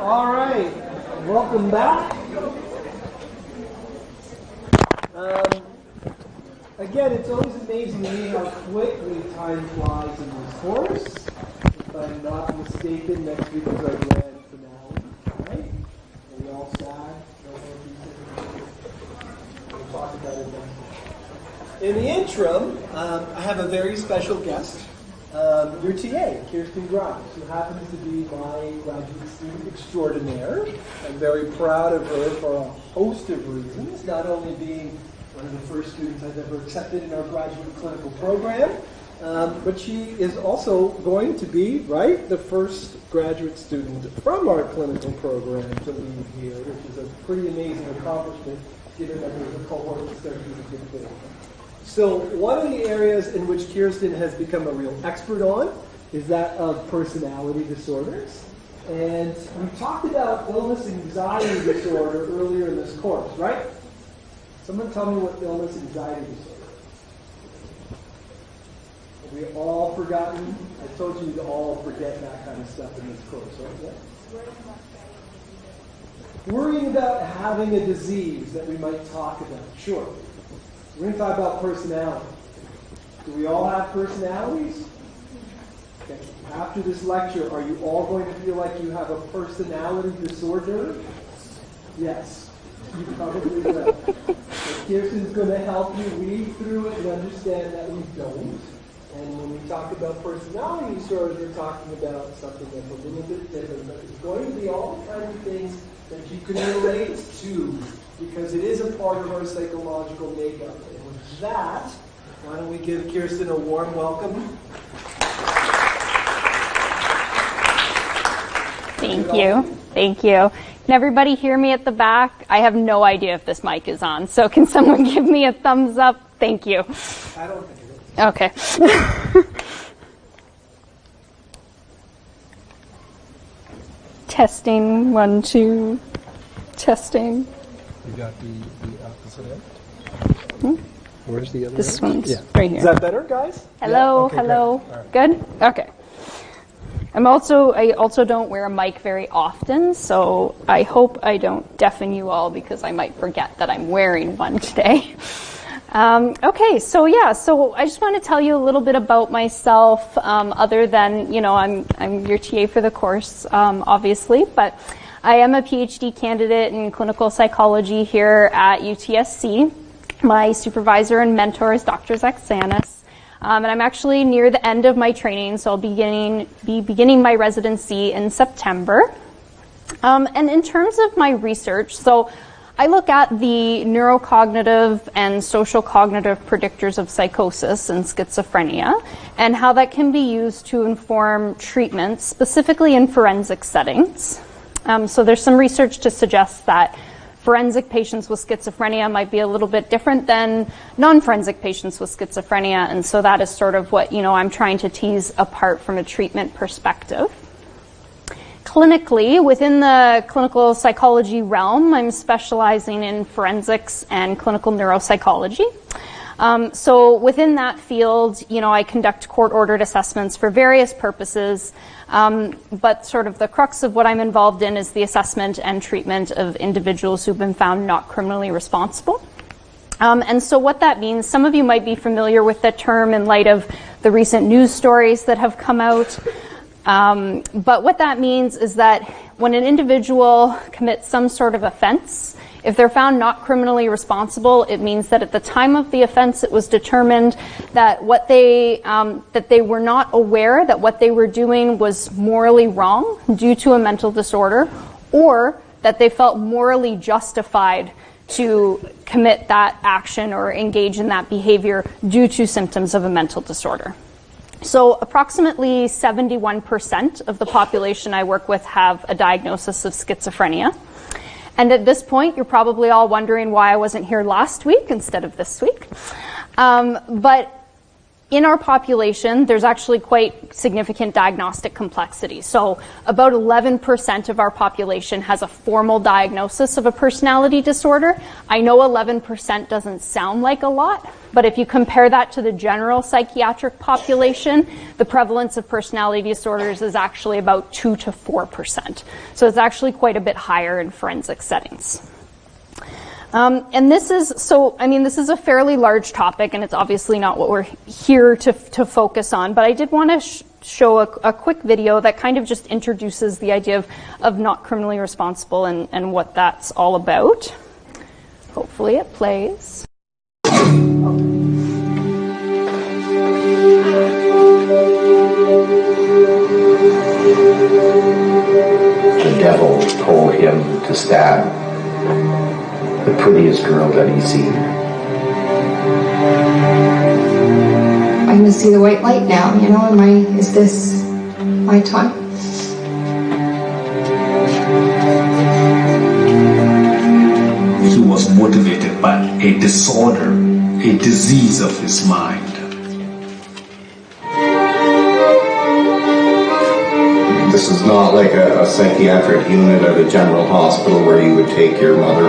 All right, welcome back. Again, it's always amazing to me how quickly time flies in this course. If I'm not mistaken, next week is our grand finale, right? Are we all sad? We'll talk about it next week. In the interim, I have a very special guest. Your TA, Kirsten Grimes, who happens to be my graduate student extraordinaire. I'm very proud of her for a host of reasons, not only being one of the first students I've ever accepted in our graduate clinical program, but she is also going to be, right, the first graduate student from our clinical program to leave here, which is a pretty amazing accomplishment, given that there's a cohort that started with a good thing. So one of the areas in which Kirsten has become a real expert on is that of personality disorders. And we talked about illness anxiety disorder earlier in this course, right? Someone tell me what illness anxiety disorder is. Have we all forgotten? I told you to all forget that kind of stuff in this course, right? Yeah? Worrying about having a disease that we might talk about. Sure. We're going to talk about personality. Do we all have personalities? Okay. After this lecture, are you all going to feel like you have a personality disorder? Yes. You probably will. Kirsten's going to help you weed through it and understand that we don't. And when we talk about personality disorders, we're talking about something that's a little bit different. But it's going to be all the kinds of things that you can relate to, because it is a part of our psychological makeup. And with that, why don't we give Kirsten a warm welcome? Thank you. Thank you. Can everybody hear me at the back? I have no idea if this mic is on, so can someone give me a thumbs up? Thank you. I don't think it is. Okay. Testing, 1, 2. Testing. You got the opposite end? Where's the other This end? one's right here. Is that better, guys? Hello, Yeah, okay, hello. great. Good? Okay. I also don't wear a mic very often, so I hope I don't deafen you all because I might forget that I'm wearing one today. Okay, so I just want to tell you a little bit about myself, other than, I'm your TA for the course, obviously, but I am a PhD candidate in clinical psychology here at UTSC. My supervisor and mentor is Dr. Zaxanis. And I'm actually near the end of my training, so I'll be beginning my residency in September. And in terms of my research, so I look at the neurocognitive and social cognitive predictors of psychosis and schizophrenia and how that can be used to inform treatments, specifically in forensic settings. So there's some research to suggest that forensic patients with schizophrenia might be a little bit different than non-forensic patients with schizophrenia, and so that is sort of what I'm trying to tease apart from a treatment perspective. Clinically, within the clinical psychology realm, I'm specializing in forensics and clinical neuropsychology. So within that field, I conduct court-ordered assessments for various purposes, but sort of the crux of what I'm involved in is the assessment and treatment of individuals who've been found not criminally responsible. And so what that means, some of you might be familiar with the term in light of the recent news stories that have come out. But what that means is that when an individual commits some sort of offense, if they're found not criminally responsible, it means that at the time of the offense, it was determined that that they were not aware that what they were doing was morally wrong due to a mental disorder, or that they felt morally justified to commit that action or engage in that behavior due to symptoms of a mental disorder. So approximately 71% of the population I work with have a diagnosis of schizophrenia. And at this point, you're probably all wondering why I wasn't here last week instead of this week. But in our population, there's actually quite significant diagnostic complexity. So about 11% of our population has a formal diagnosis of a personality disorder. I know 11% doesn't sound like a lot, but if you compare that to the general psychiatric population, the prevalence of personality disorders is actually about 2 to 4%. So it's actually quite a bit higher in forensic settings. And this is, this is a fairly large topic, and it's obviously not what we're here to focus on, but I did want to show a quick video that kind of just introduces the idea of not criminally responsible and what that's all about. Hopefully it plays. The devil told him to stab the prettiest girl that he's seen. I'm gonna see the white light now, you know, is this my time? He was motivated by a disorder, a disease of his mind. This is not like a psychiatric unit at a general hospital where you would take your mother.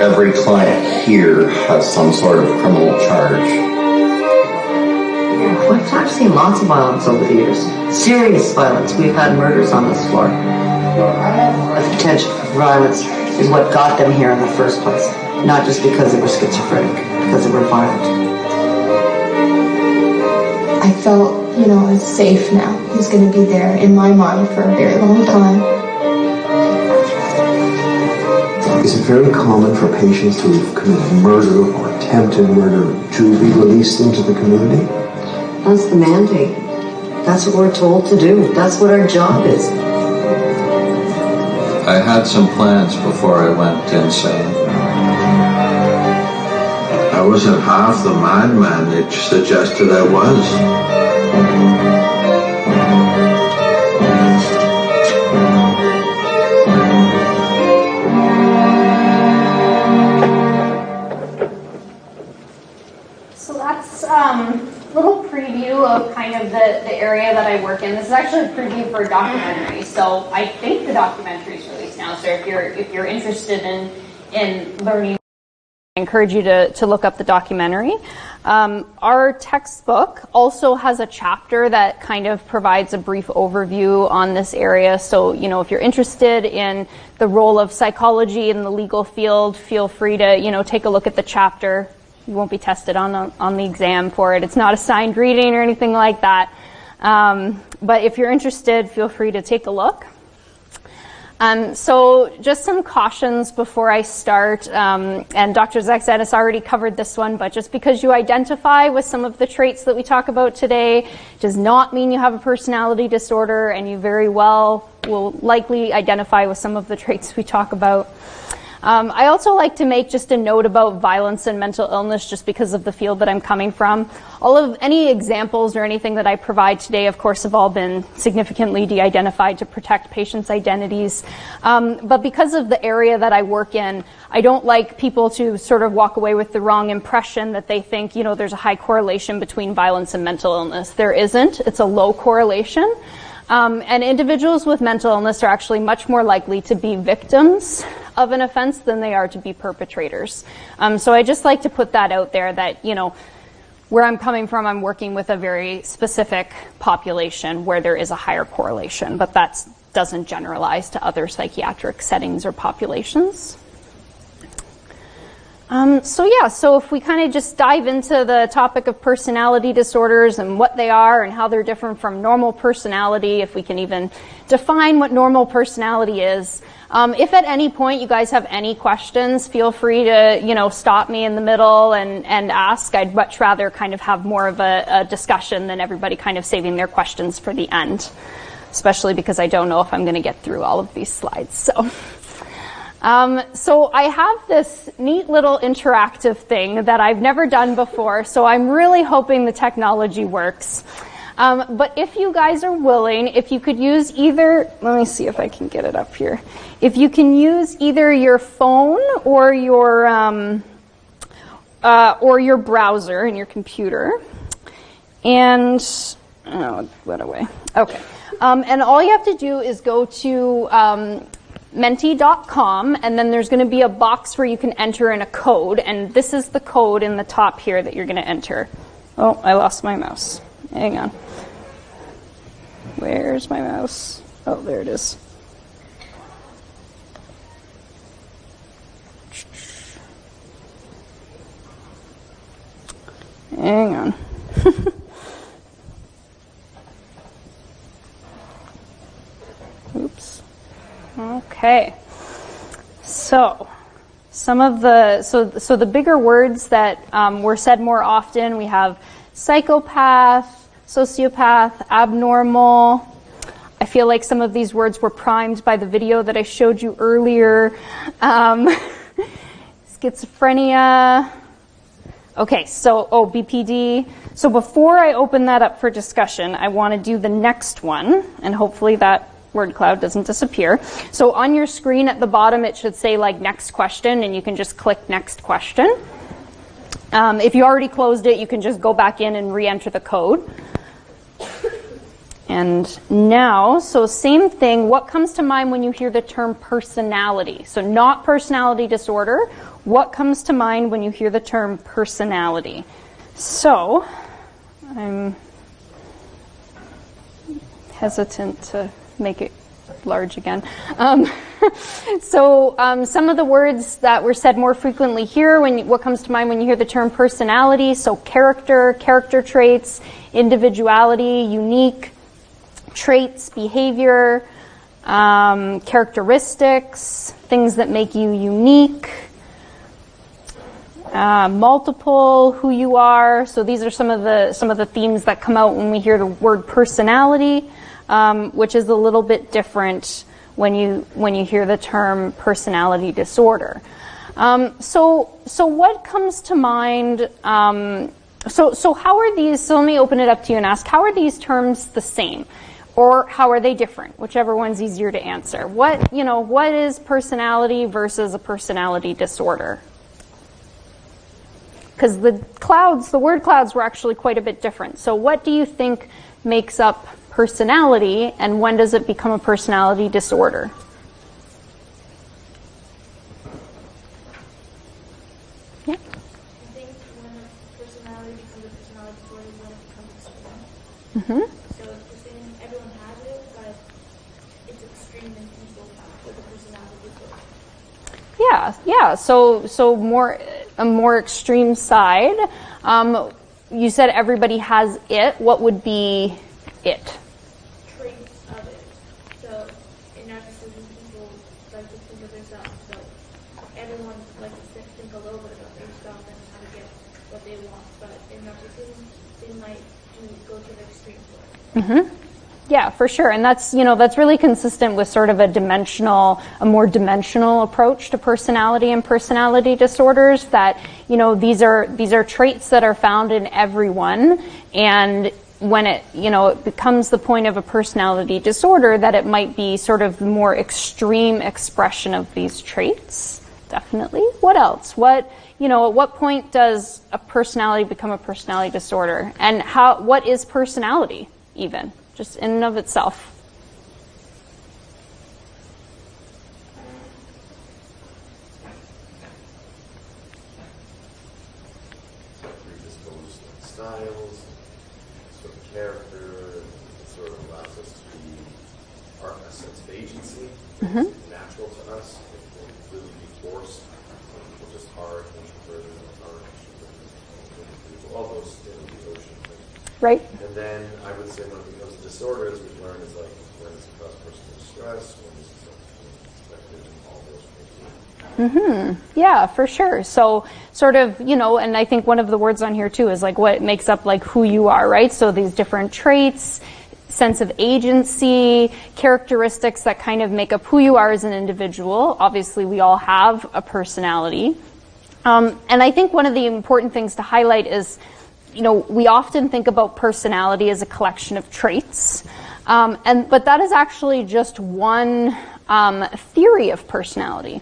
Every client here has some sort of criminal charge. Yeah, I've seen lots of violence over the years. Serious violence. We've had murders on this floor. The potential for violence is what got them here in the first place. Not just because they were schizophrenic, because they were violent. I felt, you know, it's safe now. He's gonna be there in my mind for a very long time. Is it very common for patients who've committed murder or attempted murder to be released into the community? That's the mandate. That's what we're told to do. That's what our job is. I had some plans before I went insane. I wasn't half the madman they suggested I was. Little preview of kind of the area that I work in. This is actually a preview for a documentary, so I think the documentary is released now. So if you're interested in learning, I encourage you to look up the documentary. Our textbook also has a chapter that kind of provides a brief overview on this area. So, you know, if you're interested in the role of psychology in the legal field, feel free to, you know, take a look at the chapter. You won't be tested on the exam for it. It's not assigned reading or anything like that. But if you're interested, feel free to take a look. So just some cautions before I start. And Dr. Zaksanis already covered this one, but just because you identify with some of the traits that we talk about today does not mean you have a personality disorder, and you very well will likely identify with some of the traits we talk about. I also like to make just a note about violence and mental illness just because of the field that I'm coming from. Any examples or anything that I provide today, of course, have all been significantly de-identified to protect patients' identities. But because of the area that I work in, I don't like people to sort of walk away with the wrong impression that they think, you know, there's a high correlation between violence and mental illness. There isn't. It's a low correlation. And individuals with mental illness are actually much more likely to be victims of an offense than they are to be perpetrators. So I just like to put that out there that, you know, where I'm coming from, I'm working with a very specific population where there is a higher correlation, but that doesn't generalize to other psychiatric settings or populations. So if we kind of just dive into the topic of personality disorders and what they are and how they're different from normal personality, if we can even define what normal personality is. If at any point you guys have any questions, feel free to, you know, stop me in the middle and ask. I'd much rather kind of have more of a discussion than everybody kind of saving their questions for the end, especially because I don't know if I'm going to get through all of these slides. So I have this neat little interactive thing that I've never done before, so I'm really hoping the technology works. But if you guys are willing, if you could use either, let me see if I can get it up here. If you can use either your phone or your or your browser in your computer. And, oh, it went away. Okay. And all you have to do is go to menti.com, and then there's going to be a box where you can enter in a code, and this is the code in the top here that you're going to enter. Oh, I lost my mouse. Hang on. Where's my mouse? Oh, there it is. Hang on. Oops. Okay. So, some of the so the bigger words that were said more often, we have psychopath, sociopath, abnormal. I feel like some of these words were primed by the video that I showed you earlier. Schizophrenia. Okay, so, BPD. So before I open that up for discussion, I want to do the next one, and hopefully that word cloud doesn't disappear. So on your screen at the bottom, it should say like next question, and you can just click next question. If you already closed it, you can just go back in and re-enter the code. And now, so same thing, what comes to mind when you hear the term personality? So not personality disorder. What comes to mind when you hear the term personality? So, I'm hesitant to make it large again. Some of the words that were said more frequently here, what comes to mind when you hear the term personality? So character, character traits, individuality, unique, traits, behavior, characteristics, things that make you unique, multiple, who you are. So these are some of the themes that come out when we hear the word personality, which is a little bit different when you hear the term personality disorder. So what comes to mind? So how are these? So let me open it up to you and ask: how are these terms the same, or how are they different? Whichever one's easier to answer. What is personality versus a personality disorder? Because the word clouds were actually quite a bit different. So what do you think makes up personality, and when does it become a personality disorder? Yeah. I think when a personality becomes a personality disorder is when it becomes extreme. Mm-hmm. So it's the same, everyone has it, but it's extreme in people with a personality disorder. Yeah. So a more extreme side. You said everybody has it. What would be it? Traits of it. So in narcissism, people like to think of themselves. So everyone likes to think a little bit about themselves and how to get what they want. But in narcissism, they might go to the extreme for it. Mm-hmm. Yeah, for sure. And that's really consistent with sort of a more dimensional approach to personality and personality disorders, that, these are traits that are found in everyone, and when it becomes the point of a personality disorder, that it might be sort of more extreme expression of these traits. Definitely. What else? At what point does a personality become a personality disorder? And what is personality even? Just in and of itself. Predisposed styles, sort of character, sort of allows us to art a sense of agency. Mm-hmm. It's natural to us. It will really be forced. People just hard, introverted, all those in the ocean things. Right. And then I would say when it becomes a disorder, as we've learned, is like when it's cause personal stress, when it's expected, and all those things. Mm-hmm. Yeah, for sure. So sort of, and I think one of the words on here too is like what makes up like who you are, right? So these different traits, sense of agency, characteristics that kind of make up who you are as an individual. Obviously, we all have a personality. And I think one of the important things to highlight is, we often think about personality as a collection of traits. But that is actually just one theory of personality.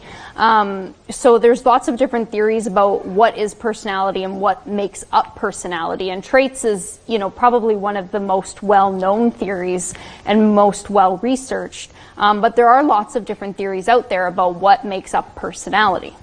So there's lots of different theories about what is personality and what makes up personality. And traits is, probably one of the most well-known theories and most well-researched. But there are lots of different theories out there about what makes up personality.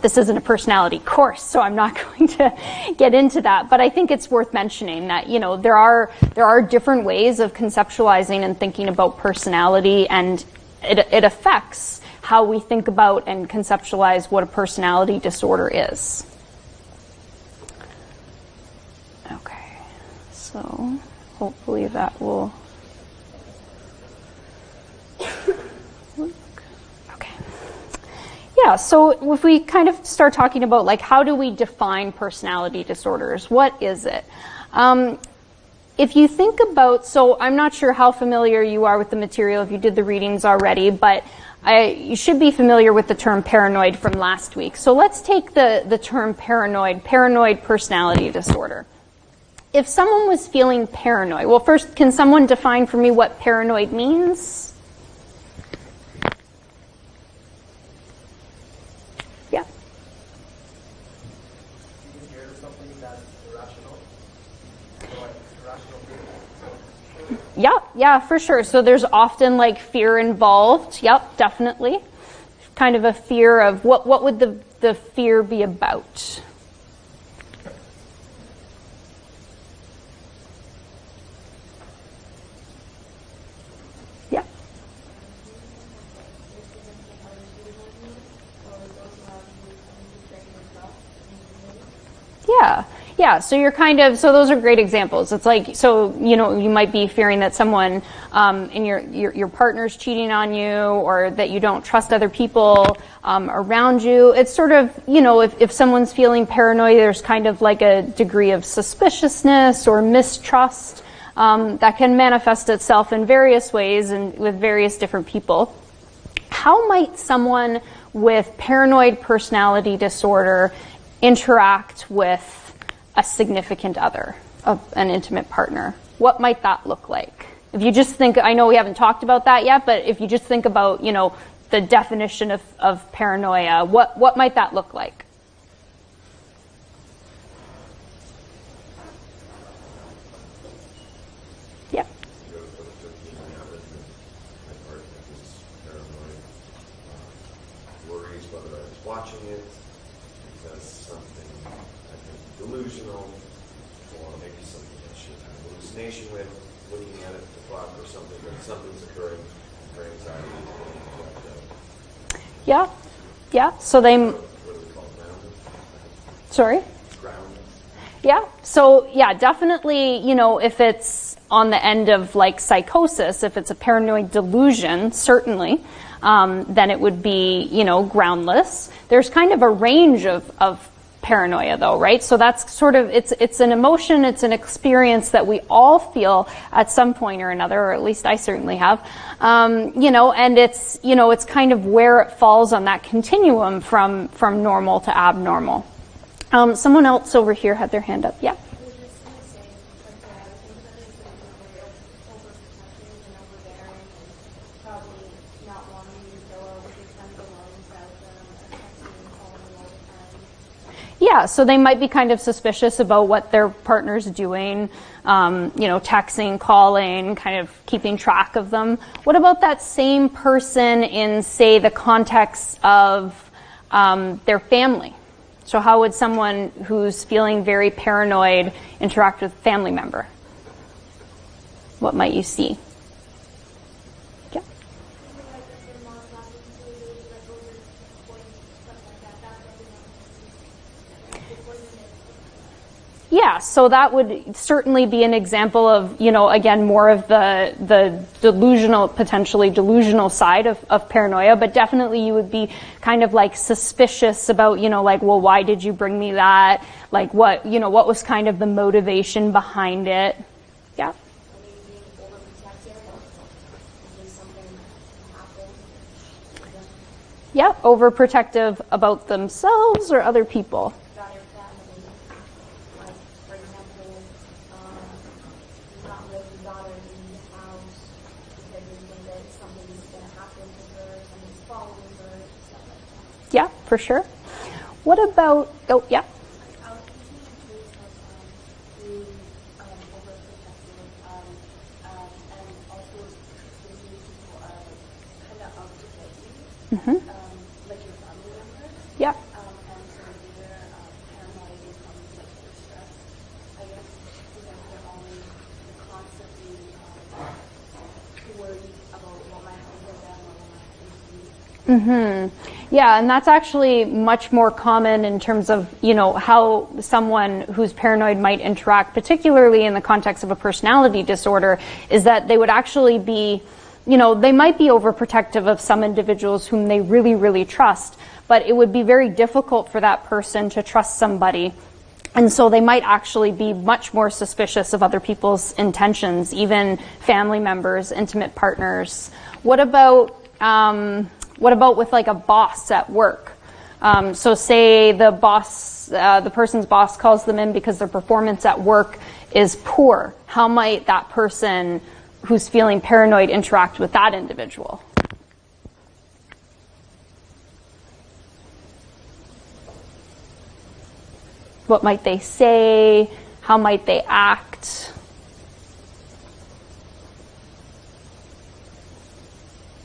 This isn't a personality course, so I'm not going to get into that. But I think it's worth mentioning that, there are different ways of conceptualizing and thinking about personality, and it affects how we think about and conceptualize what a personality disorder is. Okay, so hopefully that will work. Okay. Yeah, so if we kind of start talking about like how do we define personality disorders, what is it? If you think about, so I'm not sure how familiar you are with the material if you did the readings already, but you should be familiar with the term paranoid from last week. So let's take the term paranoid personality disorder. If someone was feeling paranoid, well, first, can someone define for me what paranoid means? Yeah. Yeah, for sure. So there's often like fear involved. Yep, definitely. Kind of a fear of what would the fear be about? Yeah. Yeah, so you're so those are great examples. It's like, so, you might be fearing that someone in your partner's cheating on you, or that you don't trust other people around you. It's sort of, if someone's feeling paranoid, there's kind of like a degree of suspiciousness or mistrust that can manifest itself in various ways and with various different people. How might someone with paranoid personality disorder interact with a significant other, an intimate partner? What might that look like? If you just think, I know we haven't talked about that yet, but if you just think about, the definition of paranoia, what might that look like? Yeah. Worries whether I was watching it, because something, delusional, or maybe something that she had a hallucination with, looking at it, the clock or something, but something's occurring, her anxiety is Yeah. So they. what do we call it, grounded? Sorry. Grounded. Yeah. So yeah, definitely. If it's on the end of like psychosis, if it's a paranoid delusion, certainly, then it would be groundless. There's kind of a range of paranoia though, right? So that's sort of, it's an emotion, it's an experience that we all feel at some point or another, or at least I certainly have, and it's kind of where it falls on that continuum from normal to abnormal. Someone else over here had their hand up. Yeah. Yeah, so they might be kind of suspicious about what their partner's doing, texting, calling, kind of keeping track of them. What about that same person in, say, the context of their family? So how would someone who's feeling very paranoid interact with a family member? What might you see? Yeah. Yeah, so that would certainly be an example of, again, more of the potentially delusional side of paranoia, but definitely you would be kind of like suspicious about, well, why did you bring me that? Like what was kind of the motivation behind it? Yeah. Yeah, overprotective about themselves or other people. for sure. What about, oh, yeah? Mm-hmm. Like your family members. Yeah. And so they're paranoid and like they're stressed. I guess they're always constantly worried about what might happen to them or what might happen to me. Mm-hmm. Yeah, and that's actually much more common in terms of, you know, how someone who's paranoid might interact, particularly in the context of a personality disorder, is that they would actually be, you know, they might be overprotective of some individuals whom they really, really trust, but it would be very difficult for that person to trust somebody. And so they might actually be much more suspicious of other people's intentions, even family members, intimate partners. What about with like a boss at work? So say the boss, the person's boss calls them in because their performance at work is poor. How might that person who's feeling paranoid interact with that individual? What might they say? How might they act?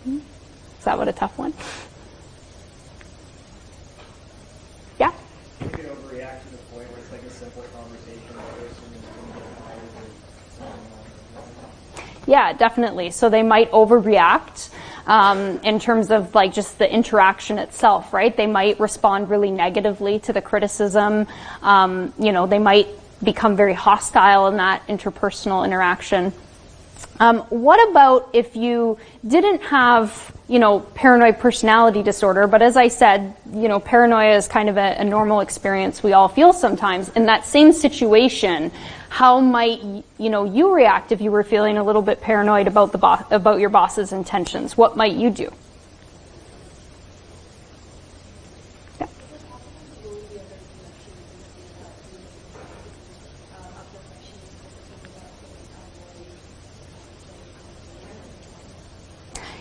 Is that what a tough one? Yeah? You can overreact to the point where it's like a simple conversation. Yeah, definitely. So they might overreact in terms of like just the interaction itself, right? They might respond really negatively to the criticism. You know, they might become very hostile in that interpersonal interaction. What about if you didn't have, you know, paranoid personality disorder, but as I said, you know, paranoia is kind of a normal experience we all feel sometimes. In that same situation, how might, you know, you react if you were feeling a little bit paranoid about about your boss's intentions? What might you do? Yeah.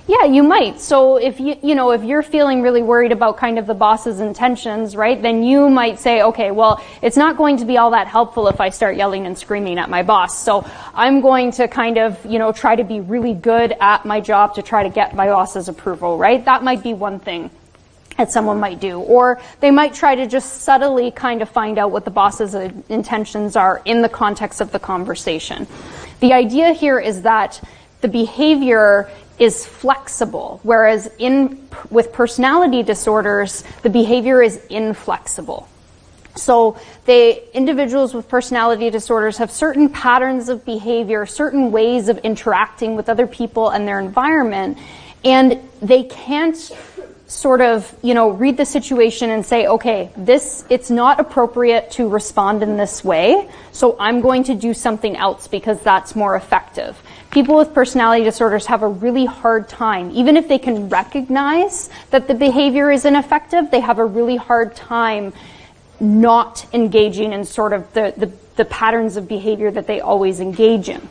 Yeah, you might. So if if you're feeling really worried about kind of the boss's intentions, right, then you might say, okay, well, it's not going to be all that helpful if I start yelling and screaming at my boss. So I'm going to kind of, try to be really good at my job to try to get my boss's approval, right? That might be one thing that someone might do. Or they might try to just subtly kind of find out what the boss's intentions are in the context of the conversation. The idea here is that the behavior is flexible, whereas with personality disorders, the behavior is inflexible. So individuals with personality disorders have certain patterns of behavior, certain ways of interacting with other people and their environment, and they can't sort of, read the situation and say, okay, it's not appropriate to respond in this way, so I'm going to do something else because that's more effective. People with personality disorders have a really hard time. Even if they can recognize that the behavior is ineffective, they have a really hard time not engaging in sort of the patterns of behavior that they always engage in.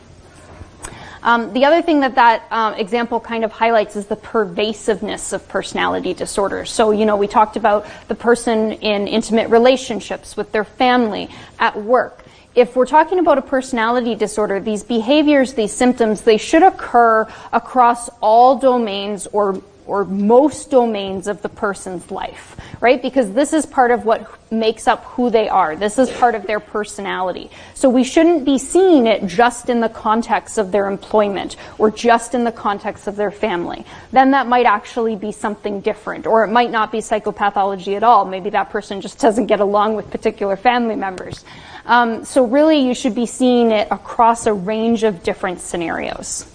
The other thing that example kind of highlights is the pervasiveness of personality disorders. So, we talked about the person in intimate relationships with their family, at work. If we're talking about a personality disorder, these behaviors, these symptoms, they should occur across all domains or most domains of the person's life, right? Because this is part of what makes up who they are. This is part of their personality. So we shouldn't be seeing it just in the context of their employment or just in the context of their family. Then that might actually be something different, or it might not be psychopathology at all. Maybe that person just doesn't get along with particular family members. So really you should be seeing it across a range of different scenarios.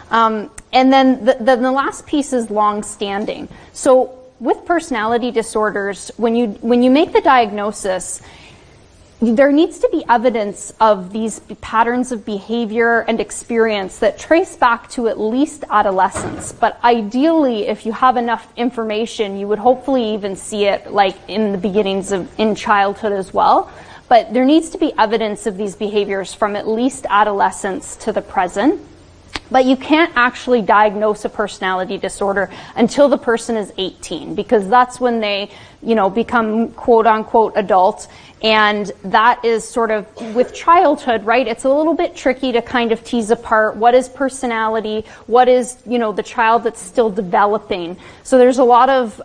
And then the last piece is long-standing. So with personality disorders, when you make the diagnosis, there needs to be evidence of these patterns of behavior and experience that trace back to at least adolescence. But ideally, if you have enough information, you would hopefully even see it like in the beginnings in childhood as well. But there needs to be evidence of these behaviors from at least adolescence to the present. But you can't actually diagnose a personality disorder until the person is 18, because that's when they, become quote unquote adult. And that is sort of, with childhood, right, it's a little bit tricky to kind of tease apart what is personality, what is, the child that's still developing. So there's a lot of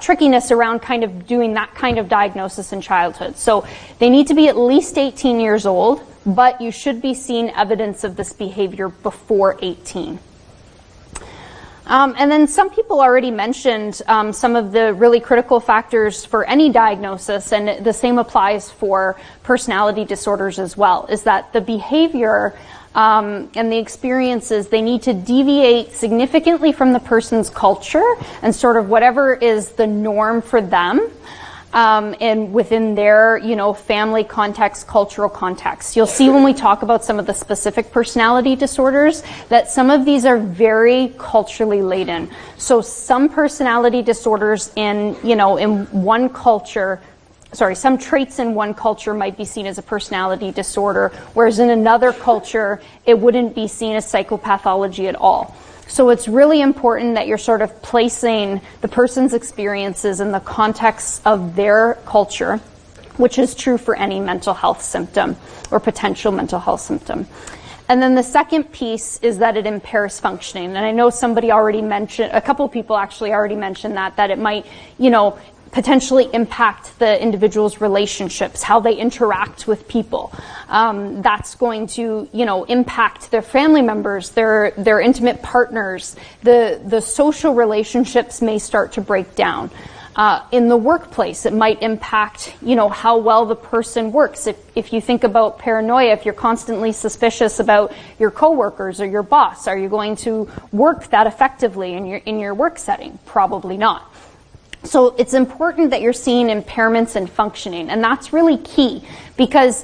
trickiness around kind of doing that kind of diagnosis in childhood. So they need to be at least 18 years old, but you should be seeing evidence of this behavior before 18. And then some people already mentioned some of the really critical factors for any diagnosis, and the same applies for personality disorders as well, is that the behavior and the experiences, they need to deviate significantly from the person's culture and sort of whatever is the norm for them. And within their, family context, cultural context. You'll see when we talk about some of the specific personality disorders that some of these are very culturally laden. So some personality disorders in one culture, some traits in one culture might be seen as a personality disorder, whereas in another culture, it wouldn't be seen as psychopathology at all. So it's really important that you're sort of placing the person's experiences in the context of their culture, which is true for any mental health symptom or potential mental health symptom. And then the second piece is that it impairs functioning. And I know somebody already mentioned, a couple people actually already mentioned that it might, potentially impact the individual's relationships, how they interact with people. That's going to, impact their family members, their intimate partners. The social relationships may start to break down. In the workplace, it might impact, how well the person works. If you think about paranoia, if you're constantly suspicious about your coworkers or your boss, are you going to work that effectively in your work setting? Probably not. So it's important that you're seeing impairments in functioning, and that's really key because,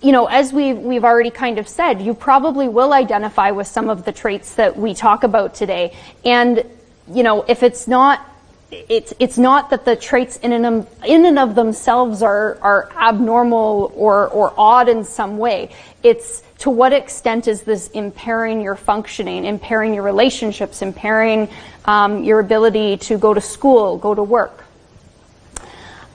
as we've already kind of said, you probably will identify with some of the traits that we talk about today. And, if it's not that the traits in and of themselves are abnormal or odd in some way. It's to what extent is this impairing your functioning, impairing your relationships, impairing your ability to go to school, go to work.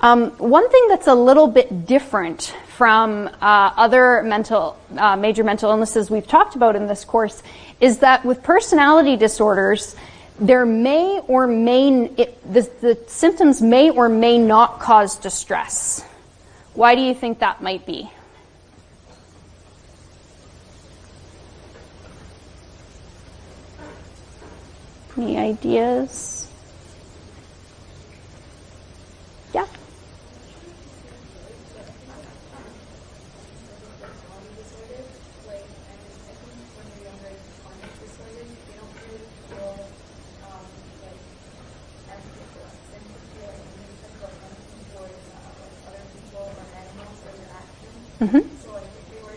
One thing that's a little bit different from other major mental illnesses we've talked about in this course is that with personality disorders, there may or may, the symptoms may or may not cause distress. Why do you think that might be? Any ideas? Yeah. Mm-hmm. So like if they were to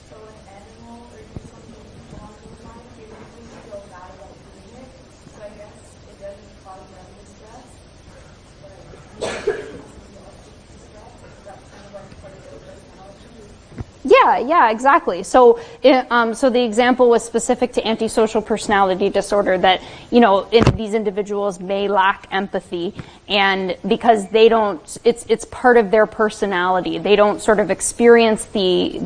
show an animal or do something along those lines, they would really feel bad about doing it. So I guess it doesn't cause them distress, but it causes distress. That's kind of like part of their personality. Yeah, exactly. So, so the example was specific to antisocial personality disorder that, these individuals may lack empathy, and because they don't, it's part of their personality. They don't sort of experience the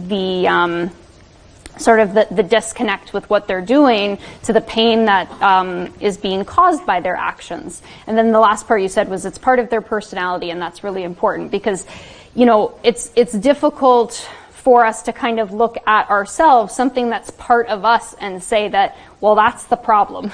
disconnect with what they're doing to the pain that is being caused by their actions. And then the last part you said was it's part of their personality, and that's really important because, it's difficult for us to kind of look at ourselves, something that's part of us, and say that, well, that's the problem,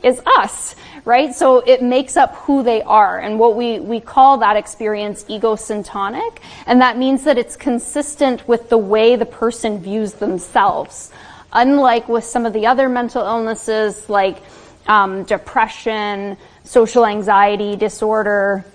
is us, right? So it makes up who they are. And what we call that experience egosyntonic, and that means that it's consistent with the way the person views themselves. Unlike with some of the other mental illnesses like depression, social anxiety disorder,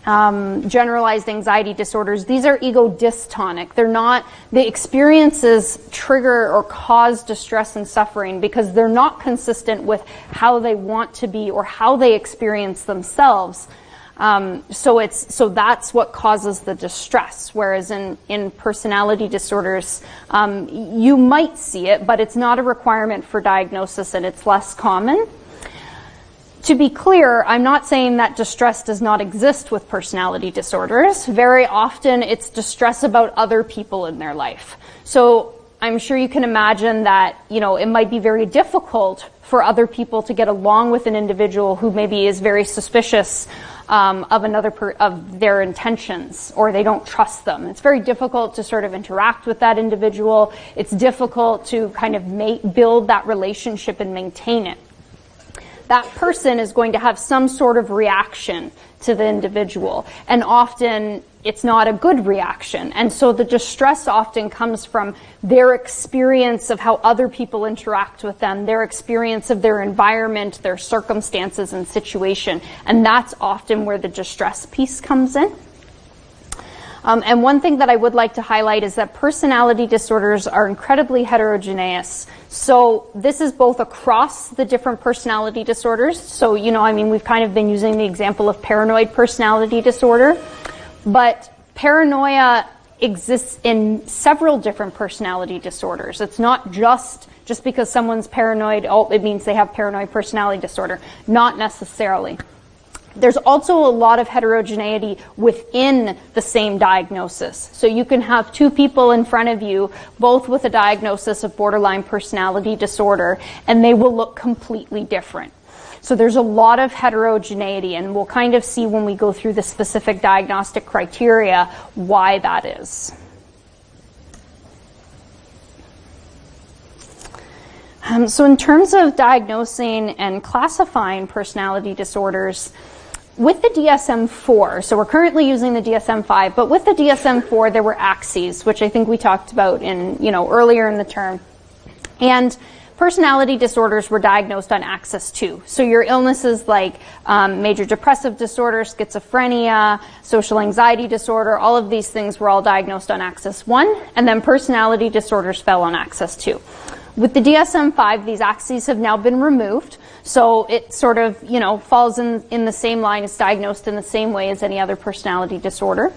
generalized anxiety disorders, these are ego dystonic. They're not, the experiences trigger or cause distress and suffering because they're not consistent with how they want to be or how they experience themselves. So that's what causes the distress. Whereas in personality disorders, you might see it, but it's not a requirement for diagnosis and it's less common. To be clear, I'm not saying that distress does not exist with personality disorders. Very often it's distress about other people in their life. So I'm sure you can imagine that, it might be very difficult for other people to get along with an individual who maybe is very suspicious of their intentions, or they don't trust them. It's very difficult to sort of interact with that individual. It's difficult to kind of build that relationship and maintain it. That person is going to have some sort of reaction to the individual, and often it's not a good reaction. And so the distress often comes from their experience of how other people interact with them, their experience of their environment, their circumstances and situation, and that's often where the distress piece comes in. And one thing that I would like to highlight is that personality disorders are incredibly heterogeneous. So this is both across the different personality disorders. So, we've kind of been using the example of paranoid personality disorder, but paranoia exists in several different personality disorders. It's not just because someone's paranoid, it means they have paranoid personality disorder. Not necessarily. There's also a lot of heterogeneity within the same diagnosis. So you can have two people in front of you, both with a diagnosis of borderline personality disorder, and they will look completely different. So there's a lot of heterogeneity, and we'll kind of see when we go through the specific diagnostic criteria why that is. So in terms of diagnosing and classifying personality disorders, with the DSM-4, so we're currently using the DSM-5, but with the DSM-4 there were axes, which I think we talked about earlier in the term. And personality disorders were diagnosed on axis 2. So your illnesses like major depressive disorder, schizophrenia, social anxiety disorder, all of these things were all diagnosed on axis 1, and then personality disorders fell on axis 2. With the DSM-5, these axes have now been removed, so it sort of, falls in the same line, it's diagnosed in the same way as any other personality disorder.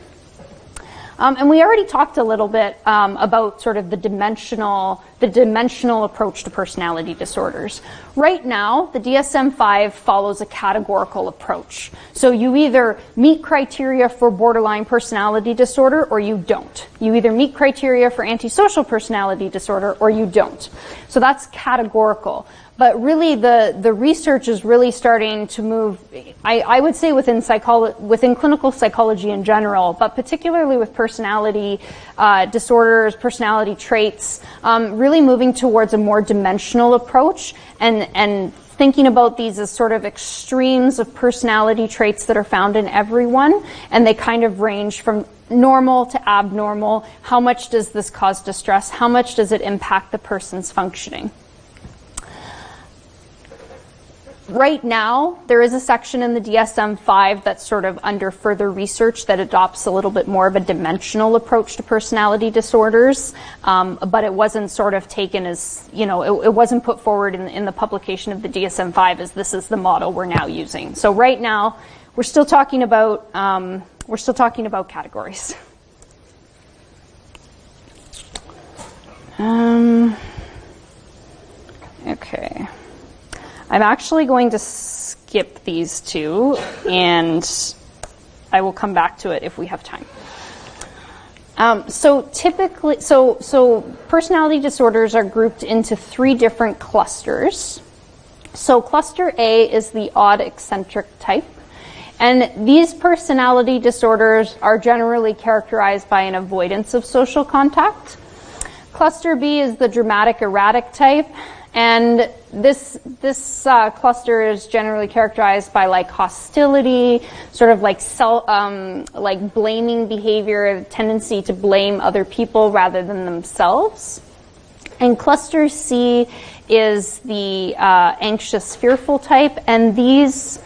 And we already talked a little bit about sort of the dimensional approach to personality disorders. Right now, the DSM-5 follows a categorical approach. So you either meet criteria for borderline personality disorder or you don't. You either meet criteria for antisocial personality disorder or you don't. So that's categorical. But really, the research is really starting to move, I would say within clinical psychology in general, but particularly with personality disorders, personality traits, really moving towards a more dimensional approach and thinking about these as sort of extremes of personality traits that are found in everyone, and they kind of range from normal to abnormal. How much does this cause distress? How much does it impact the person's functioning? Right now, there is a section in the DSM-5 that's sort of under further research that adopts a little bit more of a dimensional approach to personality disorders, but it wasn't sort of taken as, it wasn't put forward in the publication of the DSM-5 as this is the model we're now using. So right now, we're still talking about categories. Okay. I'm actually going to skip these two, and I will come back to it if we have time. So personality disorders are grouped into 3 different clusters. So cluster A is the odd eccentric type, and these personality disorders are generally characterized by an avoidance of social contact. Cluster B is the dramatic erratic type, and this cluster is generally characterized by like hostility, sort of like like blaming behavior, tendency to blame other people rather than themselves. And cluster C is the anxious, fearful type, and these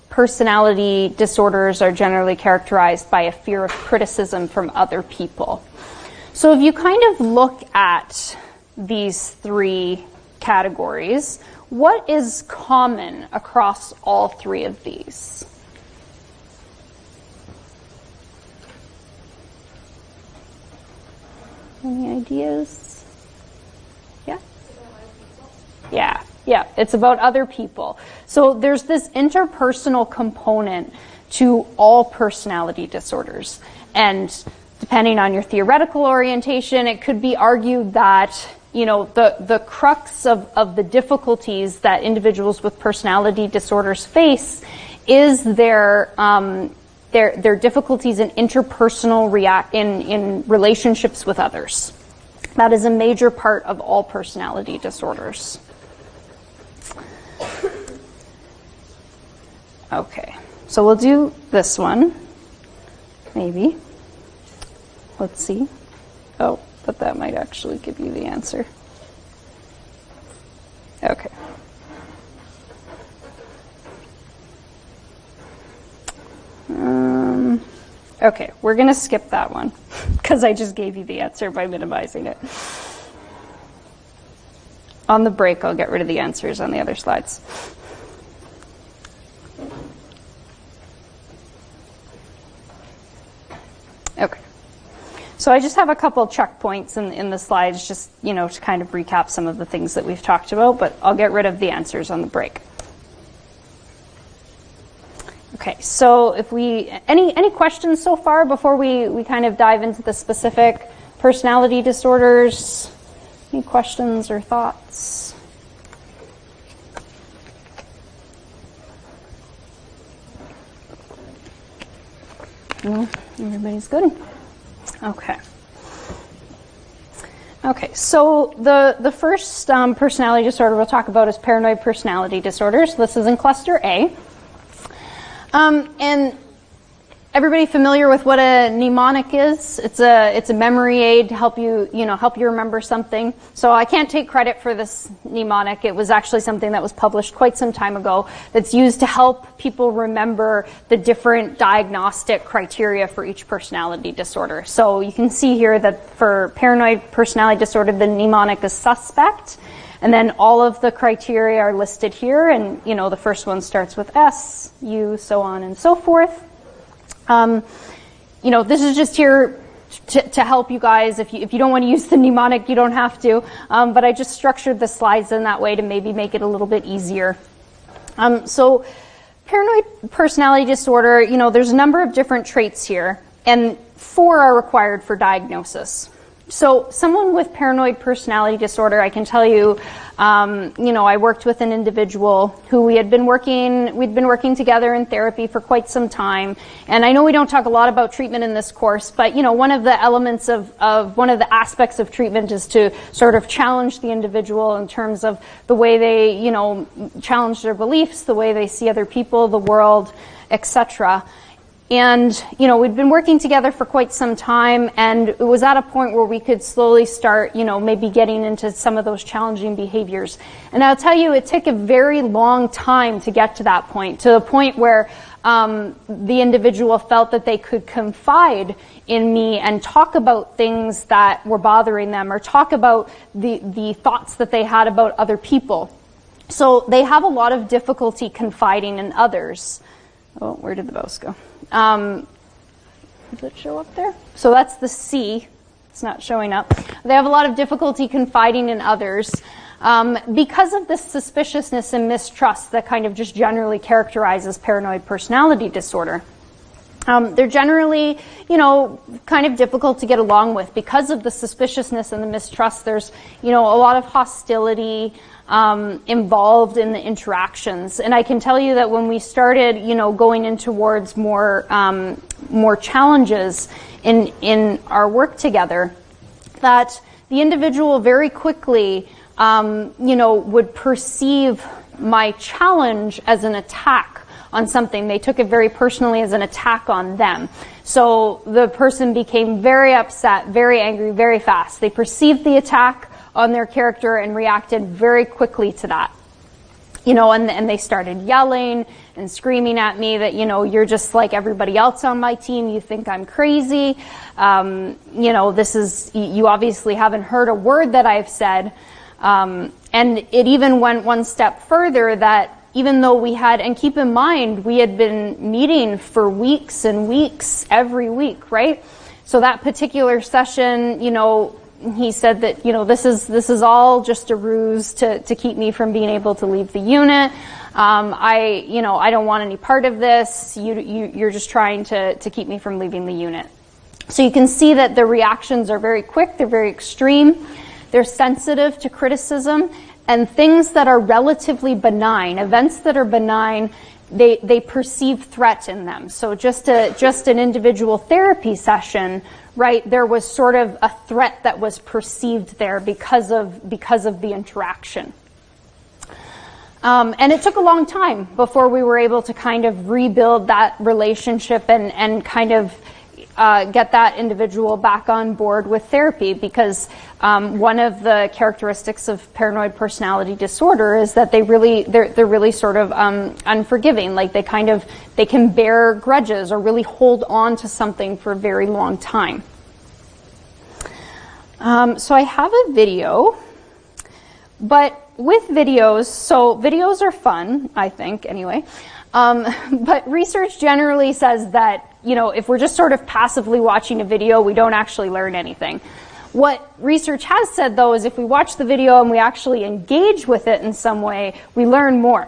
personality disorders are generally characterized by a fear of criticism from other people. So if you kind of look at these 3 categories, what is common across all 3 of these? Any ideas? Yeah? Yeah, it's about other people. So there's this interpersonal component to all personality disorders. And depending on your theoretical orientation, it could be argued that, you know, the crux of the difficulties that individuals with personality disorders face is their difficulties in interpersonal in relationships with others. That is a major part of all personality disorders. Okay, so we'll do this one, maybe. Let's see. Oh, but that might actually give you the answer. Okay. Okay, we're going to skip that one because I just gave you the answer by minimizing it. On the break, I'll get rid of the answers on the other slides. Okay. So I just have a couple checkpoints in the slides, just, you know, to kind of recap some of the things that we've talked about, but I'll get rid of the answers on the break. Okay, so if any questions so far before we kind of dive into the specific personality disorders? Any questions or thoughts? No, everybody's good? Okay. Okay, so the first personality disorder we'll talk about is paranoid personality disorder. So this is in cluster A. And everybody familiar with what a mnemonic is? It's a memory aid to help you remember something. So I can't take credit for this mnemonic. It was actually something that was published quite some time ago that's used to help people remember the different diagnostic criteria for each personality disorder. So you can see here that for paranoid personality disorder, the mnemonic is suspect. And then all of the criteria are listed here, and you know the first one starts with S, U, so on and so forth. You know, this is just here to help you guys. If you don't want to use the mnemonic, you don't have to. But I just structured the slides in that way to maybe make it a little bit easier. So paranoid personality disorder, you know, there's a number of different traits here, and 4 are required for diagnosis. So someone with paranoid personality disorder, I can tell you, you know, I worked with an individual who we'd been working together in therapy for quite some time. And I know we don't talk a lot about treatment in this course, but, you know, one of the elements one of the aspects of treatment is to sort of challenge the individual in terms of the way they, you know, challenge their beliefs, the way they see other people, the world, etc. And, you know, we'd been working together for quite some time, and it was at a point where we could slowly start, you know, maybe getting into some of those challenging behaviors. And I'll tell you, it took a very long time to get to that point, to the point where the individual felt that they could confide in me and talk about things that were bothering them, or talk about the thoughts that they had about other people. So they have a lot of difficulty confiding in others. Oh, where did the mouse go? Does it show up there? So that's the C. It's not showing up. They have a lot of difficulty confiding in others because of this suspiciousness and mistrust that kind of just generally characterizes paranoid personality disorder. They're generally, you know, kind of difficult to get along with because of the suspiciousness and the mistrust. There's, you know, a lot of hostility involved in the interactions. And I can tell you that when we started, you know, going in towards more challenges in our work together, that the individual very quickly, you know, would perceive my challenge as an attack on something. They took it very personally as an attack on them. So the person became very upset, very angry, very fast. They perceived the attack on their character and reacted very quickly to that. You know, and they started yelling and screaming at me that, you know, you're just like everybody else on my team. You think I'm crazy. You know, you obviously haven't heard a word that I've said. And it even went one step further that even though we had, and keep in mind, we had been meeting for weeks and weeks every week, right? So that particular session, you know, he said that, this is all just a ruse to keep me from being able to leave the unit. I don't want any part of this. You're just trying to keep me from leaving the unit. So you can see that the reactions are very quick, they're very extreme, they're sensitive to criticism, and things that are relatively benign, events that are benign, they perceive threat in them. So just an individual therapy session, right, there was sort of a threat that was perceived there because of the interaction. And it took a long time before we were able to kind of rebuild that relationship and kind of get that individual back on board with therapy, because one of the characteristics of paranoid personality disorder is that they're really sort of unforgiving. Like they can bear grudges or really hold on to something for a very long time. So I have a video, but with videos, so videos are fun, I think, anyway. But research generally says that, if we're just sort of passively watching a video, we don't actually learn anything. What research has said, though, is if we watch the video and we actually engage with it in some way, we learn more.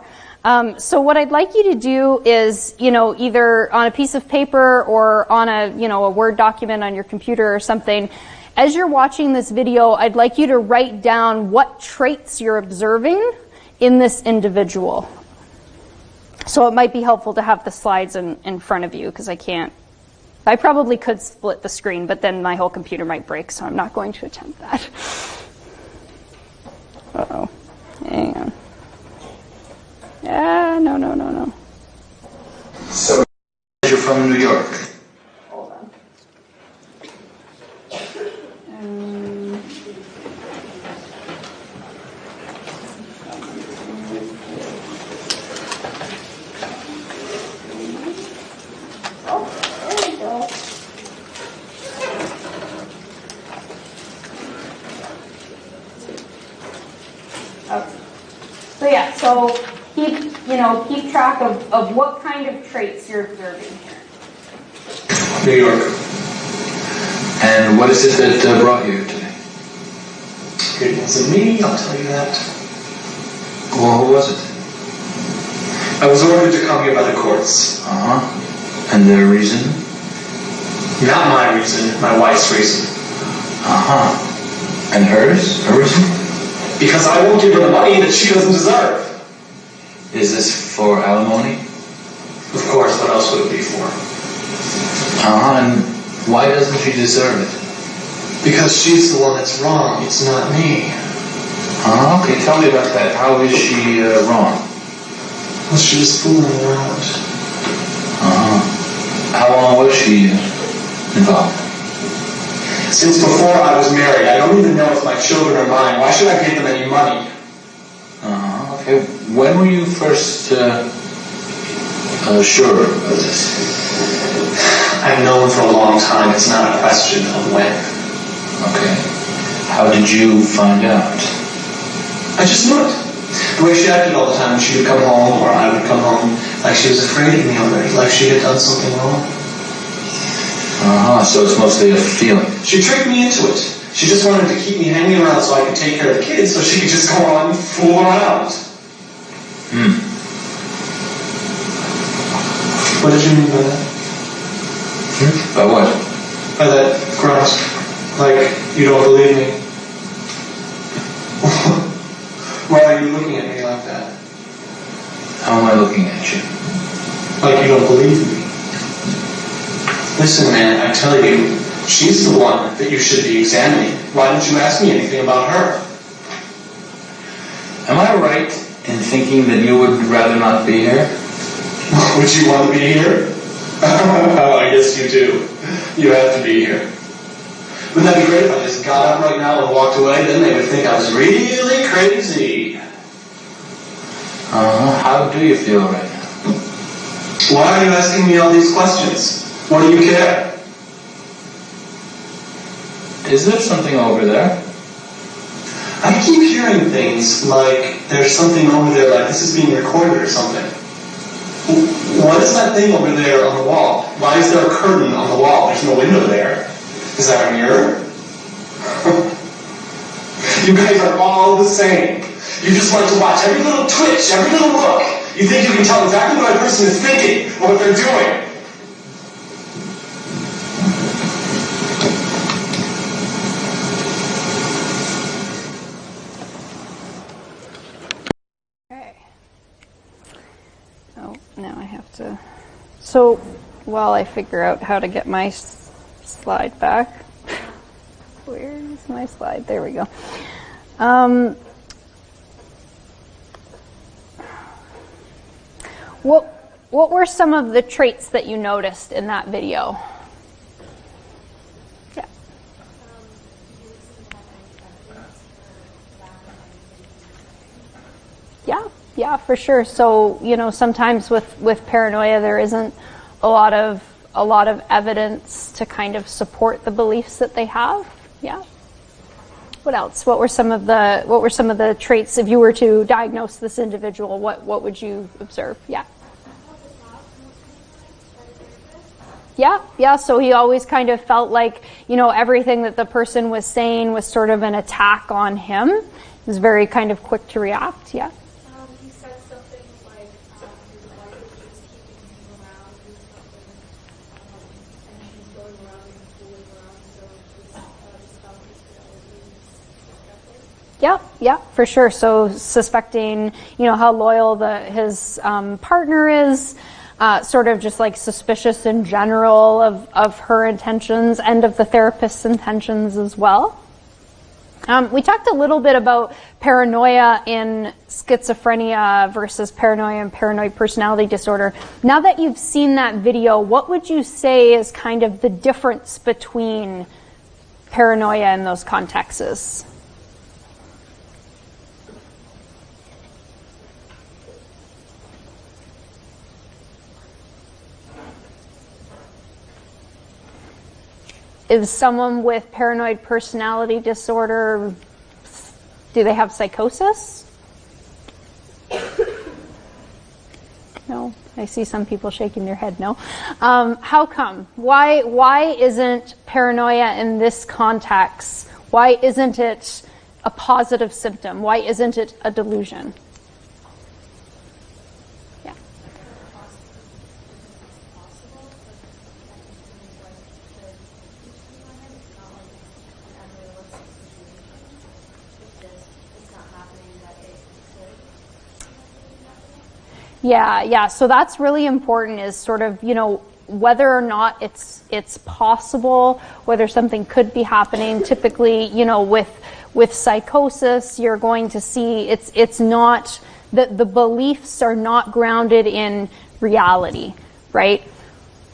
So what I'd like you to do is, either on a piece of paper or on a Word document on your computer or something, as you're watching this video, I'd like you to write down what traits you're observing in this individual. So it might be helpful to have the slides in front of you, because I probably could split the screen, but then my whole computer might break, so I'm not going to attempt that. Uh-oh. Hang on. Yeah, no. So, you're from New York? Hold on. There we go. Okay. So yeah, so keep track of what kind of traits you're observing here. New York. And what is it that brought you today? It wasn't me, I'll tell you that. Well, who was it? I was ordered to come here by the courts. Uh-huh. And their reason? Not my reason, my wife's reason. Uh-huh. And hers? Her reason? Because I won't give her the money that she doesn't deserve. Is this for alimony? Of course, what else would it be for? Uh-huh. And why doesn't she deserve it? Because she's the one that's wrong, it's not me. Okay, tell me about that. How is she wrong? Well, she was fooling around. How long was she involved? Since before I was married. I don't even know if my children are mine. Why should I give them any money? Okay. When were you first sure of this? I've known for a long time. It's not a question of when. Okay. How did you find out? I just knew it. The way she acted all the time when she would come home, or I would come home, like she was afraid of me already, like she had done something wrong. So it's mostly a feeling. She tricked me into it. She just wanted to keep me hanging around so I could take care of the kids, so she could just go on and fool around. What did you mean by that? By what? By that grunt. Like, you don't believe me. Why are you looking at me like that? How am I looking at you? Like you don't believe me. Listen, man, I tell you, she's the one that you should be examining. Why didn't you ask me anything about her? Am I right in thinking that you would rather not be here? Would you want to be here? Oh, I guess you do. You have to be here. Wouldn't that be great if I just got up right now and walked away? Then they would think I was really crazy. How do you feel right now? Why are you asking me all these questions? What do you care? Is there something over there? I keep hearing things like there's something over there, like this is being recorded or something. What is that thing over there on the wall? Why is there a curtain on the wall? There's no window there. Is that a mirror? You guys are all the same. You just like to watch every little twitch, every little look. You think you can tell exactly what a person is thinking or what they're doing. Now I have to, so while I figure out how to get my slide back, where is my slide? There we go. What were some of the traits that you noticed in that video? Yeah. Yeah, for sure. So, you know, sometimes with paranoia, there isn't a lot of evidence to kind of support the beliefs that they have. Yeah. What else? What were some of the traits if you were to diagnose this individual? What would you observe? Yeah. Yeah. So he always kind of felt like, you know, everything that the person was saying was sort of an attack on him. He was very kind of quick to react. Yeah. He said something like his wife was just keeping him around or something, and she's going around and fooling around, so just about his fidelity. Yeah, for sure. So suspecting, you know, how loyal his partner is, sort of just like suspicious in general of her intentions and of the therapist's intentions as well. We talked a little bit about paranoia in schizophrenia versus paranoia and paranoid personality disorder. Now that you've seen that video, what would you say is kind of the difference between paranoia in those contexts? Is someone with paranoid personality disorder, do they have psychosis? No? I see some people shaking their head no. How come? Why isn't paranoia in this context, why isn't it a positive symptom? Why isn't it a delusion? Yeah. So that's really important, is sort of, you know, whether or not it's possible, whether something could be happening. Typically, you know, with psychosis, you're going to see it's not that the beliefs are not grounded in reality, right?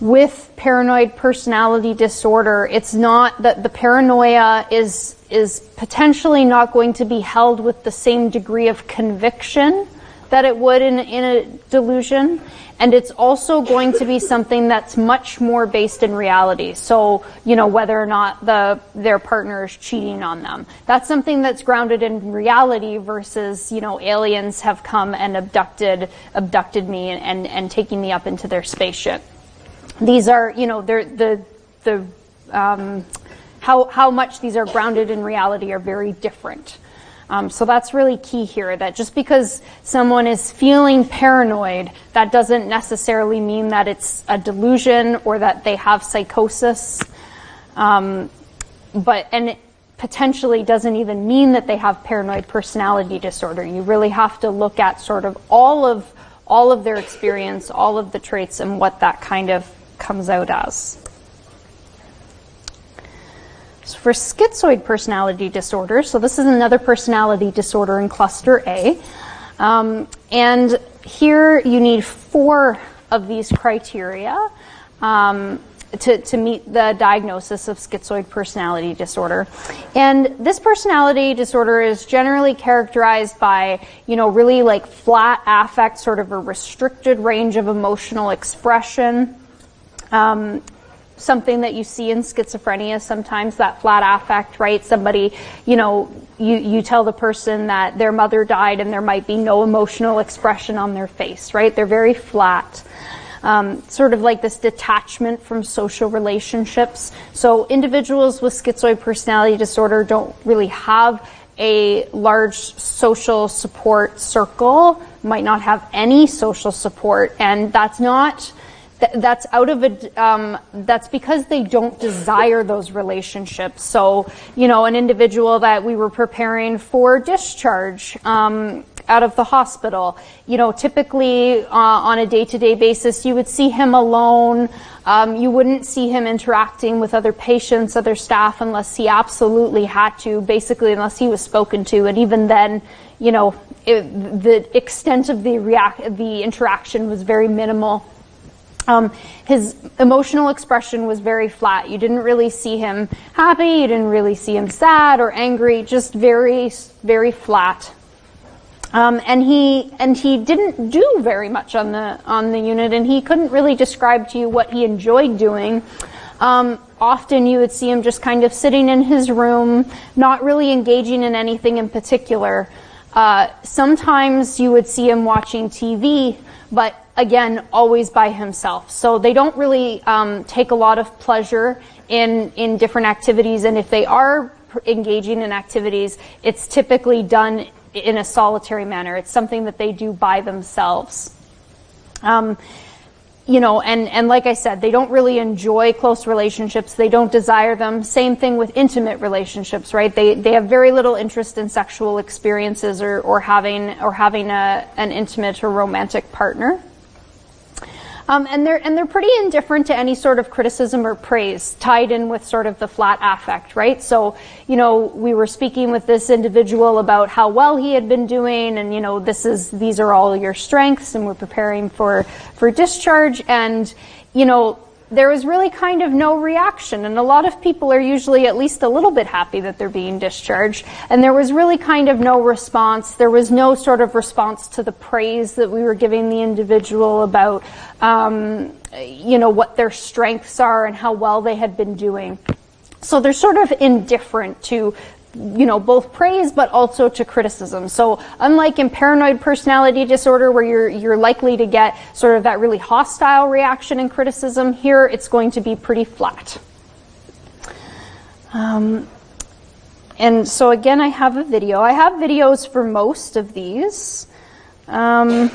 With paranoid personality disorder, it's not that the paranoia is potentially not going to be held with the same degree of conviction that it would in a delusion, and it's also going to be something that's much more based in reality. So, you know, whether or not their partner is cheating on them, that's something that's grounded in reality versus, you know, aliens have come and abducted me and taking me up into their spaceship. These are, you know, how much these are grounded in reality are very different. So that's really key here, that just because someone is feeling paranoid, that doesn't necessarily mean that it's a delusion or that they have psychosis. And it potentially doesn't even mean that they have paranoid personality disorder. You really have to look at sort of all of their experience, all of the traits, and what that kind of comes out as. So for schizoid personality disorder, so this is another personality disorder in cluster A, and here you need 4 of these criteria to meet the diagnosis of schizoid personality disorder. And this personality disorder is generally characterized by, you know, really like flat affect, sort of a restricted range of emotional expression. Something that you see in schizophrenia sometimes, that flat affect, right? Somebody, you know, you tell the person that their mother died and there might be no emotional expression on their face, right? They're very flat. Sort of like this detachment from social relationships. So individuals with schizoid personality disorder don't really have a large social support circle, might not have any social support, and that's not, that's out of a, that's because they don't desire those relationships. So, you know, an individual that we were preparing for discharge, out of the hospital, you know, typically on a day-to-day basis, you would see him alone. You wouldn't see him interacting with other patients, other staff, unless he absolutely had to, basically unless he was spoken to. And even then, you know, the extent of the interaction was very minimal. His emotional expression was very flat. You didn't really see him happy, you didn't really see him sad or angry, just very, very flat. And he didn't do very much on the unit, and he couldn't really describe to you what he enjoyed doing. Often you would see him just kind of sitting in his room, not really engaging in anything in particular. Sometimes you would see him watching TV, but again, always by himself. So they don't really take a lot of pleasure in different activities, and if they are engaging in activities, it's typically done in a solitary manner. It's something that they do by themselves. You know, and like I said, they don't really enjoy close relationships. They don't desire them. Same thing with intimate relationships, right? They have very little interest in sexual experiences or having an intimate or romantic partner. And they're pretty indifferent to any sort of criticism or praise, tied in with sort of the flat affect, right? So, you know, we were speaking with this individual about how well he had been doing, and you know, these are all your strengths, and we're preparing for discharge, and you know, there was really kind of no reaction, and a lot of people are usually at least a little bit happy that they're being discharged, and there was really kind of no response. There was no sort of response to the praise that we were giving the individual about, you know, what their strengths are and how well they had been doing. So they're sort of indifferent to, you know, both praise but also to criticism. So unlike in paranoid personality disorder, where you're likely to get sort of that really hostile reaction and criticism, here it's going to be pretty flat. And so again, I have a video. I have videos for most of these. Uh-oh.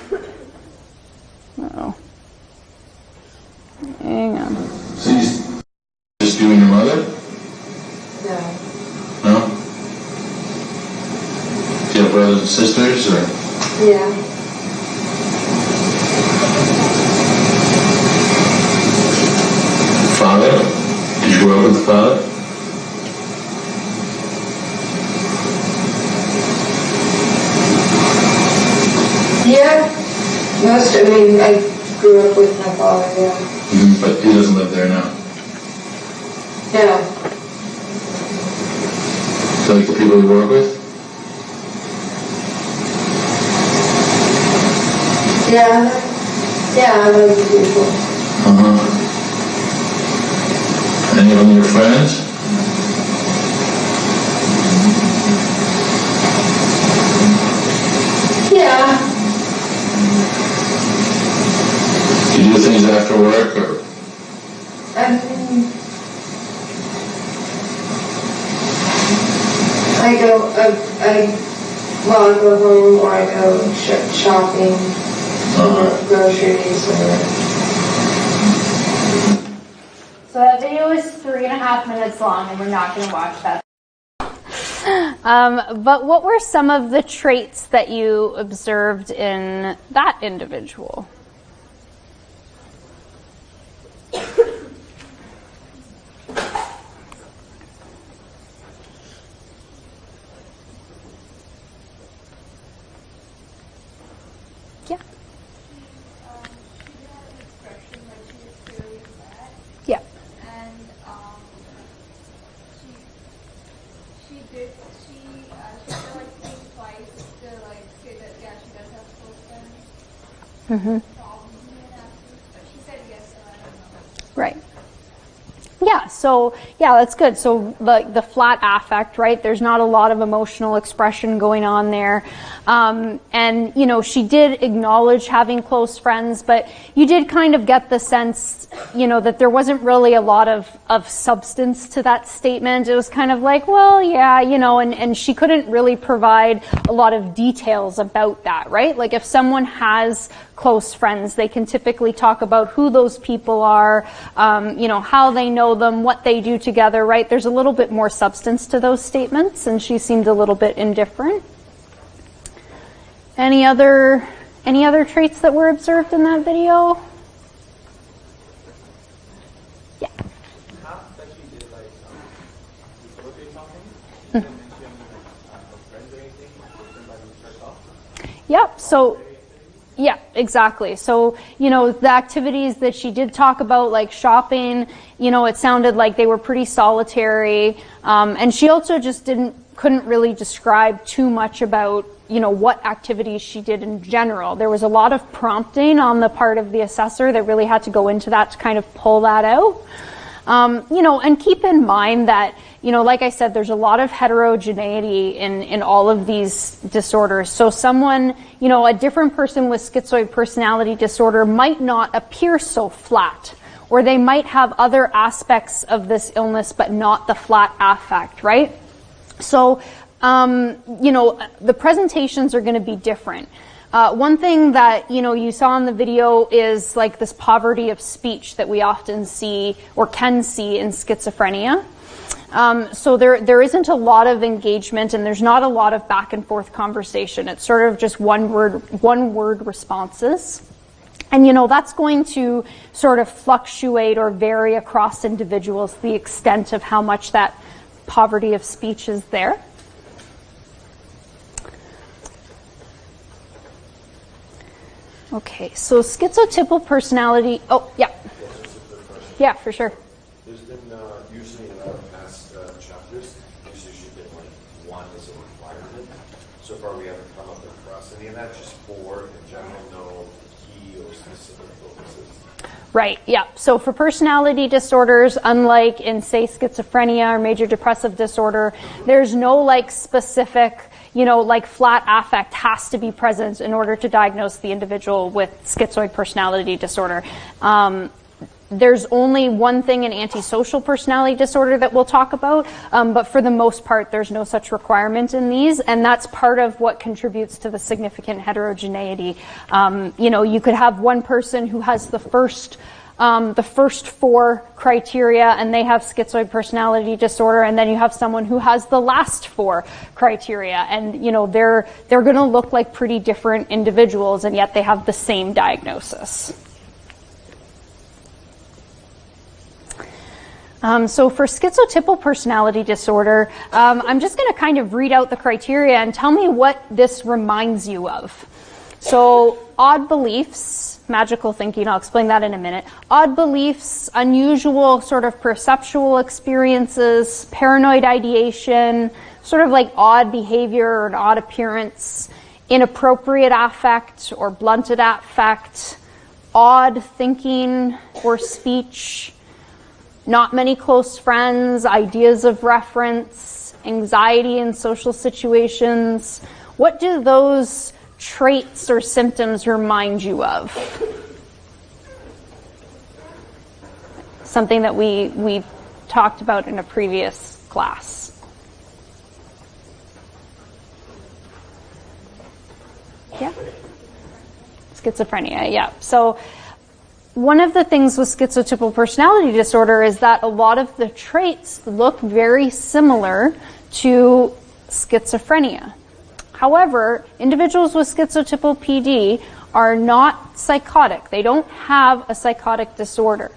Hang on. So just you and your mother? No. No? Do you have brothers and sisters, or? Yeah. Father? Did you grow up with the father? Yeah. I grew up with my father, yeah. Mm-hmm. But he doesn't live there now? Yeah. So like the people you work with? Yeah. Yeah, I like the people. Uh-huh. Any of them your friends? Yeah. Do you do things after work, or? I go home, or I go shopping, or groceries, or... So that video is 3.5 minutes long, and we're not going to watch that. But what were some of the traits that you observed in that individual? Yeah. Yeah. And she did like think twice to like say that yeah, she does have close friends. Mm-hmm. But she said yes, so I don't know. Right. Yeah, so yeah, that's good. So the flat affect, right? There's not a lot of emotional expression going on there. And, you know, she did acknowledge having close friends, but you did kind of get the sense, you know, that there wasn't really a lot of substance to that statement. It was kind of like, well, yeah, you know, and she couldn't really provide a lot of details about that, right? Like if someone has close friends, they can typically talk about who those people are, you know, how they know them, what they do together, right? There's a little bit more substance to those statements, and she seemed a little bit indifferent. Any other traits that were observed in that video? Yeah. Yep. So, yeah, exactly. So, you know, the activities that she did talk about, like shopping, you know, it sounded like they were pretty solitary. And she also just couldn't really describe too much about, you know, what activities she did in general. There was a lot of prompting on the part of the assessor that really had to go into that to kind of pull that out. You know, and keep in mind that, you know, like I said, there's a lot of heterogeneity in all of these disorders. So someone, you know, a different person with schizoid personality disorder might not appear so flat, or they might have other aspects of this illness, but not the flat affect, right? So, you know, the presentations are going to be different. One thing that, you know, you saw in the video is like this poverty of speech that we often see or can see in schizophrenia. So there isn't a lot of engagement, and there's not a lot of back and forth conversation. It's sort of just one word responses. And, you know, that's going to sort of fluctuate or vary across individuals, the extent of how much that poverty of speech is there. Okay, so schizotypal personality, oh, yeah. Yeah, for sure. There's been usually in our past chapters, usually you should get like one as a requirement. So far we haven't come up across any of that, just four in general, no key or specific focuses. Right, yeah. So for personality disorders, unlike in, say, schizophrenia or major depressive disorder, there's no like specific, you know, like flat affect has to be present in order to diagnose the individual with schizoid personality disorder. There's only one thing in antisocial personality disorder that we'll talk about, but for the most part, there's no such requirement in these, and that's part of what contributes to the significant heterogeneity. You know, you could have one person who has the first four criteria and they have schizoid personality disorder, and then you have someone who has the last four criteria, and you know they're going to look like pretty different individuals, and yet they have the same diagnosis. So for schizotypal personality disorder, I'm just going to kind of read out the criteria and tell me what this reminds you of. So odd beliefs, magical thinking, I'll explain that in a minute. Odd beliefs, unusual sort of perceptual experiences, paranoid ideation, sort of like odd behavior or an odd appearance, inappropriate affect or blunted affect, odd thinking or speech, not many close friends, ideas of reference, anxiety in social situations. What do those traits or symptoms remind you of? Something that we talked about in a previous class. Yeah? Schizophrenia, yeah. So one of the things with schizotypal personality disorder is that a lot of the traits look very similar to schizophrenia. However, individuals with schizotypal PD are not psychotic. They don't have a psychotic disorder.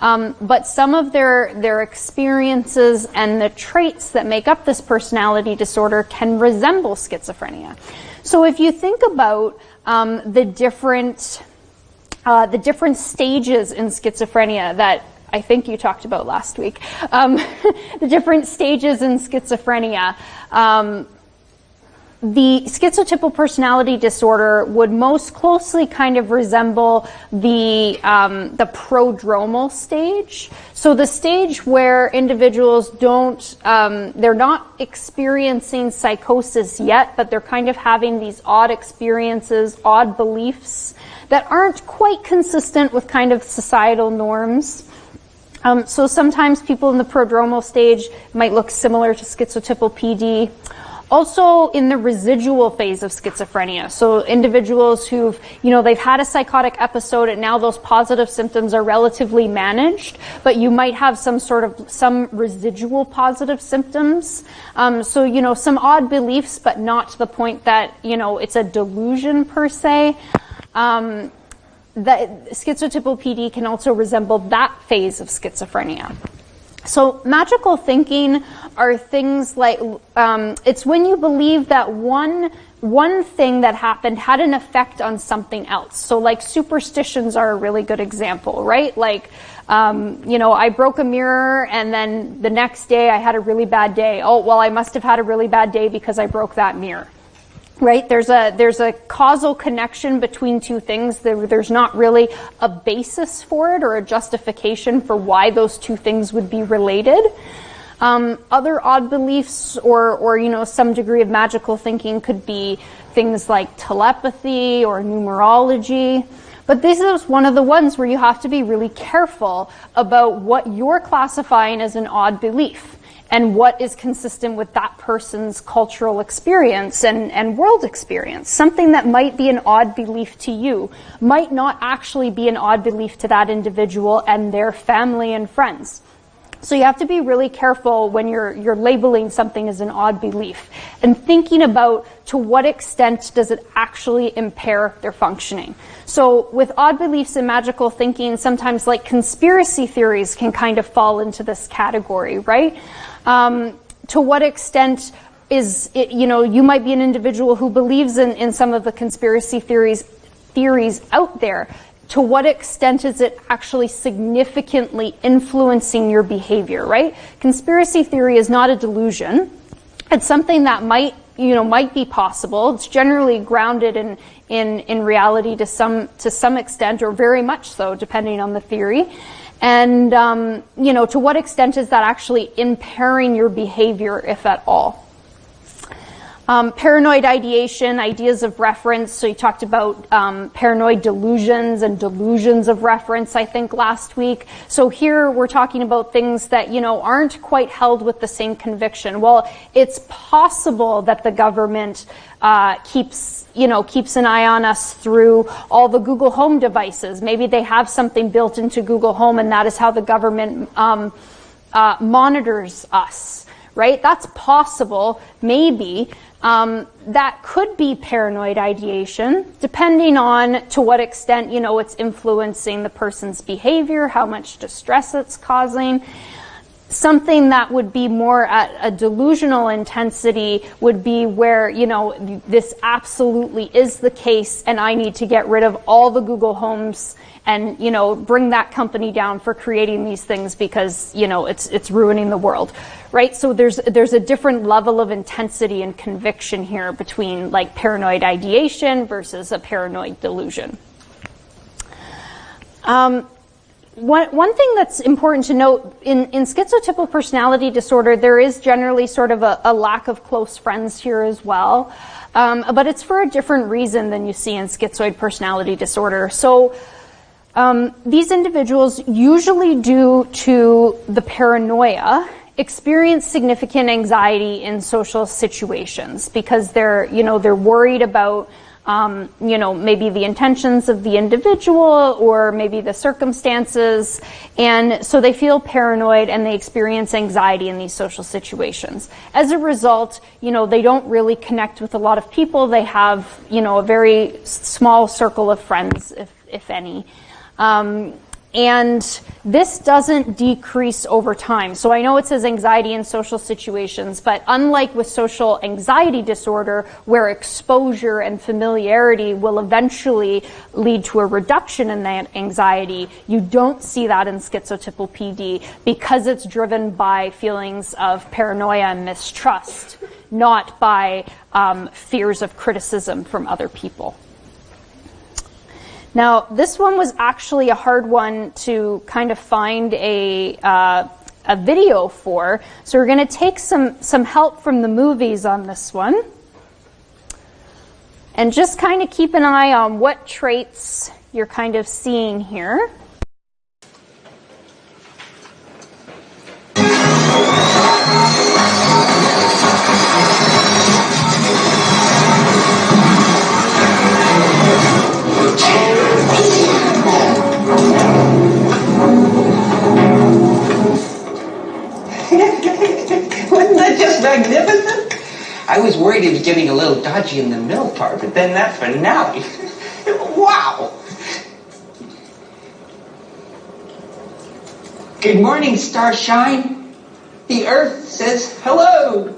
But some of their experiences and the traits that make up this personality disorder can resemble schizophrenia. So if you think about the different stages in schizophrenia that I think you talked about last week, the different stages in schizophrenia, the schizotypal personality disorder would most closely kind of resemble the prodromal stage. So the stage where individuals they're not experiencing psychosis yet, but they're kind of having these odd experiences, odd beliefs that aren't quite consistent with kind of societal norms. So sometimes people in the prodromal stage might look similar to schizotypal PD. Also in the residual phase of schizophrenia. So individuals who've, they've had a psychotic episode and now those positive symptoms are relatively managed, but you might have some residual positive symptoms. So, some odd beliefs, but not to the point that, it's a delusion per se. That schizotypal PD can also resemble that phase of schizophrenia. So magical thinking are things like, it's when you believe that one thing that happened had an effect on something else. So like superstitions are a really good example, right? Like, I broke a mirror and then the next day I had a really bad day. Oh, well, I must have had a really bad day because I broke that mirror. Right? There's a causal connection between two things. There's not really a basis for it or a justification for why those two things would be related. Other odd beliefs or some degree of magical thinking could be things like telepathy or numerology. But this is one of the ones where you have to be really careful about what you're classifying as an odd belief and what is consistent with that person's cultural experience and world experience. Something that might be an odd belief to you might not actually be an odd belief to that individual and their family and friends. So you have to be really careful when you're labeling something as an odd belief and thinking about to what extent does it actually impair their functioning. So with odd beliefs and magical thinking, sometimes like conspiracy theories can kind of fall into this category, right? To what extent is it, you might be an individual who believes in some of the conspiracy theories out there. To what extent is it actually significantly influencing your behavior, right? Conspiracy theory is not a delusion. It's something that might be possible. It's generally grounded in reality to some extent, or very much so, depending on the theory. And, to what extent is that actually impairing your behavior, if at all? Paranoid ideation, ideas of reference. So you talked about paranoid delusions and delusions of reference, I think, last week. So here we're talking about things that, aren't quite held with the same conviction. Well, it's possible that the government keeps an eye on us through all the Google Home devices. Maybe they have something built into Google Home and that is how the government monitors us, right? That's possible, maybe. That could be paranoid ideation, depending on to what extent, it's influencing the person's behavior, how much distress it's causing. Something that would be more at a delusional intensity would be where, this absolutely is the case and I need to get rid of all the Google Homes and, bring that company down for creating these things because, it's ruining the world, right? So there's a different level of intensity and conviction here between like paranoid ideation versus a paranoid delusion. One thing that's important to note, in schizotypal personality disorder, there is generally sort of a lack of close friends here as well. But it's for a different reason than you see in schizoid personality disorder. So these individuals, usually due to the paranoia, experience significant anxiety in social situations because they're worried about maybe the intentions of the individual or maybe the circumstances. And so they feel paranoid and they experience anxiety in these social situations. As a result, they don't really connect with a lot of people. They have, a very small circle of friends, if any. And this doesn't decrease over time. So I know it says anxiety in social situations, but unlike with social anxiety disorder, where exposure and familiarity will eventually lead to a reduction in that anxiety, you don't see that in schizotypal PD because it's driven by feelings of paranoia and mistrust, not by fears of criticism from other people. Now, this one was actually a hard one to kind of find a video for, so we're going to take some help from the movies on this one. And just kind of keep an eye on what traits you're kind of seeing here. Wasn't that just magnificent? I was worried he was getting a little dodgy in the middle part, but then that finale. Wow! Good morning, Starshine. The Earth says hello.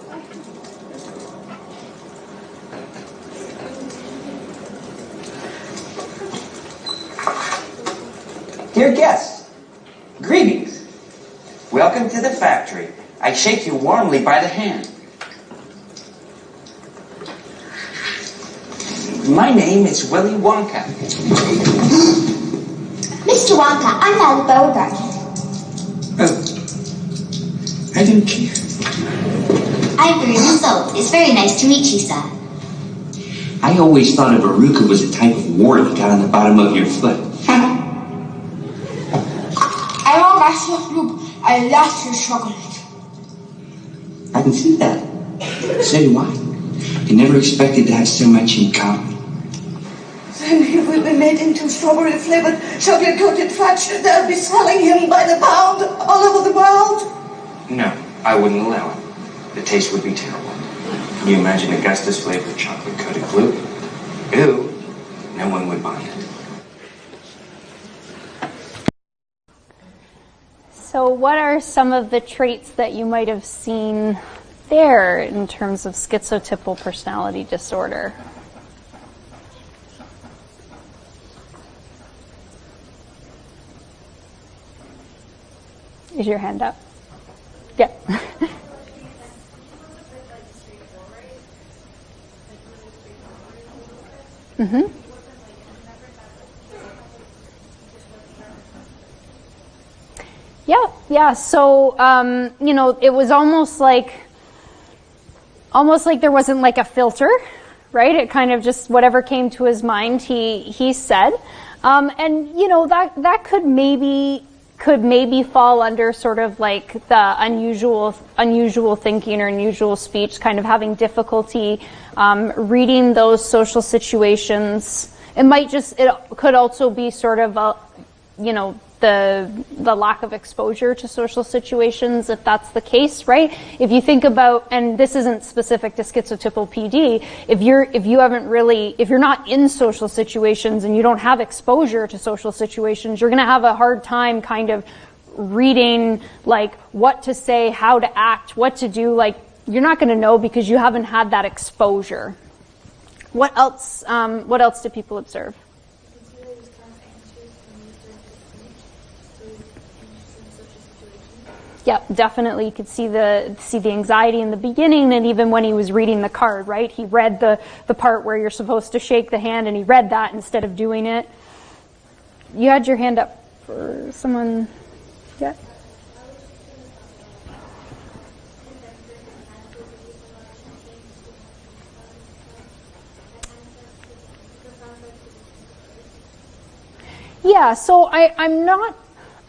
Dear guests, greetings. Welcome to the factory. I shake you warmly by the hand. My name is Willy Wonka. Mr. Wonka, I'm Val Bogart. Oh, I don't care. I'm Veruca Salt. It's very nice to meet you, sir. I always thought a verruca was a type of wart that got on the bottom of your foot. I love Ashley Loop. I love your chocolate. I can see that. So do I. I never expected to have so much in common. Then he will be made into strawberry-flavored, chocolate-coated fudge. They'll be selling him by the pound all over the world. No, I wouldn't allow it. The taste would be terrible. Can you imagine Augustus-flavored chocolate-coated glue? Ew. No one would buy it. So what are some of the traits that you might have seen there in terms of schizotypal personality disorder? Is your hand up? Yeah. Mm-hmm. Yeah. So, you know, it was almost like there wasn't like a filter, right? It kind of just whatever came to his mind, he said, and you know that could maybe fall under sort of like the unusual thinking or unusual speech, kind of having difficulty reading those social situations. It could also be sort of the lack of exposure to social situations, if that's the case, right? If you think about, and this isn't specific to schizotypal PD, if you're not in social situations and you don't have exposure to social situations, you're going to have a hard time kind of reading like what to say, how to act, what to do. Like you're not going to know because you haven't had that exposure. What else do people observe? Yeah, definitely. You could see the anxiety in the beginning, and even when he was reading the card, right? He read the part where you're supposed to shake the hand, and he read that instead of doing it. You had your hand up for someone. Yeah. Yeah. So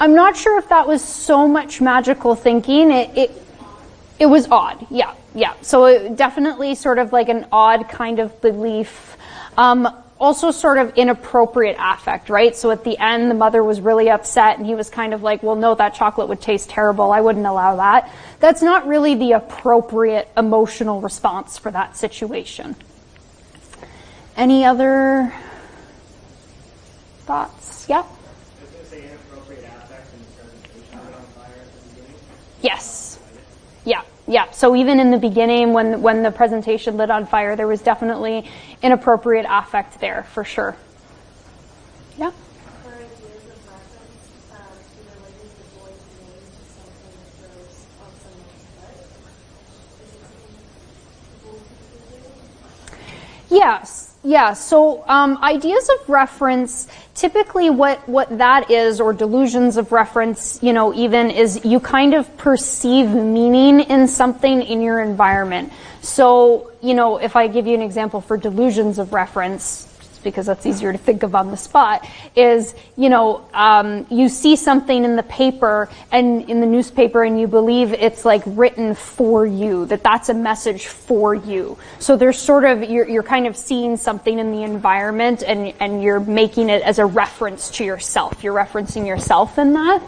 I'm not sure if that was so much magical thinking. It was odd. Yeah. So it definitely sort of like an odd kind of belief. Also sort of inappropriate affect, right? So at the end, the mother was really upset and he was kind of like, well, no, that chocolate would taste terrible. I wouldn't allow that. That's not really the appropriate emotional response for that situation. Any other thoughts? Yeah? I was going to say inappropriate Yes. Yeah. Yeah. So even in the beginning, when the presentation lit on fire, there was definitely inappropriate affect there, for sure. Yeah. Yes. Yeah. So ideas of reference, typically what that is, or delusions of reference, you know, even is you kind of perceive meaning in something in your environment. So, you know, if I give you an example for delusions of reference, because that's easier to think of on the spot, is, you know, you see something in the paper and in the newspaper and you believe it's like written for you, that's a message for you. So there's sort of, you're kind of seeing something in the environment and you're making it as a reference to yourself. You're referencing yourself in that.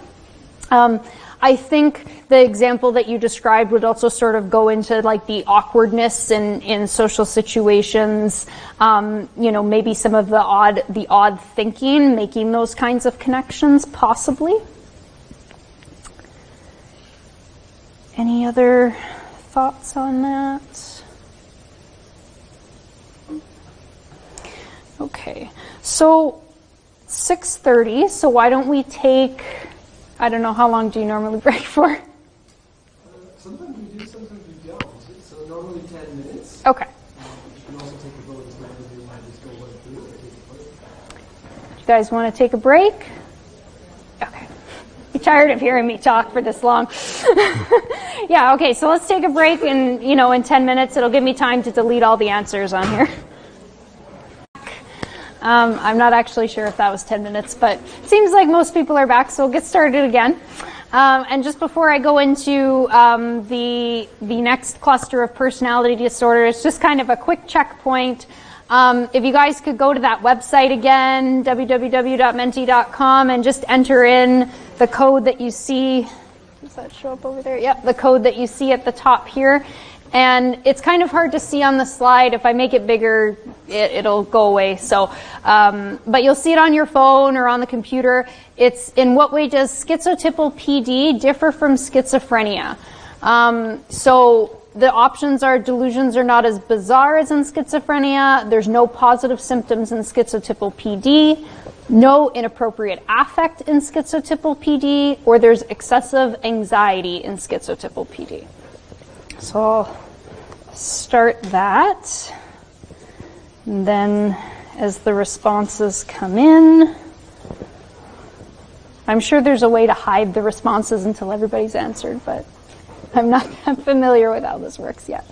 I think the example that you described would also sort of go into like the awkwardness in social situations, you know, maybe some of the odd thinking, making those kinds of connections, possibly. Any other thoughts on that? Okay, so 6:30, so why don't we take, I don't know, how long do you normally break for? Sometimes we do, sometimes we don't. So normally 10 minutes. Okay. You can also take a vote as long as you might just go one through or take a break. You guys want to take a break? Okay. You're tired of hearing me talk for this long. Yeah, okay, so let's take a break, and, you know, in 10 minutes it'll give me time to delete all the answers on here. I'm not actually sure if that was 10 minutes, but it seems like most people are back, so we'll get started again. And just before I go into the next cluster of personality disorders, just kind of a quick checkpoint. If you guys could go to that website again, www.menti.com, and just enter in the code that you see. Does that show up over there? Yep, the code that you see at the top here. And it's kind of hard to see on the slide. If I make it bigger, it'll go away. So, but you'll see it on your phone or on the computer. It's in what way does schizotypal PD differ from schizophrenia? So the options are delusions are not as bizarre as in schizophrenia. There's no positive symptoms in schizotypal PD. No inappropriate affect in schizotypal PD, or there's excessive anxiety in schizotypal PD. So I'll start that, and then as the responses come in, I'm sure there's a way to hide the responses until everybody's answered, but I'm not familiar with how this works yet.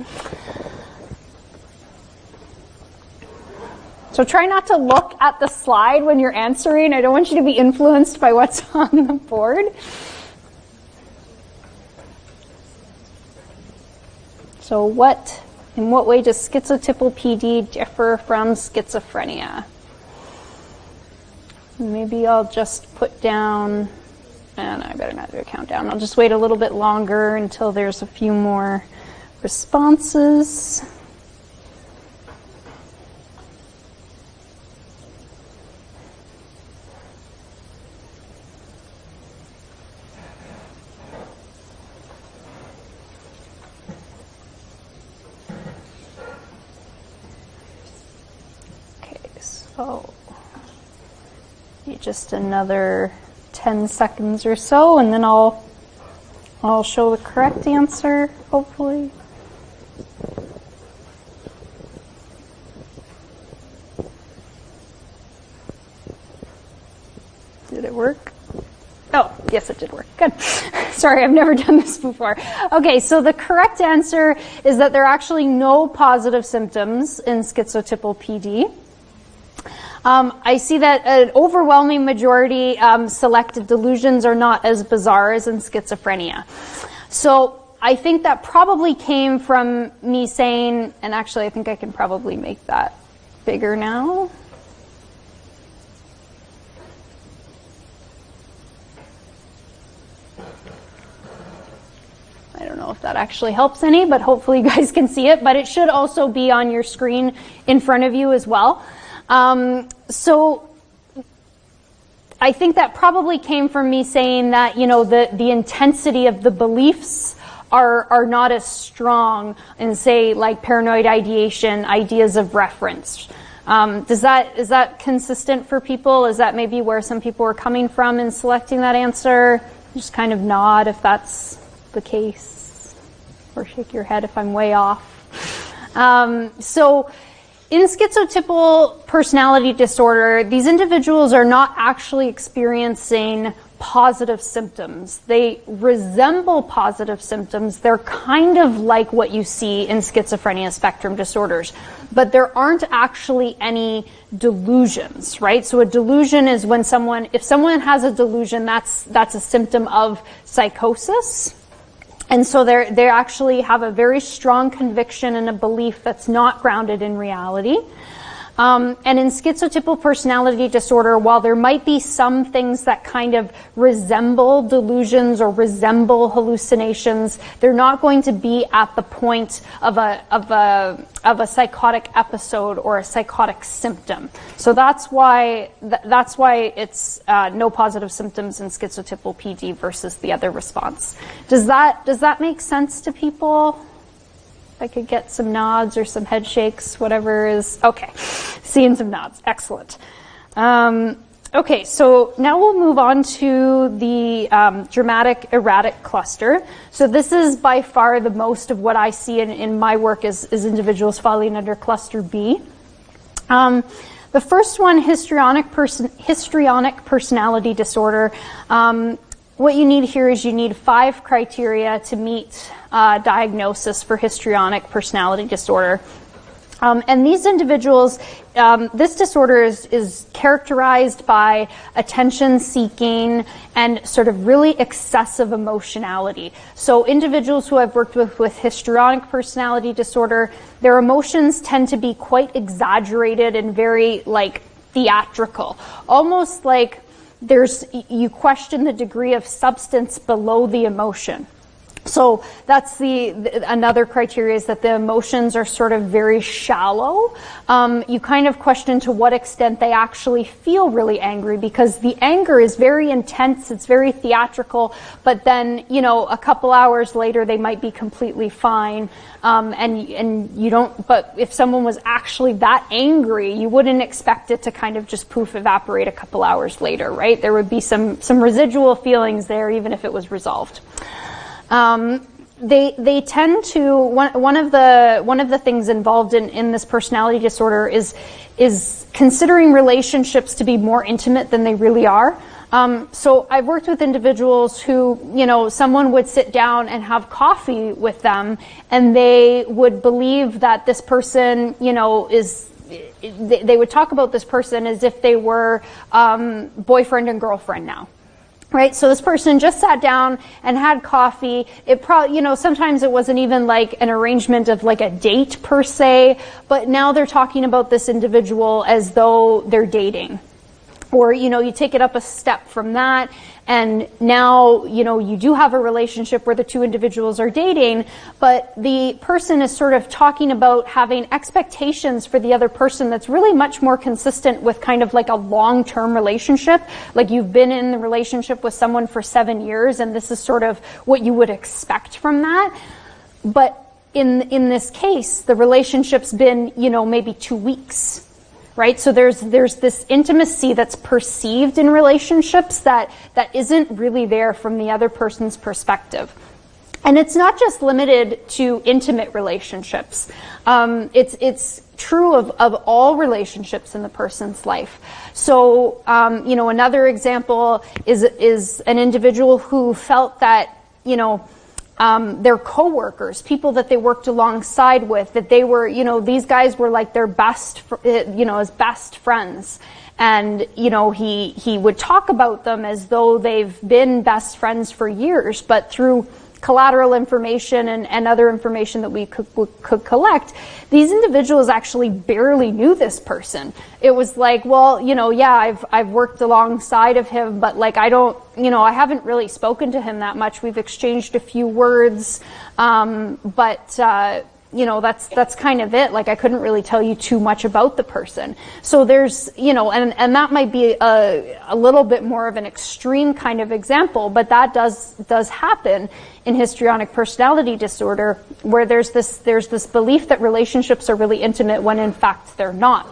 So try not to look at the slide when you're answering. I don't want you to be influenced by what's on the board. So in what way does schizotypal PD differ from schizophrenia? Maybe I'll just put down, and I better not do a countdown. I'll just wait a little bit longer until there's a few more responses. So just another 10 seconds or so, and then I'll show the correct answer, hopefully. Did it work? Oh, yes, it did work. Good. Sorry, I've never done this before. Okay, so the correct answer is that there are actually no positive symptoms in schizotypal PD. I see that an overwhelming majority selected delusions are not as bizarre as in schizophrenia. So I think that probably came from me saying, and actually I think I can probably make that bigger now. I don't know if that actually helps any, but hopefully you guys can see it. But it should also be on your screen in front of you as well. So I think that probably came from me saying that, you know, the intensity of the beliefs are not as strong in, say, like paranoid ideation, ideas of reference. Is that consistent for people? Is that maybe where some people are coming from in selecting that answer? Just kind of nod if that's the case, or shake your head if I'm way off. So in schizotypal personality disorder, these individuals are not actually experiencing positive symptoms. They resemble positive symptoms. They're kind of like what you see in schizophrenia spectrum disorders, but there aren't actually any delusions, right? So a delusion is when if someone has a delusion, that's a symptom of psychosis. And so they actually have a very strong conviction and a belief that's not grounded in reality. And in schizotypal personality disorder, while there might be some things that kind of resemble delusions or resemble hallucinations, they're not going to be at the point of a psychotic episode or a psychotic symptom. So that's why it's no positive symptoms in schizotypal PD versus the other response. Does that make sense to people? I could get some nods or some head shakes, whatever is, okay. Seeing some nods, excellent. Okay, so now we'll move on to the dramatic erratic cluster. So this is by far the most of what I see in my work is individuals falling under cluster B. The first one, histrionic personality disorder. What you need here is you need 5 criteria to meet diagnosis for histrionic personality disorder. And these individuals, this disorder is characterized by attention seeking and sort of really excessive emotionality. So individuals who I've worked with histrionic personality disorder, their emotions tend to be quite exaggerated and very like theatrical, almost like you question the degree of substance below the emotion. So that's another criteria is that the emotions are sort of very shallow. You kind of question to what extent they actually feel really angry, because the anger is very intense, it's very theatrical, but then, you know, a couple hours later they might be completely fine. And you don't, but if someone was actually that angry, you wouldn't expect it to kind of just poof evaporate a couple hours later, right? There would be some residual feelings there even if it was resolved. They tend to, one of the things involved in this personality disorder is considering relationships to be more intimate than they really are. So I've worked with individuals who, you know, someone would sit down and have coffee with them and they would believe that this person, you know, they would talk about this person as if they were boyfriend and girlfriend now. Right, so this person just sat down and had coffee. It probably, you know, sometimes it wasn't even like an arrangement of like a date per se, but now they're talking about this individual as though they're dating. Or, you know, you take it up a step from that, and now, you know, you do have a relationship where the two individuals are dating, but the person is sort of talking about having expectations for the other person that's really much more consistent with kind of like a long-term relationship. Like you've been in the relationship with someone for 7 years, and this is sort of what you would expect from that. But in this case, the relationship's been, you know, maybe 2 weeks. Right? So there's this intimacy that's perceived in relationships that isn't really there from the other person's perspective. And it's not just limited to intimate relationships. It's true of all relationships in the person's life. So, you know, another example is an individual who felt that, you know, their coworkers, people that they worked alongside with, that they were, you know, these guys were like their best, you know, as best friends. And, you know, he would talk about them as though they've been best friends for years, but through collateral information and other information that we could collect, these individuals actually barely knew this person. It was like, well, you know, yeah, I've worked alongside of him, but like I don't, you know, I haven't really spoken to him that much. We've exchanged a few words, but that's kind of it. Like, I couldn't really tell you too much about the person. So there's, and that might be a little bit more of an extreme kind of example, but that does happen in histrionic personality disorder, where there's this belief that relationships are really intimate when in fact they're not.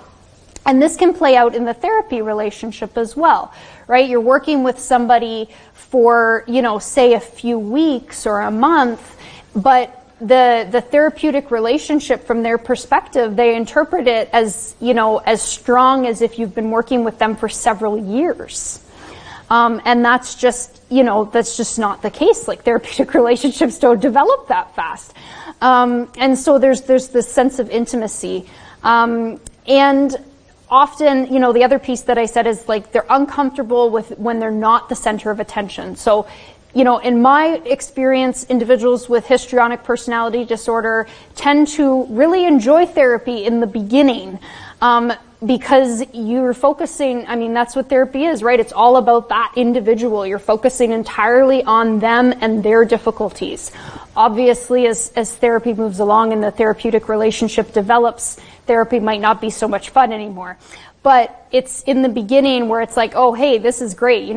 And this can play out in the therapy relationship as well, right? You're working with somebody for, say a few weeks or a month, but the therapeutic relationship from their perspective, they interpret it as, as strong as if you've been working with them for several years. And that's just not the case. Like, therapeutic relationships don't develop that fast. And so there's this sense of intimacy. And often, the other piece that I said is, like, they're uncomfortable when they're not the center of attention. So, in my experience, individuals with histrionic personality disorder tend to really enjoy therapy in the beginning, because you're focusing, that's what therapy is, right? It's all about that individual. You're focusing entirely on them and their difficulties. Obviously, as therapy moves along and the therapeutic relationship develops, therapy might not be so much fun anymore. But it's in the beginning where it's like, oh, hey, this is great.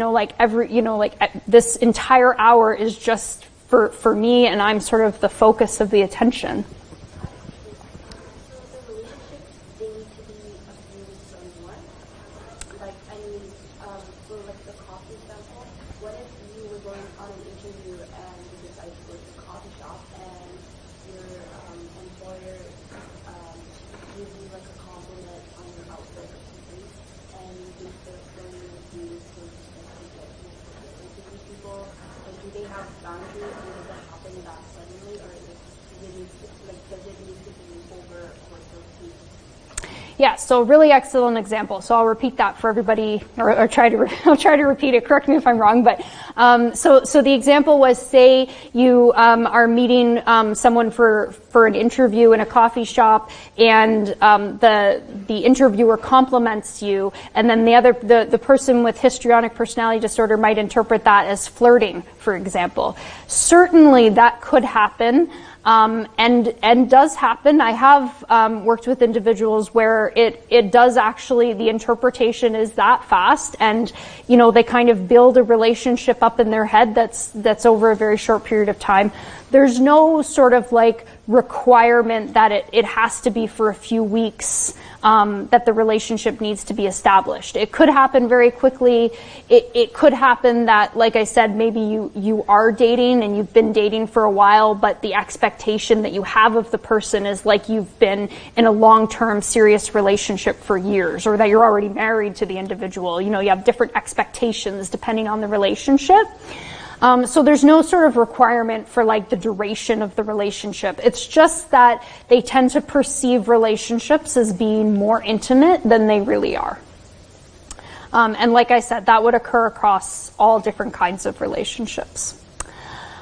This entire hour is just for me, and I'm sort of the focus of the attention. Yeah, so really excellent example. So I'll repeat that for everybody, or I'll try to repeat it. Correct me if I'm wrong, but so the example was, say you are meeting someone for an interview in a coffee shop, and the interviewer compliments you, and then the person with histrionic personality disorder might interpret that as flirting, for example. Certainly that could happen. And does happen. I have worked with individuals where it does actually, the interpretation is that fast, and they kind of build a relationship up in their head that's over a very short period of time. There's no sort of like requirement that it has to be for a few weeks, that the relationship needs to be established. It could happen very quickly. It could happen that, like I said, maybe you are dating and you've been dating for a while, but the expectation that you have of the person is like you've been in a long-term serious relationship for years, or that you're already married to the individual. You have different expectations depending on the relationship. So there's no sort of requirement for like the duration of the relationship. It's just that they tend to perceive relationships as being more intimate than they really are. And like I said, that would occur across all different kinds of relationships.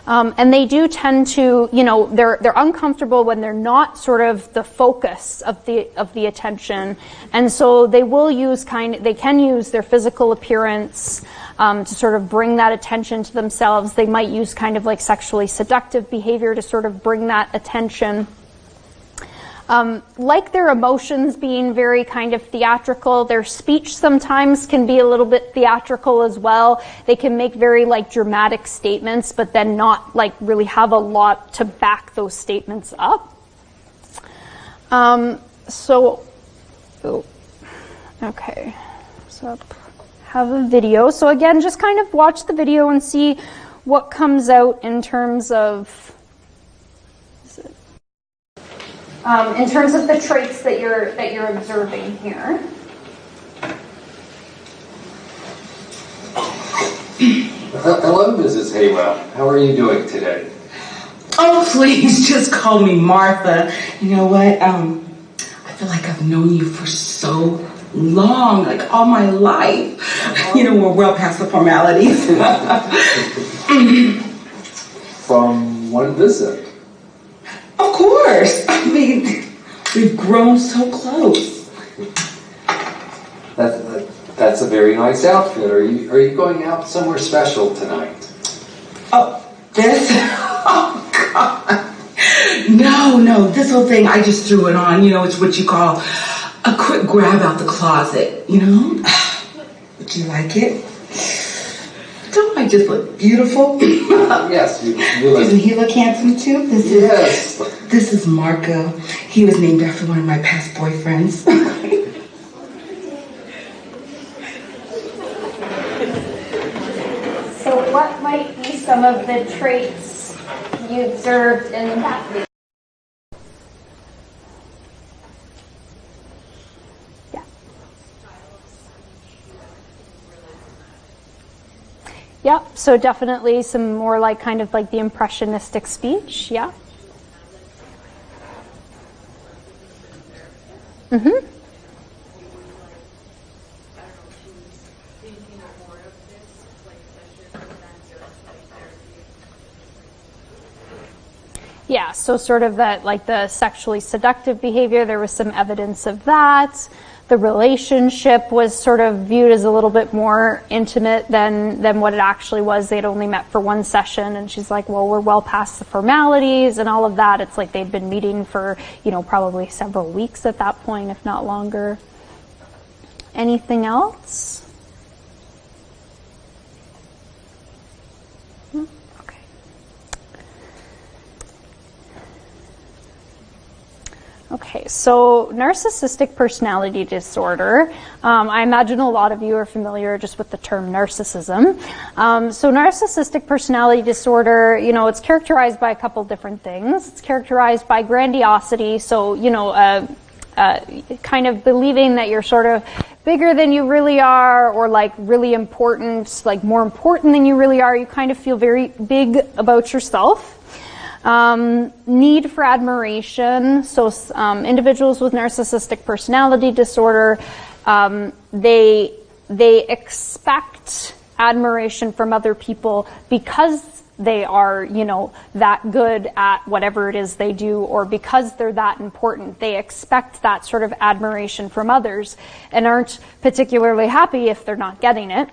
And they do tend to, they're uncomfortable when they're not sort of the focus of the attention, and so they can use their physical appearance to sort of bring that attention to themselves. They might use kind of like sexually seductive behavior to sort of bring that attention. Like their emotions being very kind of theatrical, their speech sometimes can be a little bit theatrical as well. They can make very like dramatic statements, but then not like really have a lot to back those statements up. Okay, so have a video. So again, just kind of watch the video and see what comes out in terms of the traits that you're observing here. Hello, Mrs. Haywell. How are you doing today? Oh, please, just call me Martha. You know what? I feel like I've known you for so long, like all my life. We're well past the formalities. From one visit. Of course. I mean, we've grown so close. That's a very nice outfit. Are you going out somewhere special tonight? Oh, this? Oh, God. No. this whole thing, I just threw it on. It's what you call a quick grab out the closet, Would you like it? Don't I just look beautiful? Yes, you look. Doesn't he look handsome too? This is Marco. He was named after one of my past boyfriends. So what might be some of the traits you observed in that video? Yeah, so definitely some more like kind of like the impressionistic speech, yeah. Mm-hmm. Yeah, so sort of that like the sexually seductive behavior, there was some evidence of that. The relationship was sort of viewed as a little bit more intimate than what it actually was. They'd only met for one session, and she's like, well, we're well past the formalities and all of that. It's like they'd been meeting for, probably several weeks at that point, if not longer. Anything else? Okay, so narcissistic personality disorder. I imagine a lot of you are familiar just with the term narcissism. So narcissistic personality disorder, it's characterized by a couple different things. It's characterized by grandiosity, so, kind of believing that you're sort of bigger than you really are, or like really important, like more important than you really are. You kind of feel very big about yourself. Need for admiration. So individuals with narcissistic personality disorder, they expect admiration from other people because they are, that good at whatever it is they do, or because they're that important. They expect that sort of admiration from others and aren't particularly happy if they're not getting it.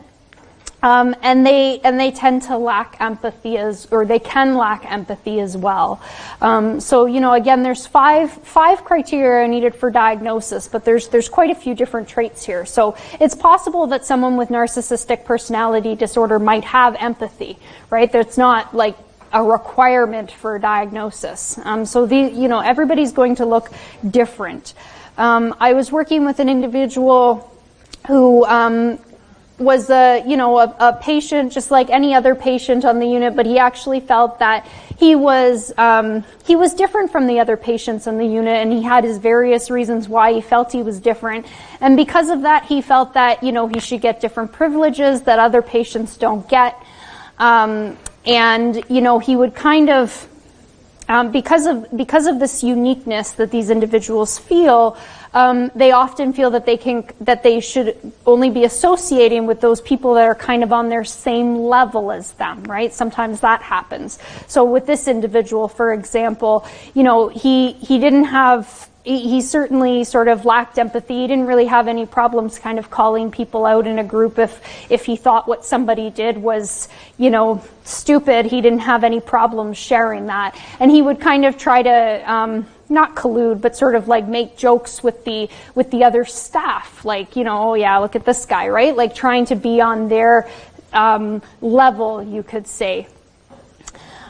And they tend to lack empathy they can lack empathy as well. So, again, there's five criteria needed for diagnosis, but there's quite a few different traits here. So it's possible that someone with narcissistic personality disorder might have empathy, right? That's not like a requirement for a diagnosis. So everybody's going to look different. I was working with an individual who, was a patient just like any other patient on the unit, but he actually felt that he was different from the other patients on the unit, and he had his various reasons why he felt he was different. And because of that, he felt that, he should get different privileges that other patients don't get. And, he would kind of, because of this uniqueness that these individuals feel, they often feel that they should only be associating with those people that are kind of on their same level as them, right? Sometimes that happens. So with this individual, for example, he certainly sort of lacked empathy. He didn't really have any problems kind of calling people out in a group if he thought what somebody did was, stupid. He didn't have any problems sharing that. And he would kind of try to, not collude, but sort of like make jokes with the other staff. Like, oh yeah, look at this guy, right? Like trying to be on their, level, you could say.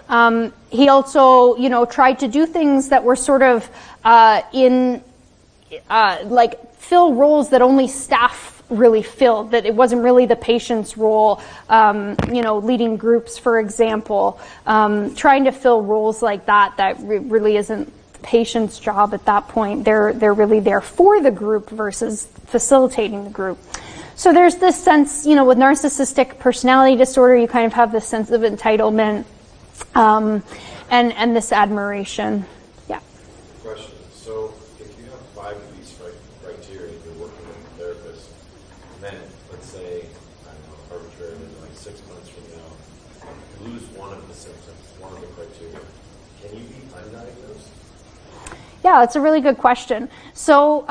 He also, tried to do things that were sort of, like fill roles that only staff really filled, that it wasn't really the patient's role, leading groups, for example, trying to fill roles like that really isn't the patient's job at that point. They're really there for the group versus facilitating the group. So there's this sense, with narcissistic personality disorder, you kind of have this sense of entitlement, and this admiration. Yeah. Question. So if you have 5 of these criteria, you're working with a therapist, and then let's say, I don't know, arbitrarily, like 6 months from now, you lose one of the symptoms, one of the criteria. Can you be undiagnosed? Yeah, that's a really good question. So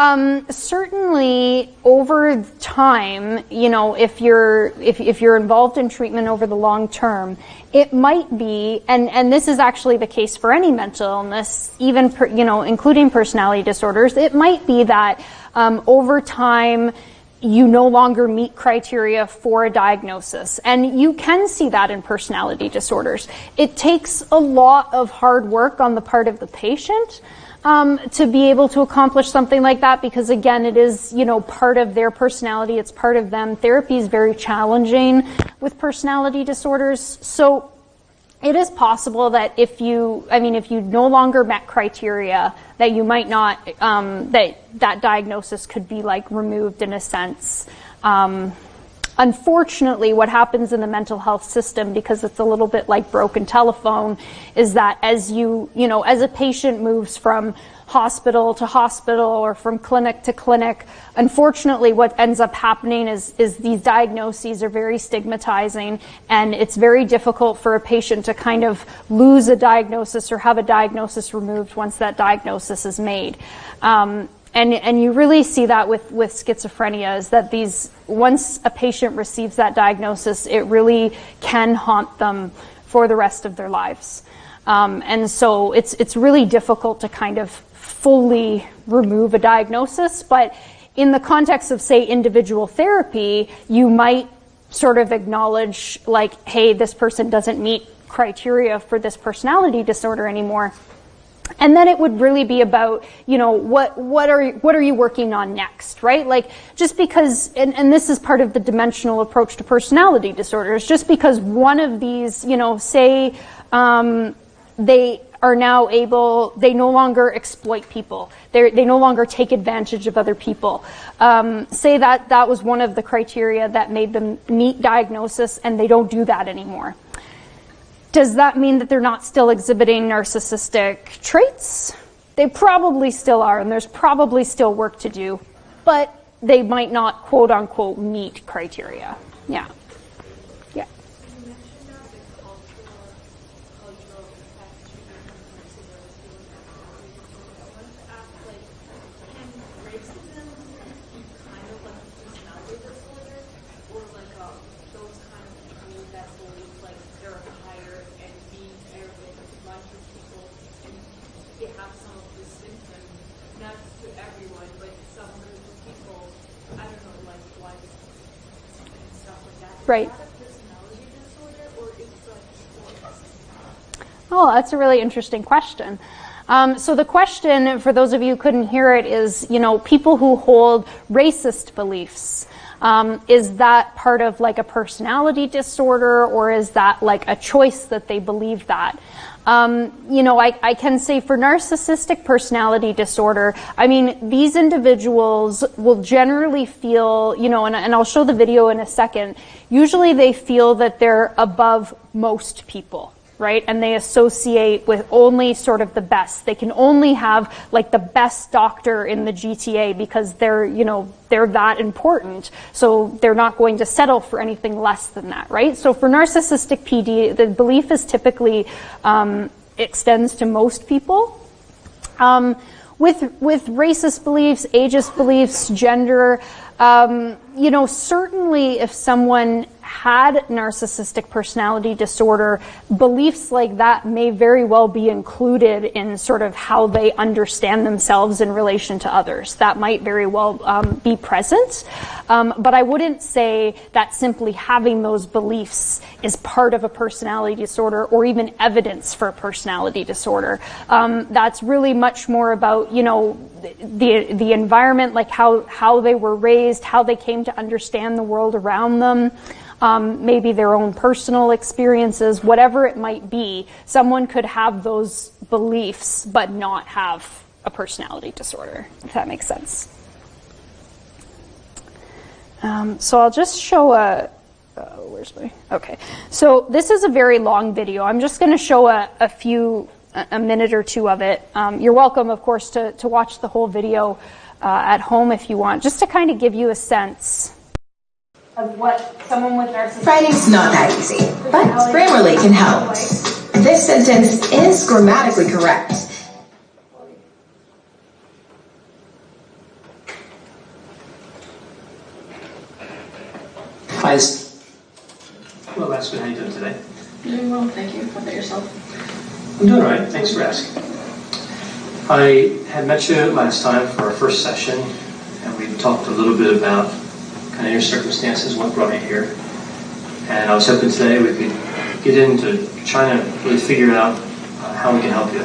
certainly over time, you know, if you're involved in treatment over the long term, it might be, and this is actually the case for any mental illness, even including personality disorders. It might be that over time you no longer meet criteria for a diagnosis. And you can see that in personality disorders. It takes a lot of hard work on the part of the patient to be able to accomplish something like that, because again, it is, you know, part of their personality, it's part of them. Therapy is very challenging with personality disorders. So it is possible that if you no longer met criteria, that you might not, that diagnosis could be like removed in a sense. Unfortunately, what happens in the mental health system, because it's a little bit like broken telephone, is that as as a patient moves from hospital to hospital or from clinic to clinic, unfortunately what ends up happening is these diagnoses are very stigmatizing, and it's very difficult for a patient to kind of lose a diagnosis or have a diagnosis removed once that diagnosis is made. And you really see that with schizophrenia, is that once a patient receives that diagnosis, it really can haunt them for the rest of their lives. And so it's really difficult to kind of fully remove a diagnosis, but in the context of, say, individual therapy, you might sort of acknowledge, like, hey, this person doesn't meet criteria for this personality disorder anymore. And then it would really be about, you know, what are you working on next, right? Like, just because, and this is part of the dimensional approach to personality disorders, just because one of these, you know, say they are now able, they no longer exploit people, they no longer take advantage of other people. Say that was one of the criteria that made them meet diagnosis, and they don't do that anymore. Does that mean that they're not still exhibiting narcissistic traits? They probably still are, and there's probably still work to do, but they might not, quote unquote, meet criteria. Yeah. Yeah. Right. Oh, that's a really interesting question. So the question, for those of you who couldn't hear it, is, you know, people who hold racist beliefs, is that part of like a personality disorder, or is that like a choice that they believe that? You know, I can say for narcissistic personality disorder, I mean, these individuals will generally feel, you know, and I'll show the video in a second, usually they feel that they're above most people, right? And they associate with only sort of the best. They can only have like the best doctor in the GTA because they're, you know, they're that important. So they're not going to settle for anything less than that, right? So for narcissistic PD, the belief is typically extends to most people. With racist beliefs, ageist beliefs, gender, you know, certainly if someone had narcissistic personality disorder, beliefs like that may very well be included in sort of how they understand themselves in relation to others. That might very well be present, but I wouldn't say that simply having those beliefs is part of a personality disorder or even evidence for a personality disorder. That's really much more about, you know, the environment, like how they were raised, how they came to understand the world around them. Maybe their own personal experiences, whatever it might be. Someone could have those beliefs but not have a personality disorder, if that makes sense. So I'll just show okay. So this is a very long video. I'm just going to show a minute or two of it. You're welcome, of course, to watch the whole video at home if you want, just to kind of give you a sense of what someone with narcissism... Writing's not that easy, but Grammarly can help. This sentence is grammatically correct. Hi. Well, that's good. How you doing today? Doing well, thank you. How about yourself? I'm doing all right. Thanks for asking. I had met you last time for our first session, and we talked a little bit about kind of your circumstances, what brought you here. And I was hoping today we could get into trying to really figure out how we can help you.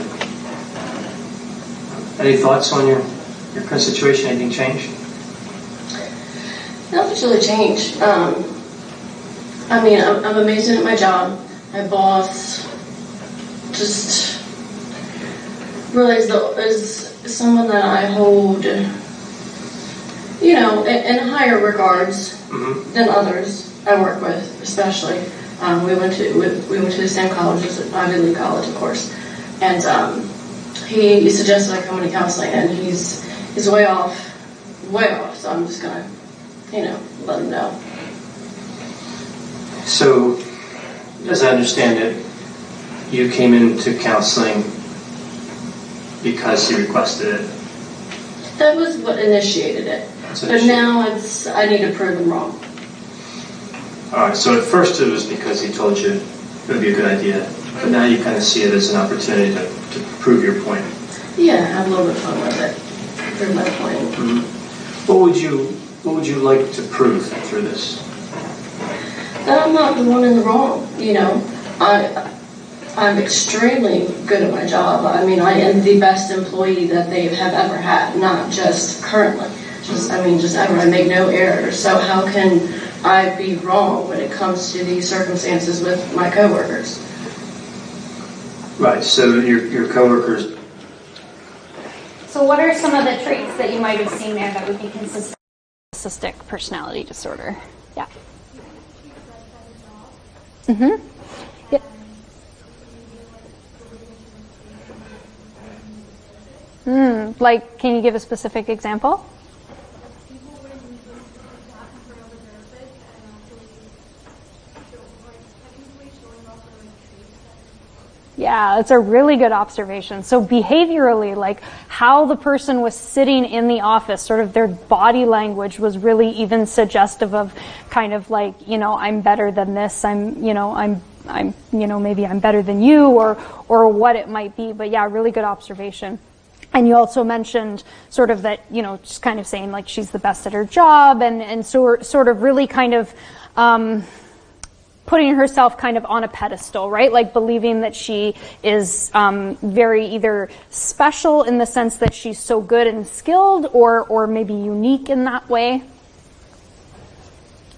Any thoughts on your current situation? Anything change? Nothing's really changed. I mean, I'm amazing at my job. My boss just really is someone that I hold, you know, in higher regards than others I work with, especially. We went to the same college as Ivy League College, of course, and he suggested I come into counseling, and he's way off. So I'm just gonna, you know, let him know. So, as I understand it, you came into counseling because he requested it. That was what initiated it. But now I need to prove him wrong. All right. So at first it was because he told you it would be a good idea, but now you kind of see it as an opportunity to prove your point. Yeah, have a little bit of fun with it. Prove my point. Mm-hmm. What would you like to prove through this? That I'm not the one in the wrong. You know, I'm extremely good at my job. I mean, I am the best employee that they have ever had, not just currently. Just ever. I make no errors. So how can I be wrong when it comes to these circumstances with my coworkers? Right. So your coworkers. So what are some of the traits that you might have seen there that would be consistent with narcissistic personality disorder? Yeah. Mm-hmm. Yep. Like, can you give a specific example? Yeah, it's a really good observation. So behaviorally, like how the person was sitting in the office, sort of their body language was really even suggestive of kind of like, you know, I'm better than this. maybe I'm better than you or what it might be. But yeah, really good observation. And you also mentioned sort of that, you know, just kind of saying like she's the best at her job and sort of really kind of, putting herself kind of on a pedestal, right? Like believing that she is very either special in the sense that she's so good and skilled or maybe unique in that way.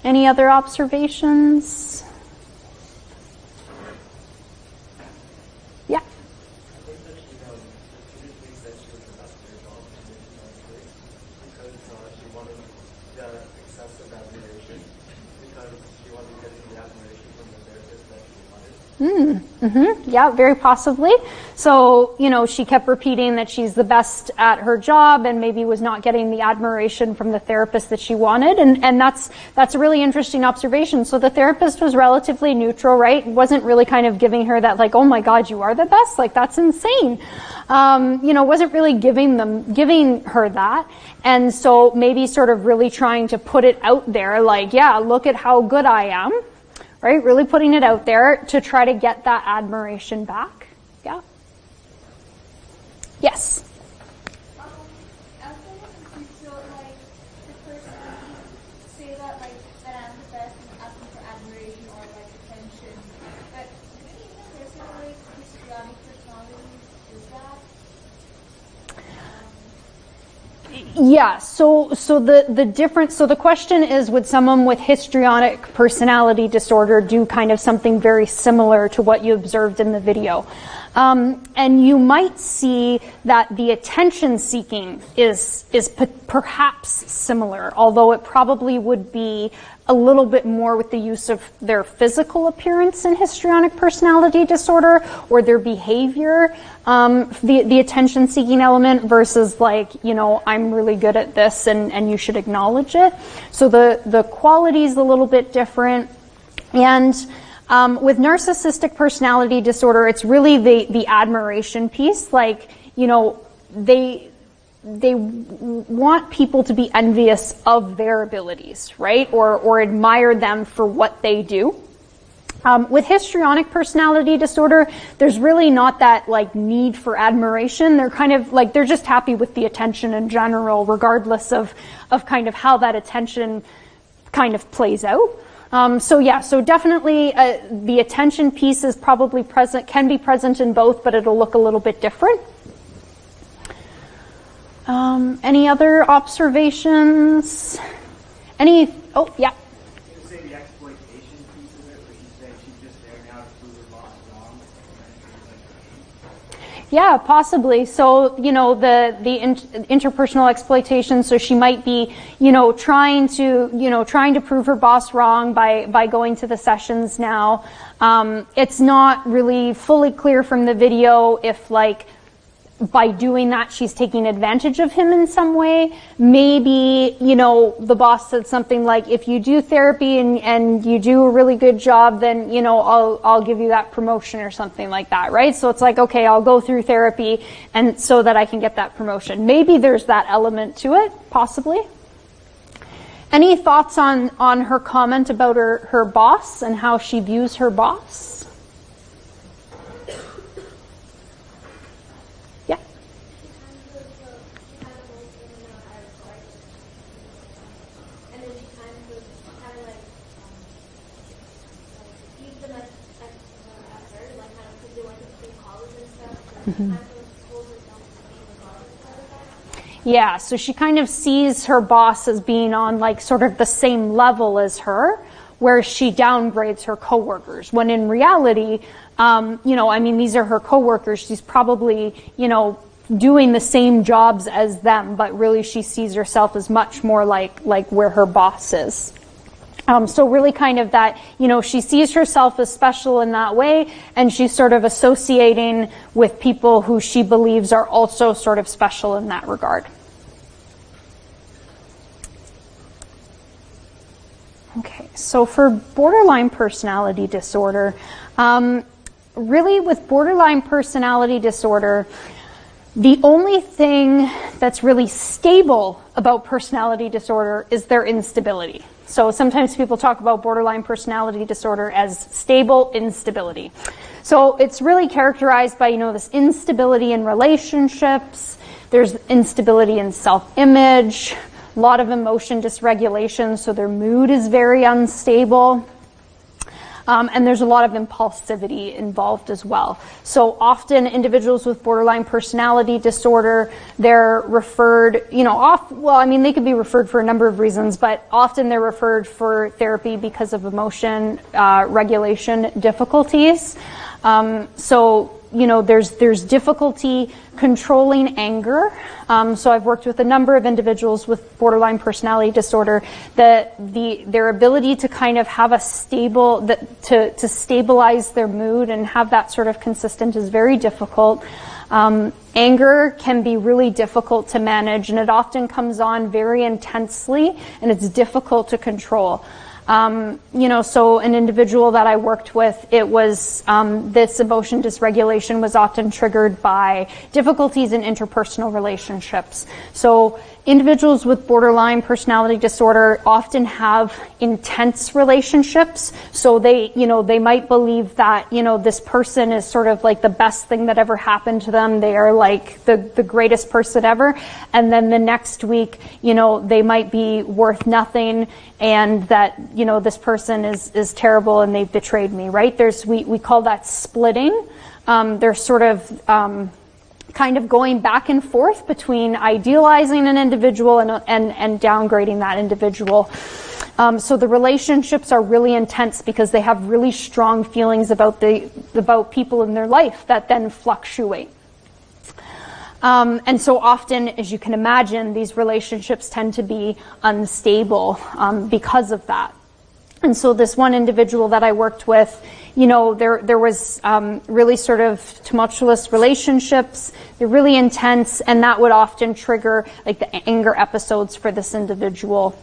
Any other observations? Yeah. Mm-hmm. Yeah, very possibly. So, you know, she kept repeating that she's the best at her job and maybe was not getting the admiration from the therapist that she wanted. And that's a really interesting observation. So the therapist was relatively neutral, right? Wasn't really kind of giving her that like, oh my God, you are the best? Like, that's insane. Wasn't really giving her that. And so maybe sort of really trying to put it out there like, yeah, look at how good I am. Right? Really putting it out there to try to get that admiration back. Yeah. Yes. Yeah, so the difference, so the question is, would someone with histrionic personality disorder do kind of something very similar to what you observed in the video? And you might see that the attention seeking is perhaps similar, although it probably would be a little bit more with the use of their physical appearance in histrionic personality disorder or their behavior, the attention seeking element versus like, you know, I'm really good at this and you should acknowledge it. So the quality is a little bit different. And with narcissistic personality disorder, it's really the admiration piece. Like, you know, want people to be envious of their abilities, right? Or admire them for what they do. With histrionic personality disorder, there's really not that like need for admiration. They're kind of like, they're just happy with the attention in general, regardless of kind of how that attention kind of plays out. So definitely the attention piece is probably present, can be present in both, but it'll look a little bit different. Any other observations? Oh, yeah. Yeah, possibly. So, the interpersonal exploitation. So she might be, trying to prove her boss wrong by going to the sessions now. It's not really fully clear from the video if by doing that she's taking advantage of him in some way. Maybe, the boss said something like, if you do therapy and you do a really good job, then, I'll give you that promotion or something like that, right? So it's like, okay, I'll go through therapy and so that I can get that promotion. Maybe there's that element to it, possibly. Any thoughts on her comment about her boss and how she views her boss? Mm-hmm. Yeah, so she kind of sees her boss as being on sort of the same level as her, where she downgrades her coworkers, when in reality, these are her coworkers. She's probably, doing the same jobs as them, but really she sees herself as much more like where her boss is. So really kind of that, she sees herself as special in that way, and she's sort of associating with people who she believes are also sort of special in that regard. Okay, so for borderline personality disorder, really with borderline personality disorder, the only thing that's really stable about personality disorder is their instability. So sometimes people talk about borderline personality disorder as stable instability. So it's really characterized by, this instability in relationships. There's instability in self-image, a lot of emotion dysregulation, so their mood is very unstable. And there's a lot of impulsivity involved as well. So often individuals with borderline personality disorder, they're referred, they could be referred for a number of reasons, but often they're referred for therapy because of emotion regulation difficulties. There's difficulty controlling anger. So I've worked with a number of individuals with borderline personality disorder that their ability to kind of have a stable, to stabilize their mood and have that sort of consistent is very difficult. Anger can be really difficult to manage, and it often comes on very intensely, and it's difficult to control. So an individual that I worked with, it was, this emotion dysregulation was often triggered by difficulties in interpersonal relationships. So individuals with borderline personality disorder often have intense relationships. So they might believe that, this person is sort of like the best thing that ever happened to them. They are like the greatest person ever. And then the next week, they might be worth nothing, and that, this person is terrible and they've betrayed me, right? We call that splitting. There's sort of, kind of going back and forth between idealizing an individual and downgrading that individual. So the relationships are really intense because they have really strong feelings about people in their life that then fluctuate. And so often, as you can imagine, these relationships tend to be unstable because of that. And so this one individual that I worked with, there was really sort of tumultuous relationships. They're really intense, and that would often trigger the anger episodes for this individual.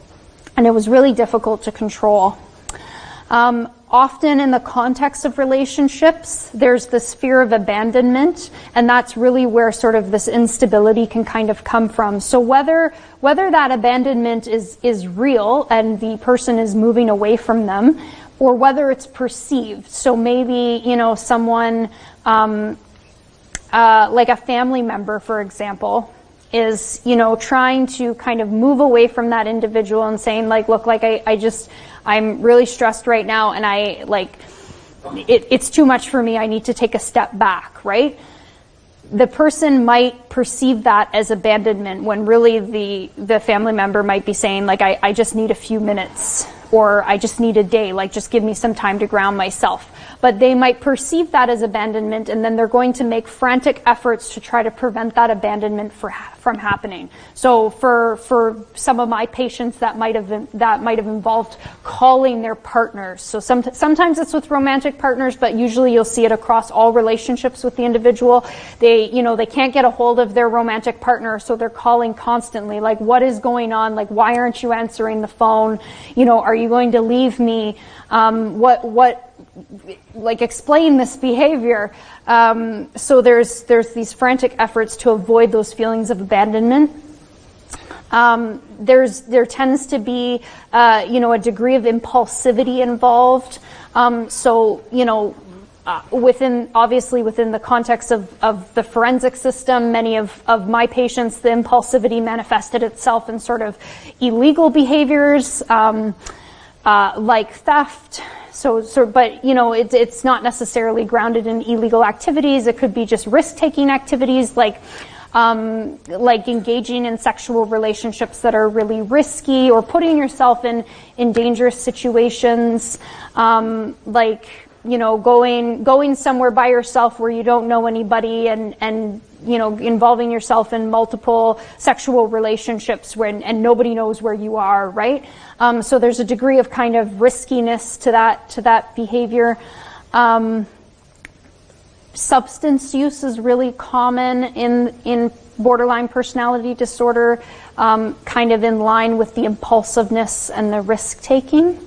And it was really difficult to control. Often in the context of relationships, there's this fear of abandonment, and that's really where sort of this instability can kind of come from. So whether that abandonment is real and the person is moving away from them, or whether it's perceived. So maybe, someone, like a family member, for example, is, trying to kind of move away from that individual and saying, like, look, like, I'm really stressed right now, and it's too much for me. I need to take a step back, right? The person might perceive that as abandonment when really the family member might be saying, like, I just need a few minutes, or I just need a day, like, just give me some time to ground myself. But they might perceive that as abandonment, and then they're going to make frantic efforts to try to prevent that abandonment from happening. So for some of my patients, that might have involved calling their partners. So sometimes it's with romantic partners, but usually you'll see it across all relationships with the individual. They can't get a hold of their romantic partner, so they're calling constantly, like, what is going on? Like, why aren't you answering the phone? Are you going to leave me? Explain this behavior. So there's these frantic efforts to avoid those feelings of abandonment. There tends to be, a degree of impulsivity involved. Within the context of the forensic system, many of my patients, the impulsivity manifested itself in sort of illegal behaviors, like theft. But it's not necessarily grounded in illegal activities. It could be just risk-taking activities, like engaging in sexual relationships that are really risky, or putting yourself in dangerous situations, going somewhere by yourself where you don't know anybody, and involving yourself in multiple sexual relationships and nobody knows where you are, right? So there's a degree of kind of riskiness to that behavior. Substance use is really common in borderline personality disorder, kind of in line with the impulsiveness and the risk-taking.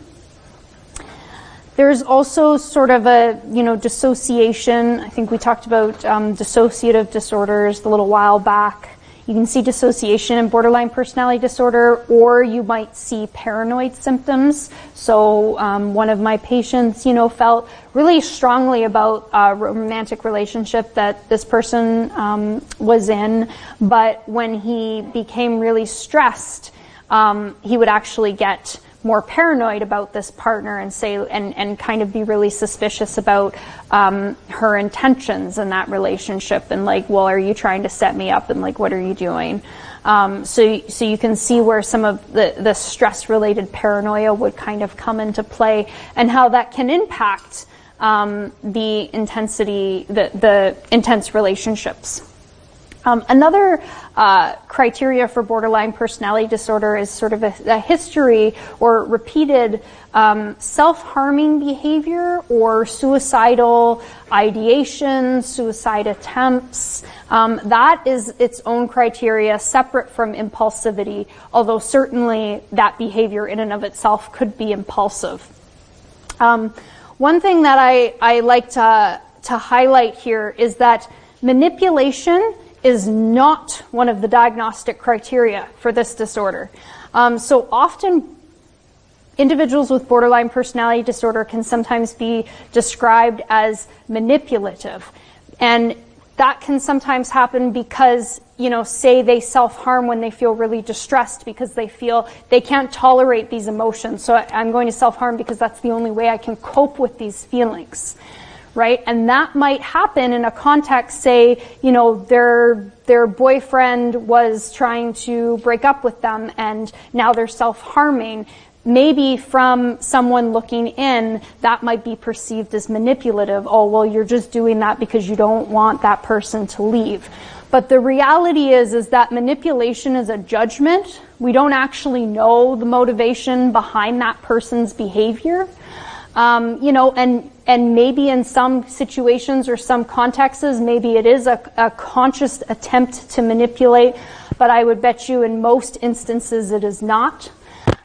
There's also sort of a, dissociation. I think we talked about dissociative disorders a little while back. You can see dissociation in borderline personality disorder, or you might see paranoid symptoms. So one of my patients, felt really strongly about a romantic relationship that this person was in, but when he became really stressed, he would actually get more paranoid about this partner and say and kind of be really suspicious about her intentions in that relationship, and like, well, are you trying to set me up, and like, what are you doing? So you can see where some of the stress related paranoia would kind of come into play, and how that can impact the intensity, the intense relationships. Another criteria for borderline personality disorder is sort of a history or repeated self-harming behavior or suicidal ideation, suicide attempts. That is its own criteria separate from impulsivity, although certainly that behavior in and of itself could be impulsive. One thing that I like to highlight here is that manipulation is not one of the diagnostic criteria for this disorder. So often individuals with borderline personality disorder can sometimes be described as manipulative. And that can sometimes happen because, say they self-harm when they feel really distressed because they feel they can't tolerate these emotions. So I'm going to self-harm because that's the only way I can cope with these feelings. Right? And that might happen in a context, say, their boyfriend was trying to break up with them and now they're self-harming. Maybe from someone looking in, that might be perceived as manipulative. Oh, well, you're just doing that because you don't want that person to leave. But the reality is that manipulation is a judgment. We don't actually know the motivation behind that person's behavior. And maybe in some situations or some contexts, maybe it is a conscious attempt to manipulate, but I would bet you in most instances it is not.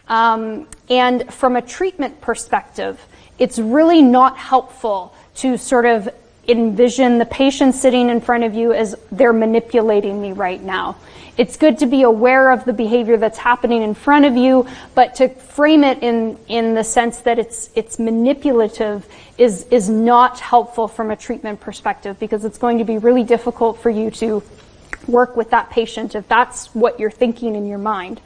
And from a treatment perspective, it's really not helpful to sort of envision the patient sitting in front of you as they're manipulating me right now. It's good to be aware of the behavior that's happening in front of you, but to frame it in the sense that it's manipulative is not helpful from a treatment perspective, because it's going to be really difficult for you to work with that patient if that's what you're thinking in your mind.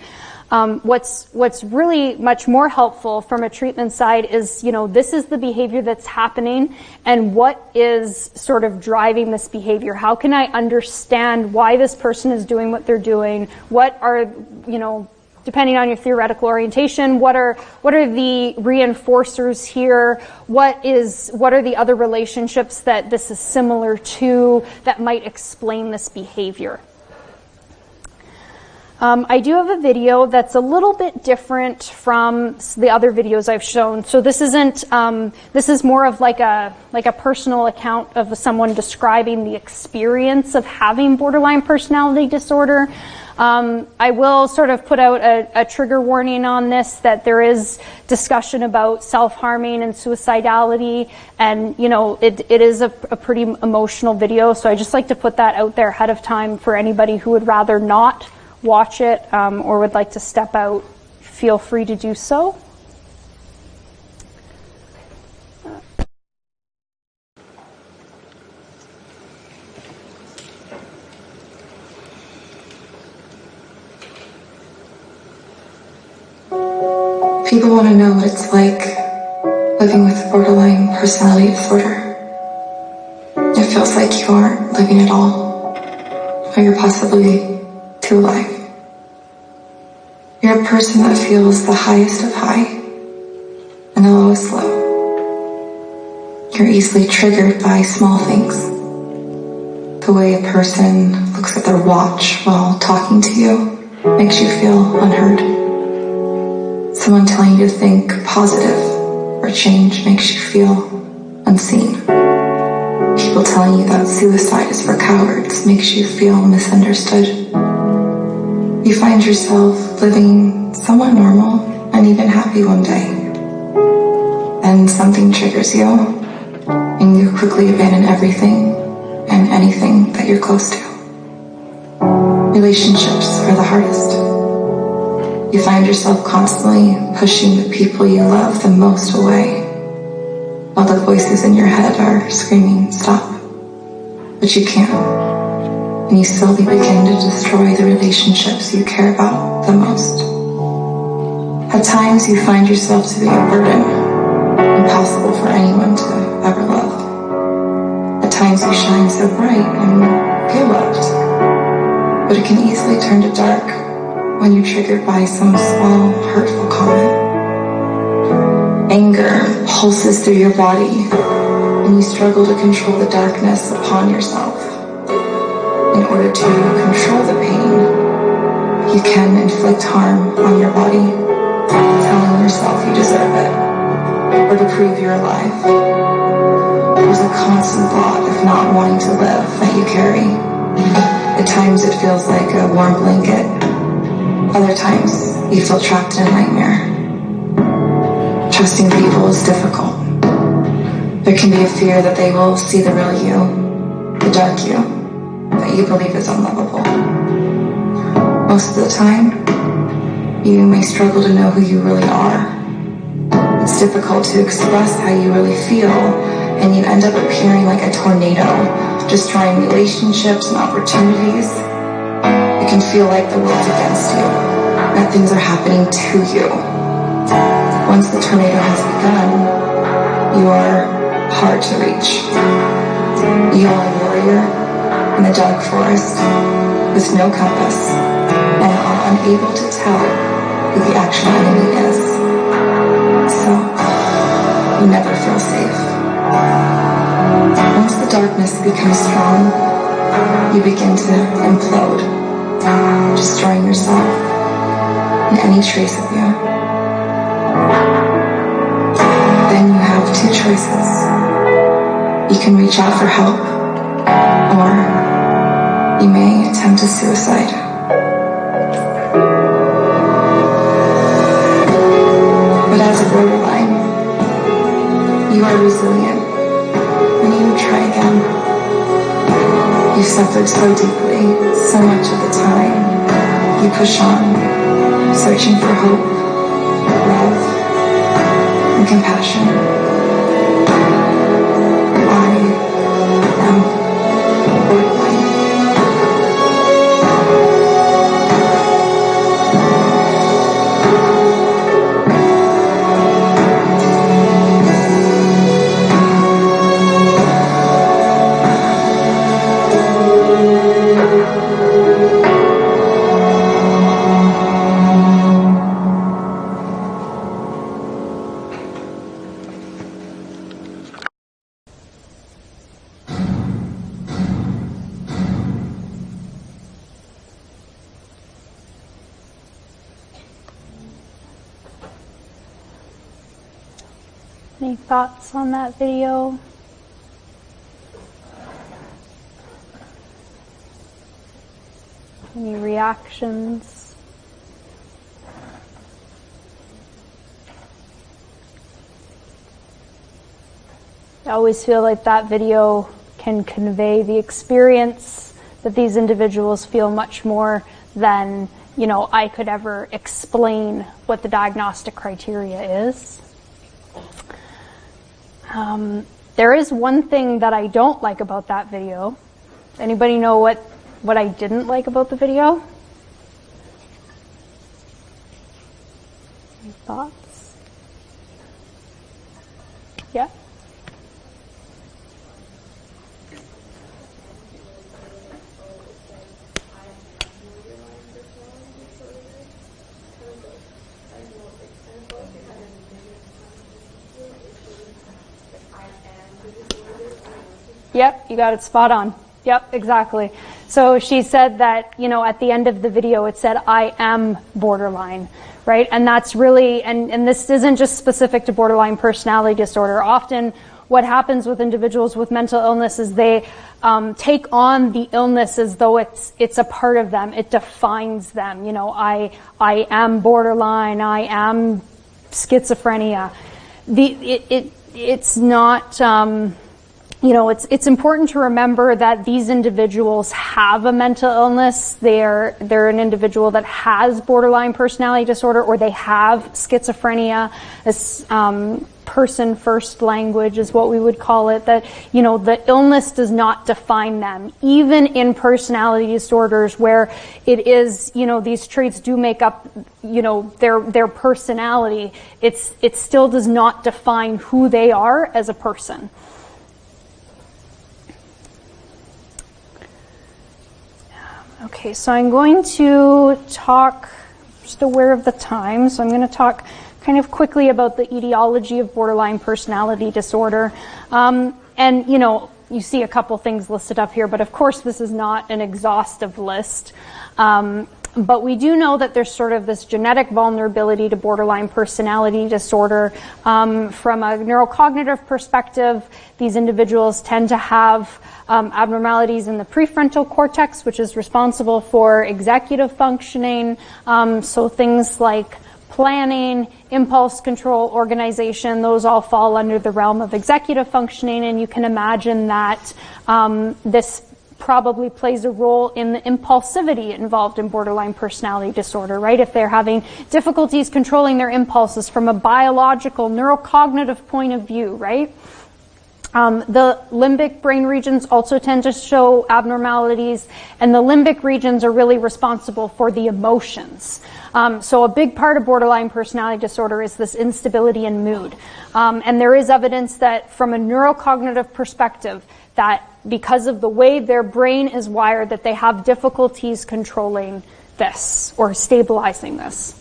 What's really much more helpful from a treatment side is, this is the behavior that's happening and what is sort of driving this behavior. How can I understand why this person is doing what they're doing? What are, depending on your theoretical orientation, what are the reinforcers here? What are the other relationships that this is similar to that might explain this behavior? I do have a video that's a little bit different from the other videos I've shown. So this isn't, this is more of like a personal account of someone describing the experience of having borderline personality disorder. I will sort of put out a trigger warning on this, that there is discussion about self-harming and suicidality, and it is a pretty emotional video, so I just like to put that out there ahead of time for anybody who would rather not watch it or would like to step out. Feel free to do so. People want to know what it's like living with borderline personality disorder. It feels like you aren't living at all, or you're possibly too alive. You're a person that feels the highest of high and the lowest low. You're easily triggered by small things. The way a person looks at their watch while talking to you makes you feel unheard. Someone telling you to think positive or change makes you feel unseen. People telling you that suicide is for cowards makes you feel misunderstood. You find yourself living somewhat normal and even happy one day. And something triggers you, and you quickly abandon everything and anything that you're close to. Relationships are the hardest. You find yourself constantly pushing the people you love the most away, while the voices in your head are screaming, stop. But you can't, and you slowly begin to destroy the relationships you care about the most. At times you find yourself to be a burden, impossible for anyone to ever love. At times you shine so bright and feel loved, but it can easily turn to dark when you're triggered by some small, hurtful comment. Anger pulses through your body, and you struggle to control the darkness upon yourself. In order to control the pain, you can inflict harm on your body, telling yourself you deserve it, or to prove you're alive. There's a constant thought of not wanting to live that you carry. At times it feels like a warm blanket. Other times, you feel trapped in a nightmare. Trusting people is difficult. There can be a fear that they will see the real you, the dark you, that you believe is unlovable. Most of the time, you may struggle to know who you really are. It's difficult to express how you really feel, and you end up appearing like a tornado, destroying relationships and opportunities. It can feel like the world's against you, that things are happening to you. Once the tornado has begun, you are hard to reach. You are a warrior in the dark forest with no compass and are unable to tell who the actual enemy is. So, you never feel safe. Once the darkness becomes strong, you begin to implode, destroying yourself and any trace of you. Then you have two choices. You can reach out for help, or you may attempt a suicide. But as a borderline, are resilient. And you try again. You suffered so deeply, so much of the time. You push on, searching for hope, love, and compassion. I am borderline. Any thoughts on that video? Any reactions? I always feel like that video can convey the experience that these individuals feel much more than, you know, I could ever explain what the diagnostic criteria is. There is one thing that I don't like about that video. Anybody know what I didn't like about the video? Any thoughts? Yeah? Yep, you got it spot on. Yep, exactly. So she said that, you know, at the end of the video it said, I am borderline, right? And that's really, and this isn't just specific to borderline personality disorder. Often what happens with individuals with mental illness is they take on the illness as though it's a part of them. It defines them. You know, I am borderline, I am schizophrenia. It's not, you know, it's important to remember that these individuals have a mental illness. They're an individual that has borderline personality disorder, or they have schizophrenia. This person first language is what we would call it. That, you know, the illness does not define them. Even in personality disorders where it is, you know, these traits do make up, you know, their personality, it still does not define who they are as a person. Okay, so I'm going to talk, just aware of the time, so I'm going to talk kind of quickly about the etiology of borderline personality disorder. And, you know, you see a couple things listed up here, but of course this is not an exhaustive list. But we do know that there's sort of this genetic vulnerability to borderline personality disorder. From a neurocognitive perspective, these individuals tend to have abnormalities in the prefrontal cortex, which is responsible for executive functioning. So things like planning, impulse control, organization, those all fall under the realm of executive functioning. And you can imagine that this probably plays a role in the impulsivity involved in borderline personality disorder, right? If they're having difficulties controlling their impulses from a biological, neurocognitive point of view, right? The limbic brain regions also tend to show abnormalities, and the limbic regions are really responsible for the emotions. So a big part of borderline personality disorder is this instability in mood. And there is evidence that from a neurocognitive perspective, that because of the way their brain is wired, that they have difficulties controlling this or stabilizing this.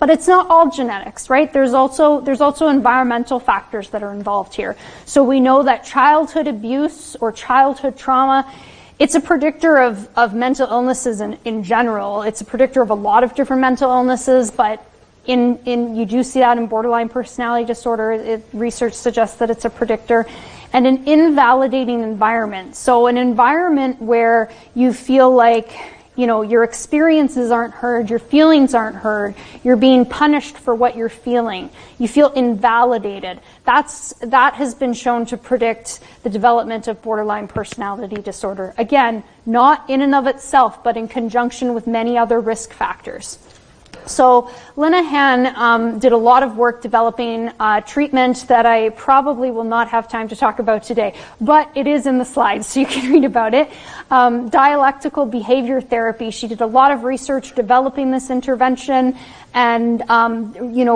But it's not all genetics, right? There's also environmental factors that are involved here. So we know that childhood abuse or childhood trauma, it's a predictor of mental illnesses in general. It's a predictor of a lot of different mental illnesses, but you do see that in borderline personality disorder. Research suggests that it's a predictor. And an invalidating environment. So an environment where you feel like, your experiences aren't heard, your feelings aren't heard, you're being punished for what you're feeling, you feel invalidated. That has been shown to predict the development of borderline personality disorder. Again, not in and of itself, but in conjunction with many other risk factors. So Linehan did a lot of work developing treatment that I probably will not have time to talk about today, but it is in the slides, so you can read about it. Dialectical behavior therapy. She did a lot of research developing this intervention and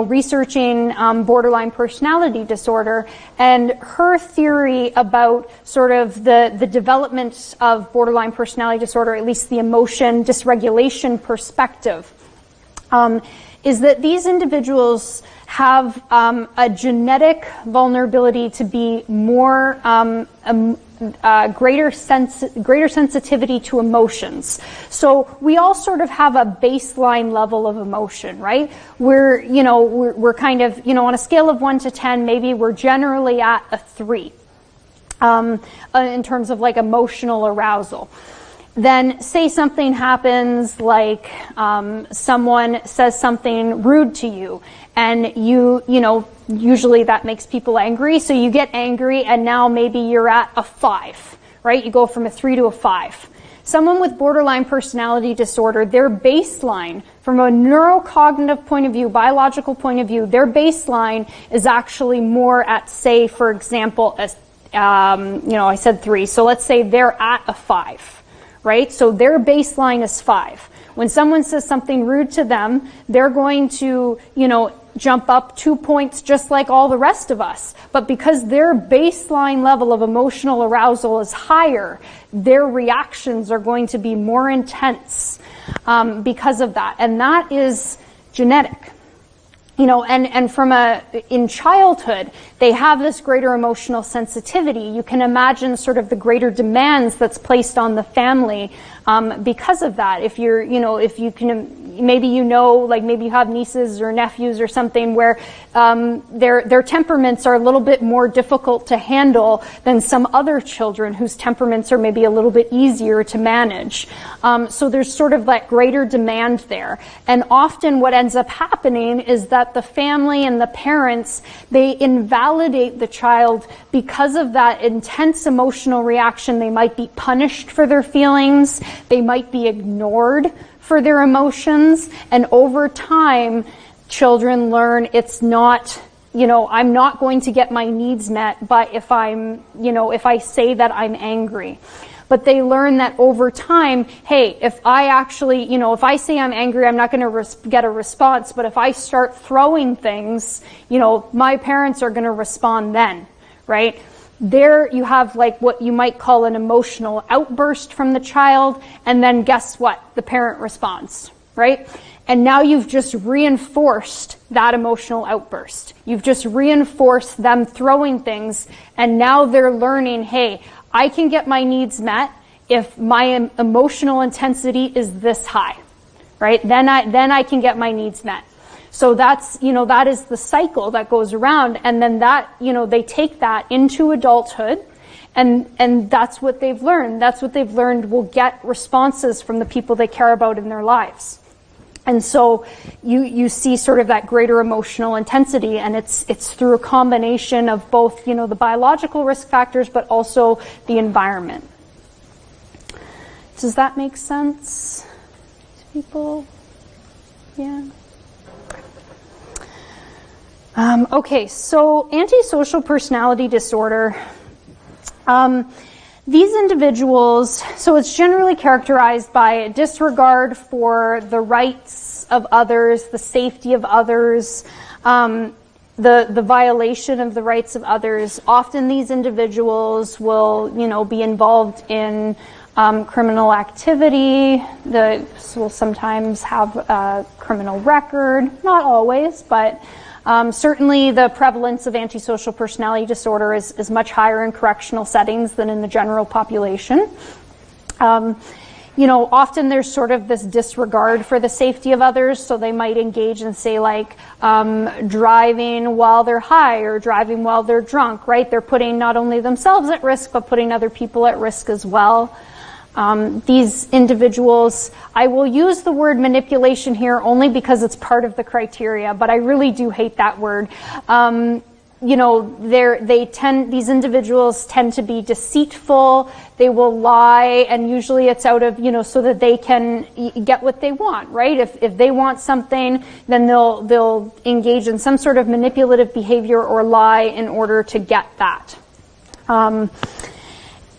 researching borderline personality disorder. And her theory about sort of the development of borderline personality disorder, at least the emotion dysregulation perspective, is that these individuals have a genetic vulnerability to be more greater sensitivity to emotions. So we all sort of have a baseline level of emotion, right? We're kind of, on a scale of 1 to 10, maybe we're generally at a 3 in terms of like emotional arousal. Then say something happens like someone says something rude to you, and usually that makes people angry, so you get angry and now maybe you're at a 5, right? You go from a 3 to a 5. Someone with borderline personality disorder, their baseline from a neurocognitive point of view, biological point of view, their baseline is actually more at, say, for example, I said 3, so let's say they're at a 5. Right? So their baseline is 5. When someone says something rude to them, they're going to, jump up 2 points just like all the rest of us. But because their baseline level of emotional arousal is higher, their reactions are going to be more intense because of that. And that is genetic. And in childhood, they have this greater emotional sensitivity. You can imagine sort of the greater demands that's placed on the family because of that. If maybe you have nieces or nephews or something where their temperaments are a little bit more difficult to handle than some other children whose temperaments are maybe a little bit easier to manage. So there's sort of that greater demand there. And often what ends up happening is that the family and the parents, they invalidate the child because of that intense emotional reaction. They might be punished for their feelings. They might be ignored for their emotions. And over time, children learn it's not, I'm not going to get my needs met, but if I say that I'm angry. But they learn that over time, hey, if I actually, if I say I'm angry, I'm not going to get a response. But if I start throwing things, my parents are going to respond then, right? There you have like what you might call an emotional outburst from the child. And then guess what? The parent responds, right? And now you've just reinforced that emotional outburst. You've just reinforced them throwing things. And now they're learning, hey, I can get my needs met if my emotional intensity is this high, right? Then I can get my needs met. So that's, that is the cycle that goes around. And then that, they take that into adulthood and that's what they've learned. That's what they've learned will get responses from the people they care about in their lives. And so you see sort of that greater emotional intensity, and it's through a combination of both, the biological risk factors, but also the environment. Does that make sense to people? Yeah. Okay, so antisocial personality disorder. These individuals, so it's generally characterized by a disregard for the rights of others, the safety of others, the violation of the rights of others. Often these individuals will, be involved in criminal activity. Will sometimes have a criminal record, not always, but certainly the prevalence of antisocial personality disorder is much higher in correctional settings than in the general population. Often there's sort of this disregard for the safety of others, so they might engage in, say, like driving while they're high or driving while they're drunk, right? They're putting not only themselves at risk, but putting other people at risk as well. These individuals, I will use the word manipulation here only because it's part of the criteria, but I really do hate that word. You know, these individuals tend to be deceitful. They will lie, and usually it's out of, you know, so that they can get what they want, right? If they want something, then they'll engage in some sort of manipulative behavior or lie in order to get that.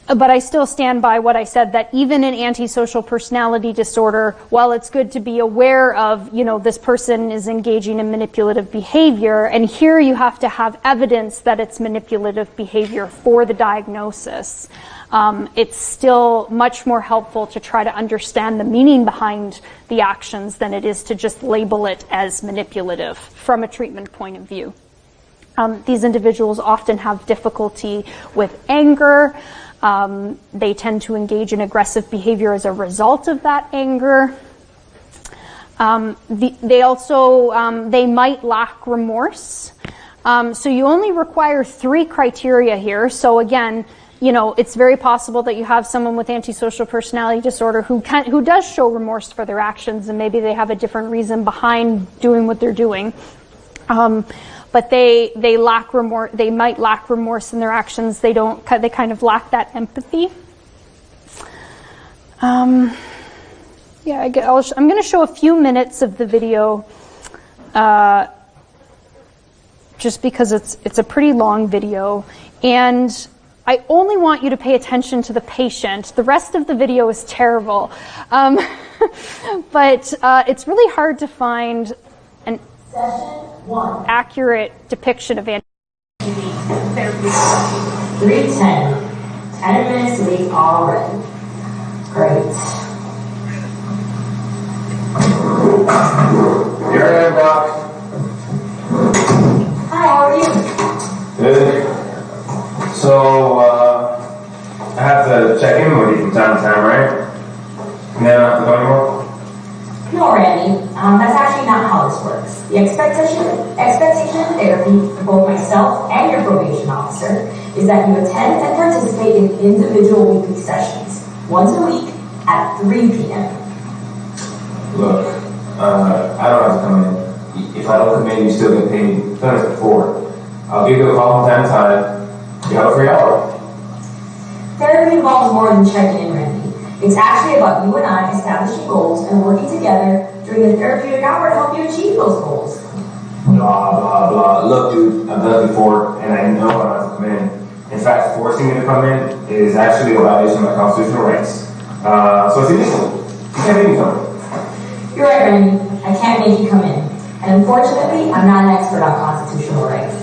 But I still stand by what I said, that even in antisocial personality disorder, while it's good to be aware of, you know, this person is engaging in manipulative behavior, and here you have to have evidence that it's manipulative behavior for the diagnosis, it's still much more helpful to try to understand the meaning behind the actions than it is to just label it as manipulative from a treatment point of view. These individuals often have difficulty with anger. They tend to engage in aggressive behavior as a result of that anger. They also, they might lack remorse. So you only require 3 criteria here. So again, you know, it's very possible that you have someone with antisocial personality disorder who does show remorse for their actions, and maybe they have a different reason behind doing what they're doing. But they lack remorse. They might lack remorse in their actions. They kind of lack that empathy. Yeah, I'm going to show a few minutes of the video, just because it's a pretty long video, and I only want you to pay attention to the patient. The rest of the video is terrible, but it's really hard to find an accurate depiction of therapy. 3:10. 10 minutes late already. Great. You're right, Doc. Hi, how are you? Good. So, I have to check in with you from time to time, right? And then I don't have to go anymore? No, Randy. That's actually not how this works. The expectation in therapy for both myself and your probation officer is that you attend and participate in individual weekly sessions, once a week at 3 p.m. Look, I don't have to come in. If I don't come in, you still get paid. I've done this before. I'll give you a call from time to time. You have a free hour. Therapy involves more than checking in, Randy. It's actually about you and I establishing goals and working together during a therapeutic hour to help you achieve those goals. Blah, blah, blah. Look, dude, I've done it before, and I know I don't have to come in. In fact, forcing me to come in is actually a violation of my constitutional rights. So it's illegal. You can't make me come in. You're right, Randy. I can't make you come in. And unfortunately, I'm not an expert on constitutional rights.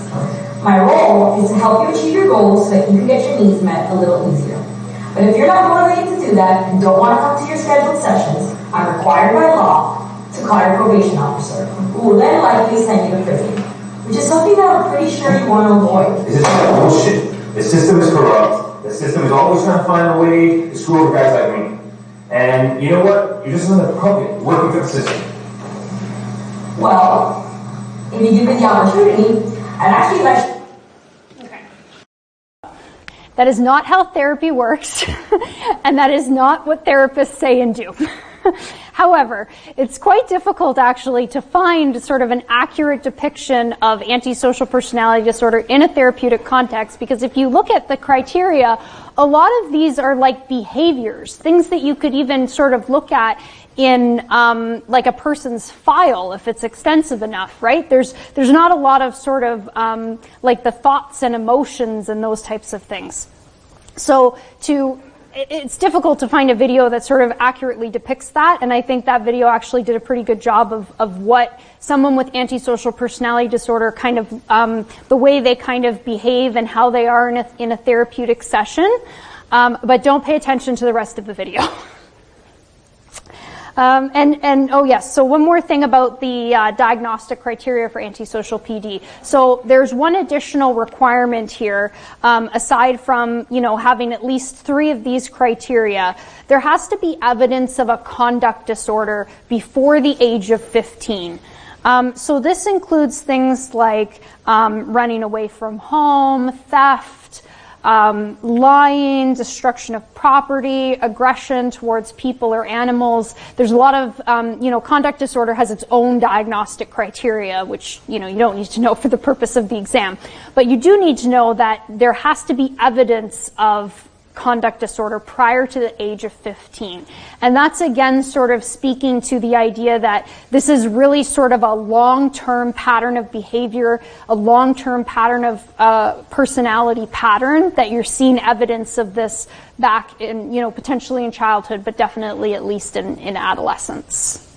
My role is to help you achieve your goals so that you can get your needs met a little easier. But if you're not motivated to do that and don't want to come to your scheduled sessions, I'm required by law to call your probation officer, who will then likely send you to prison, which is something that I'm pretty sure you want to avoid. This is bullshit. The system is corrupt. The system is always trying to find a way to screw over guys like me. And you know what? You're just another puppet working for the system. Well, if you give me the opportunity, I'd actually like... That is not how therapy works, and that is not what therapists say and do. However, it's quite difficult actually to find sort of an accurate depiction of antisocial personality disorder in a therapeutic context, because if you look at the criteria, a lot of these are like behaviors, things that you could even sort of look at in like a person's file if it's extensive enough, right? There's not a lot of sort of like the thoughts and emotions and those types of things. So it's difficult to find a video that sort of accurately depicts that, and I think that video actually did a pretty good job of what someone with antisocial personality disorder kind of the way they kind of behave and how they are in a therapeutic session. But don't pay attention to the rest of the video. And oh yes, so one more thing about the diagnostic criteria for antisocial PD. So there's one additional requirement here, aside from, you know, having at least 3 of these criteria. There has to be evidence of a conduct disorder before the age of 15. So this includes things like running away from home, theft, lying, destruction of property, aggression towards people or animals. There's a lot of, conduct disorder has its own diagnostic criteria, which, you don't need to know for the purpose of the exam. But you do need to know that there has to be evidence of conduct disorder prior to the age of 15. And that's again sort of speaking to the idea that this is really sort of a long-term pattern of behavior, a long-term pattern of personality pattern, that you're seeing evidence of this back in, potentially in childhood, but definitely at least in adolescence.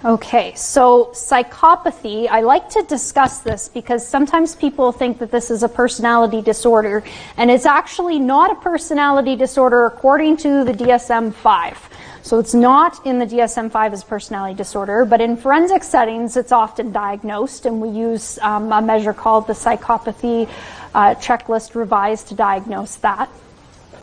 Okay, so psychopathy, I like to discuss this because sometimes people think that this is a personality disorder, and it's actually not a personality disorder according to the DSM-5. So it's not in the DSM-5 as a personality disorder, but in forensic settings it's often diagnosed, and we use a measure called the psychopathy checklist revised to diagnose that.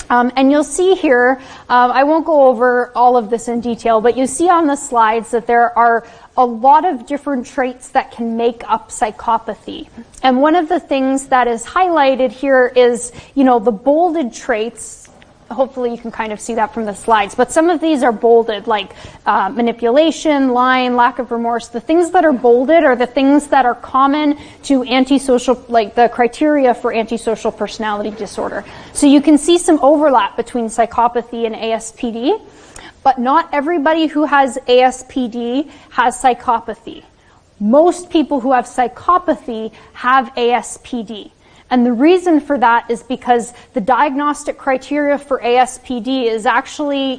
And you'll see here, I won't go over all of this in detail, but you see on the slides that there are a lot of different traits that can make up psychopathy. And one of the things that is highlighted here is, the bolded traits. Hopefully you can kind of see that from the slides, but some of these are bolded, like manipulation, lying, lack of remorse. The things that are bolded are the things that are common to antisocial, like the criteria for antisocial personality disorder. So you can see some overlap between psychopathy and ASPD, but not everybody who has ASPD has psychopathy. Most people who have psychopathy have ASPD. And the reason for that is because the diagnostic criteria for ASPD is actually,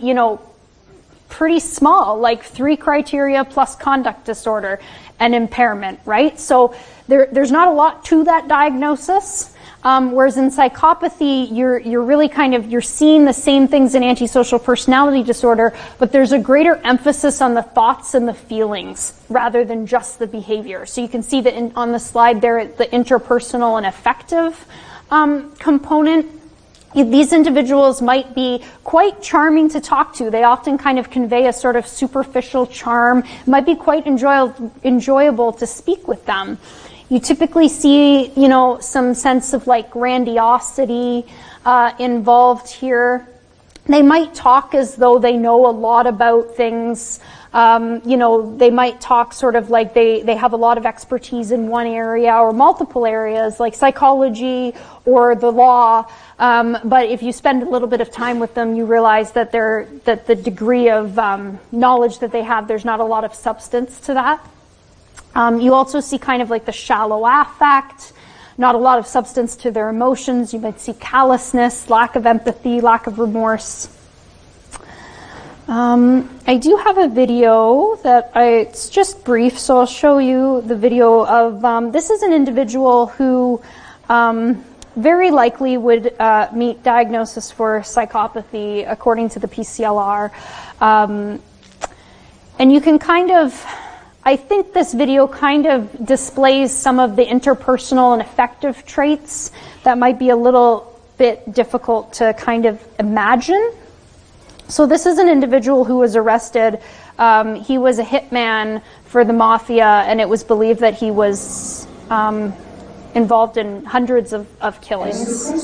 pretty small, like 3 criteria plus conduct disorder and impairment, right? So there's not a lot to that diagnosis. Whereas in psychopathy, you're really you're seeing the same things in antisocial personality disorder, but there's a greater emphasis on the thoughts and the feelings rather than just the behavior. So you can see that on the slide there, the interpersonal and affective component. These individuals might be quite charming to talk to. They often kind of convey a sort of superficial charm. It might be quite enjoyable to speak with them. You typically see, some sense of like grandiosity involved here. They might talk as though they know a lot about things. They might talk sort of like they have a lot of expertise in one area or multiple areas, like psychology or the law. But if you spend a little bit of time with them, you realize that the degree of knowledge that they have, there's not a lot of substance to that. You also see kind of like the shallow affect, not a lot of substance to their emotions. You might see callousness, lack of empathy, lack of remorse. I do have a video that it's just brief, so I'll show you the video of, this is an individual who very likely would meet diagnosis for psychopathy according to the PCLR. And you can I think this video kind of displays some of the interpersonal and affective traits that might be a little bit difficult to kind of imagine. So this is an individual who was arrested. He was a hitman for the mafia, and it was believed that he was involved in hundreds of killings.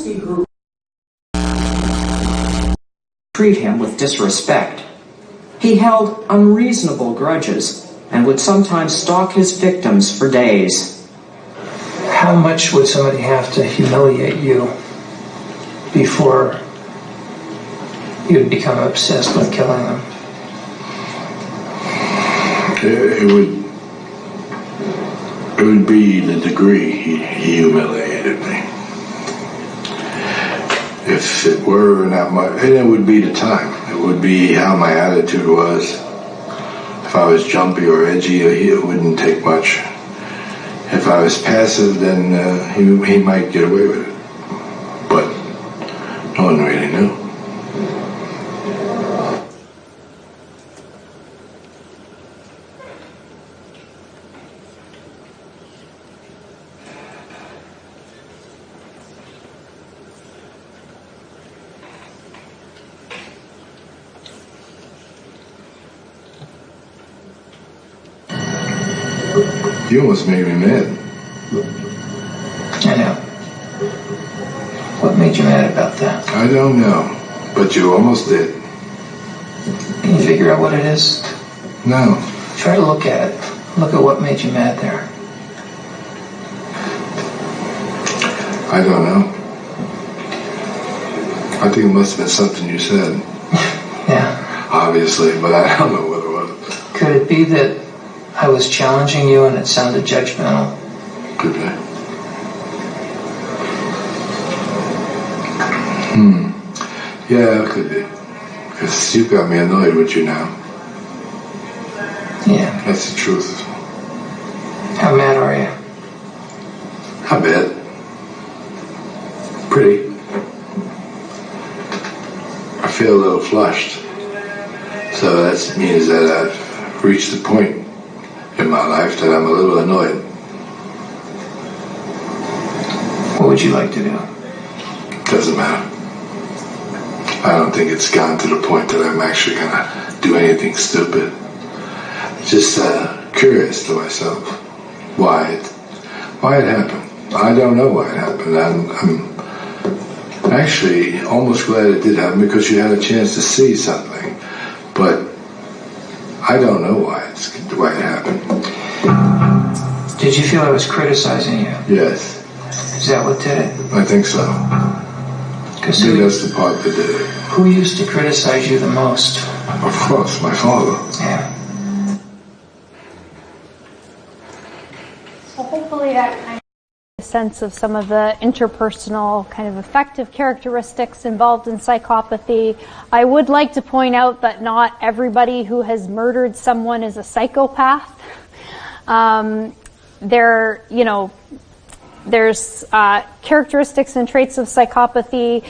Treat him with disrespect. He held unreasonable grudges and would sometimes stalk his victims for days. How much would somebody have to humiliate you before you'd become obsessed with killing them? It would be the degree he humiliated me. If it were not much, and it would be the time. It would be how my attitude was. If I was jumpy or edgy, it wouldn't take much. If I was passive, then he might get away with it. But no one really knew. You almost made me mad. I know. What made you mad about that? I don't know, but you almost did. Can you figure out what it is? No. Try to look at it. Look at what made you mad there. I don't know. I think it must have been something you said. Yeah. Obviously, but I don't know what it was. Could it be that I was challenging you and it sounded judgmental? Could be. Yeah, it could be. Because you've got me annoyed with you now. Yeah. That's the truth. How mad are you? I bet. Pretty. I feel a little flushed. So that means that I've reached a point in my life that I'm a little annoyed. What would you like to do? Doesn't matter. I don't think it's gotten to the point that I'm actually going to do anything stupid. Just curious to myself why it happened. I don't know why it happened. I'm actually almost glad it did happen because you had a chance to see something. But I don't know why it happened. Did you feel I was criticizing you? Yes. Is that what did it? I think so. I think that's the part that did it. Who used to criticize you the most? Of course, my father. Yeah. So hopefully that kind of sense of some of the interpersonal kind of affective characteristics involved in psychopathy. I would like to point out that not everybody who has murdered someone is a psychopath. There's characteristics and traits of psychopathy.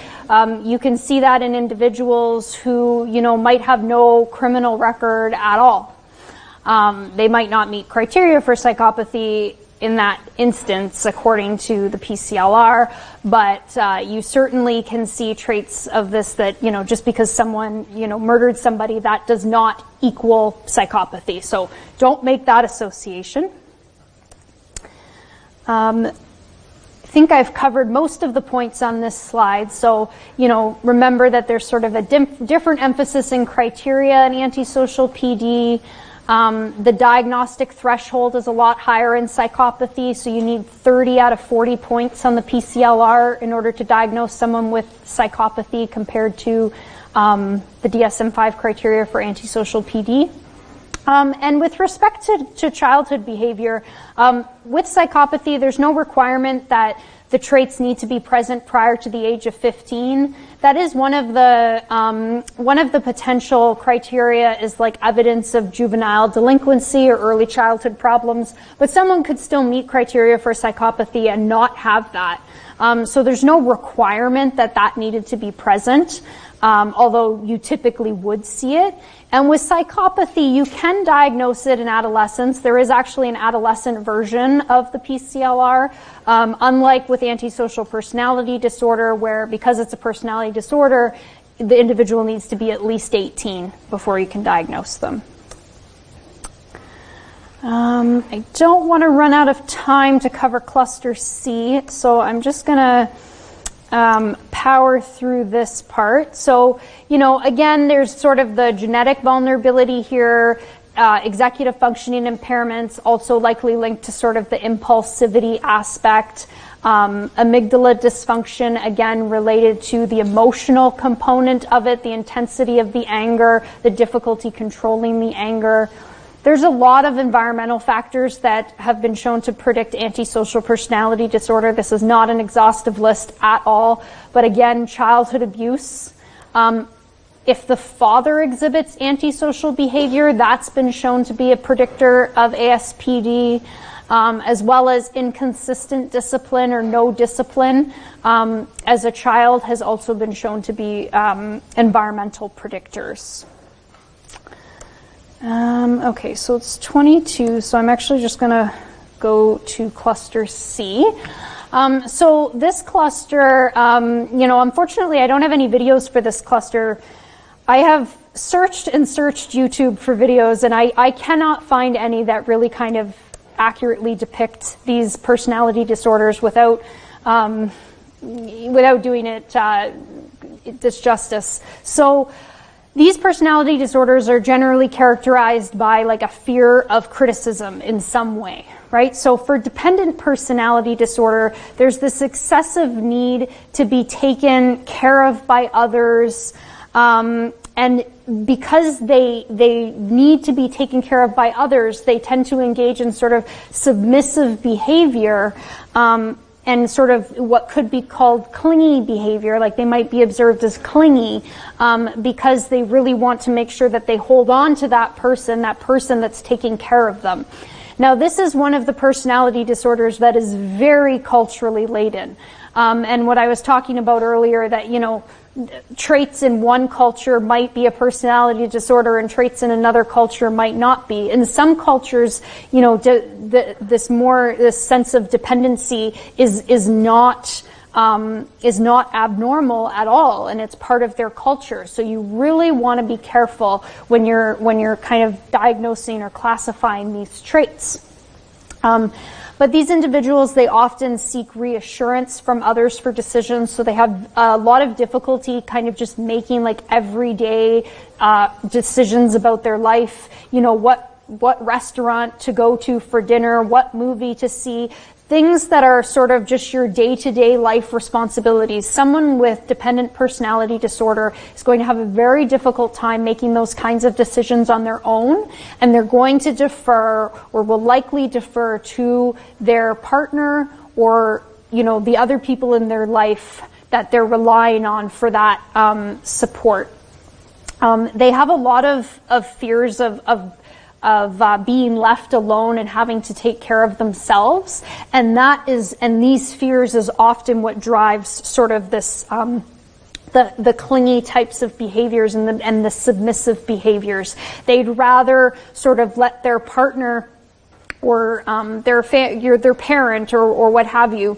You can see that in individuals who, might have no criminal record at all. They might not meet criteria for psychopathy in that instance, according to the PCLR, but you certainly can see traits of this that, just because someone, murdered somebody, that does not equal psychopathy. So don't make that association. I think I've covered most of the points on this slide. So, remember that there's sort of a different emphasis in criteria in antisocial PD. The diagnostic threshold is a lot higher in psychopathy, so you need 30 out of 40 points on the PCLR in order to diagnose someone with psychopathy compared to the DSM-5 criteria for antisocial PD. And with respect to childhood behavior, with psychopathy, there's no requirement that the traits need to be present prior to the age of 15. That is one of the potential criteria is like evidence of juvenile delinquency or early childhood problems. But someone could still meet criteria for psychopathy and not have that. So there's no requirement that needed to be present. Although you typically would see it. And with psychopathy, you can diagnose it in adolescence. There is actually an adolescent version of the PCLR, unlike with antisocial personality disorder, where because it's a personality disorder, the individual needs to be at least 18 before you can diagnose them. I don't want to run out of time to cover cluster C, so I'm just going to power through this part. So, again, there's sort of the genetic vulnerability here, executive functioning impairments, also likely linked to sort of the impulsivity aspect, amygdala dysfunction, again, related to the emotional component of it, the intensity of the anger, the difficulty controlling the anger. There's a lot of environmental factors that have been shown to predict antisocial personality disorder. This is not an exhaustive list at all. But again, childhood abuse. If the father exhibits antisocial behavior, that's been shown to be a predictor of ASPD, as well as inconsistent discipline or no discipline as a child has also been shown to be environmental predictors. Okay, so it's 22, so I'm actually just going to go to cluster C. So this cluster, unfortunately I don't have any videos for this cluster. I have searched YouTube for videos, and I cannot find any that really kind of accurately depict these personality disorders without doing it disjustice. So these personality disorders are generally characterized by like a fear of criticism in some way, right? So for dependent personality disorder, there's this excessive need to be taken care of by others, and because they need to be taken care of by others, they tend to engage in sort of submissive behavior, and sort of what could be called clingy behavior, like they might be observed as clingy, because they really want to make sure that they hold on to that person that's taking care of them. Now, this is one of the personality disorders that is very culturally laden. And what I was talking about earlier, that, you know, traits in one culture might be a personality disorder and traits in another culture might not be. In some cultures, you know, this sense of dependency is not abnormal at all, and it's part of their culture. So you really want to be careful when you're kind of diagnosing or classifying these traits. But these individuals, they often seek reassurance from others for decisions, so they have a lot of difficulty kind of just making like everyday decisions about their life. You know, what restaurant to go to for dinner, what movie to see, things that are sort of just your day-to-day life responsibilities. Someone with dependent personality disorder is going to have a very difficult time making those kinds of decisions on their own, and they're going to defer, or will likely defer, to their partner or, you know, the other people in their life that they're relying on for that support. They have a lot of fears of being left alone and having to take care of themselves, and these fears is often what drives sort of this the clingy types of behaviors and the submissive behaviors. They'd rather sort of let their partner or their parent or what have you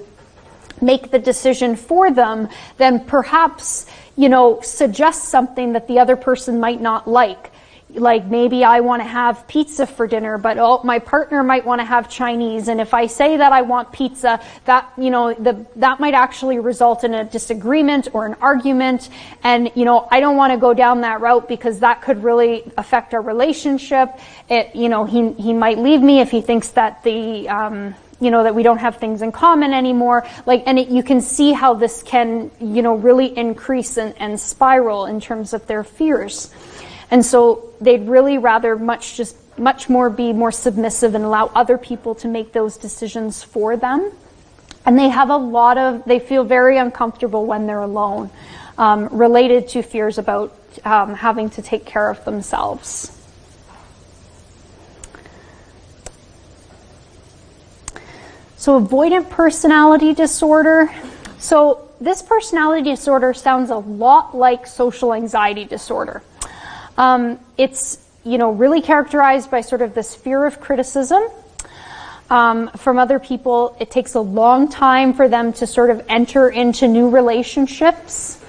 make the decision for them than perhaps, you know, suggest something that the other person might not like. Like, maybe I want to have pizza for dinner, but my partner might want to have Chinese. And if I say that I want pizza, that, you know, that might actually result in a disagreement or an argument. And, you know, I don't want to go down that route because that could really affect our relationship. You know, he might leave me if he thinks that you know, that we don't have things in common anymore. You can see how this can, you know, really increase and spiral in terms of their fears. And so they'd really rather much more be more submissive and allow other people to make those decisions for them. And they feel very uncomfortable when they're alone, related to fears about having to take care of themselves. So avoidant personality disorder. So this personality disorder sounds a lot like social anxiety disorder. It's, you know, really characterized by sort of this fear of criticism from other people. It takes a long time for them to sort of enter into new relationships.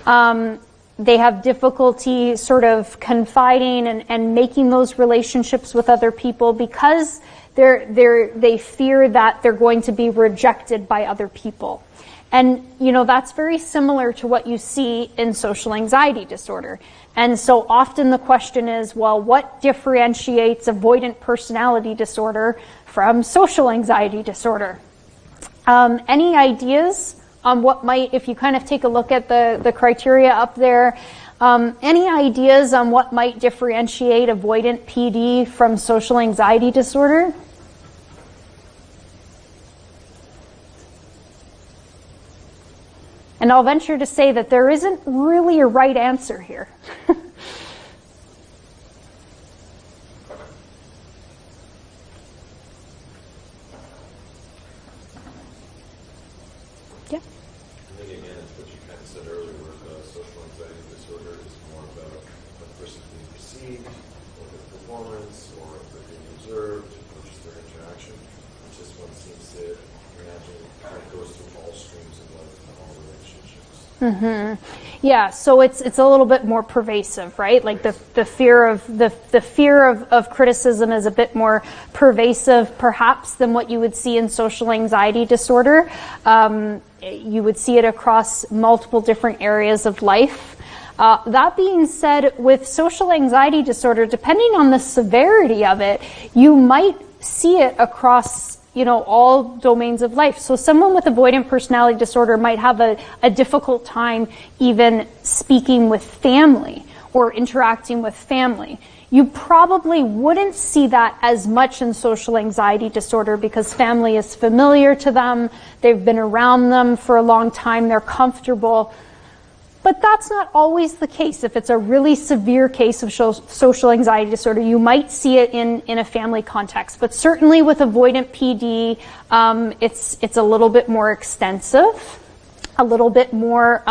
They have difficulty sort of confiding and making those relationships with other people because they fear that they're going to be rejected by other people. And, you know, that's very similar to what you see in social anxiety disorder. And so often the question is, well, what differentiates avoidant personality disorder from social anxiety disorder? Any ideas on what might, if you kind of take a look at the criteria up there, any ideas on what might differentiate avoidant PD from social anxiety disorder? And I'll venture to say that there isn't really a right answer here. Yeah. I think again, it's what you kind of said earlier, where the social anxiety disorder is more about a person being perceived, or their performance, or if they're being observed, or just their interaction. It's just one seems to imagine kind of goes through all streams of life and all relationships. Mm-hmm. Yeah, so it's a little bit more pervasive, right? Like the fear of criticism is a bit more pervasive, perhaps, than what you would see in social anxiety disorder. You would see it across multiple different areas of life. That being said, with social anxiety disorder, depending on the severity of it, you might see it across all domains of life. So someone with avoidant personality disorder might have a difficult time even speaking with family or interacting with family. You probably wouldn't see that as much in social anxiety disorder because family is familiar to them, they've been around them for a long time, they're comfortable. But that's not always the case. If it's a really severe case of social anxiety disorder, you might see it in a family context. But certainly with avoidant PD, it's a little bit more extensive, a little bit more,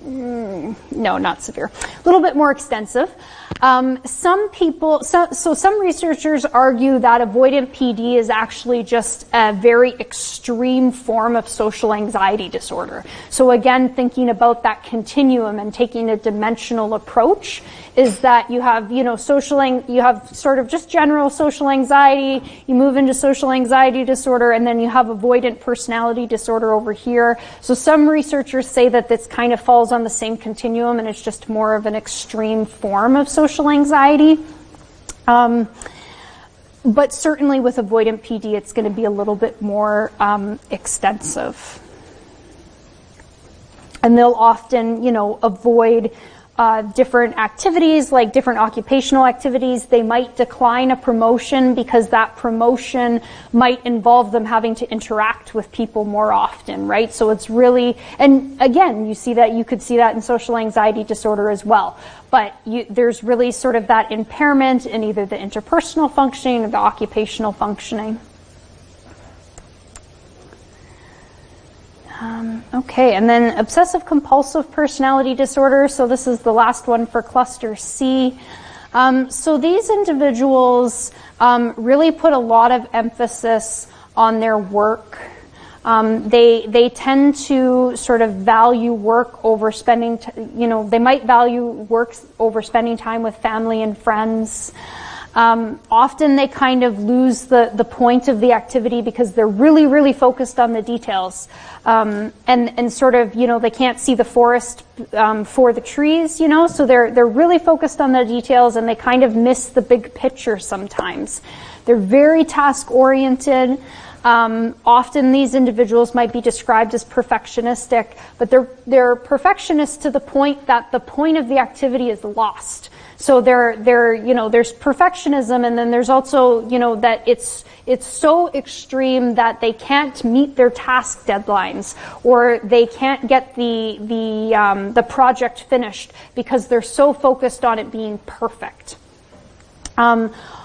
no, not severe, a little bit more extensive. Some researchers argue that avoidant PD is actually just a very extreme form of social anxiety disorder. So again, thinking about that continuum and taking a dimensional approach is that you have, you have sort of just general social anxiety, you move into social anxiety disorder, and then you have avoidant personality disorder over here. So some researchers say that this kind of falls on the same continuum and it's just more of an extreme form of social anxiety. But certainly with avoidant PD, it's going to be a little bit more extensive. And they'll often, avoid different activities, like different occupational activities. They might decline a promotion because that promotion might involve them having to interact with people more often, right? So it's really, and again, you could see that in social anxiety disorder as well. But there's really sort of that impairment in either the interpersonal functioning or the occupational functioning. Okay, and then obsessive compulsive personality disorder. So this is the last one for cluster C. So these individuals really put a lot of emphasis on their work. They tend to sort of value work over spending, they might value work over spending time with family and friends. Often they kind of lose the point of the activity because they're really, really focused on the details. And sort of, they can't see the forest for the trees, so they're really focused on the details and they kind of miss the big picture sometimes. They're very task-oriented. Often these individuals might be described as perfectionistic, but they're perfectionists to the point that the point of the activity is lost. So there's perfectionism, and then there's also, that it's so extreme that they can't meet their task deadlines, or they can't get the project finished because they're so focused on it being perfect.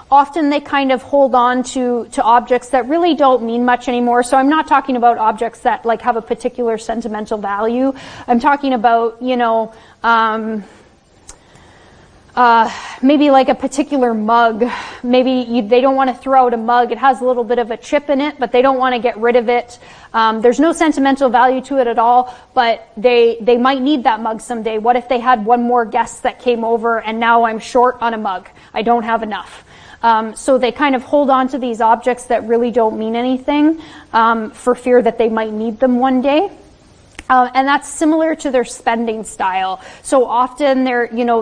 Often they kind of hold on to objects that really don't mean much anymore. So I'm not talking about objects that like have a particular sentimental value. I'm talking about, maybe like a particular mug. Maybe they don't want to throw out a mug. It has a little bit of a chip in it, but they don't want to get rid of it. There's no sentimental value to it at all, but they might need that mug someday. What if they had one more guest that came over and now I'm short on a mug? I don't have enough. So they kind of hold on to these objects that really don't mean anything for fear that they might need them one day. And that's similar to their spending style. So often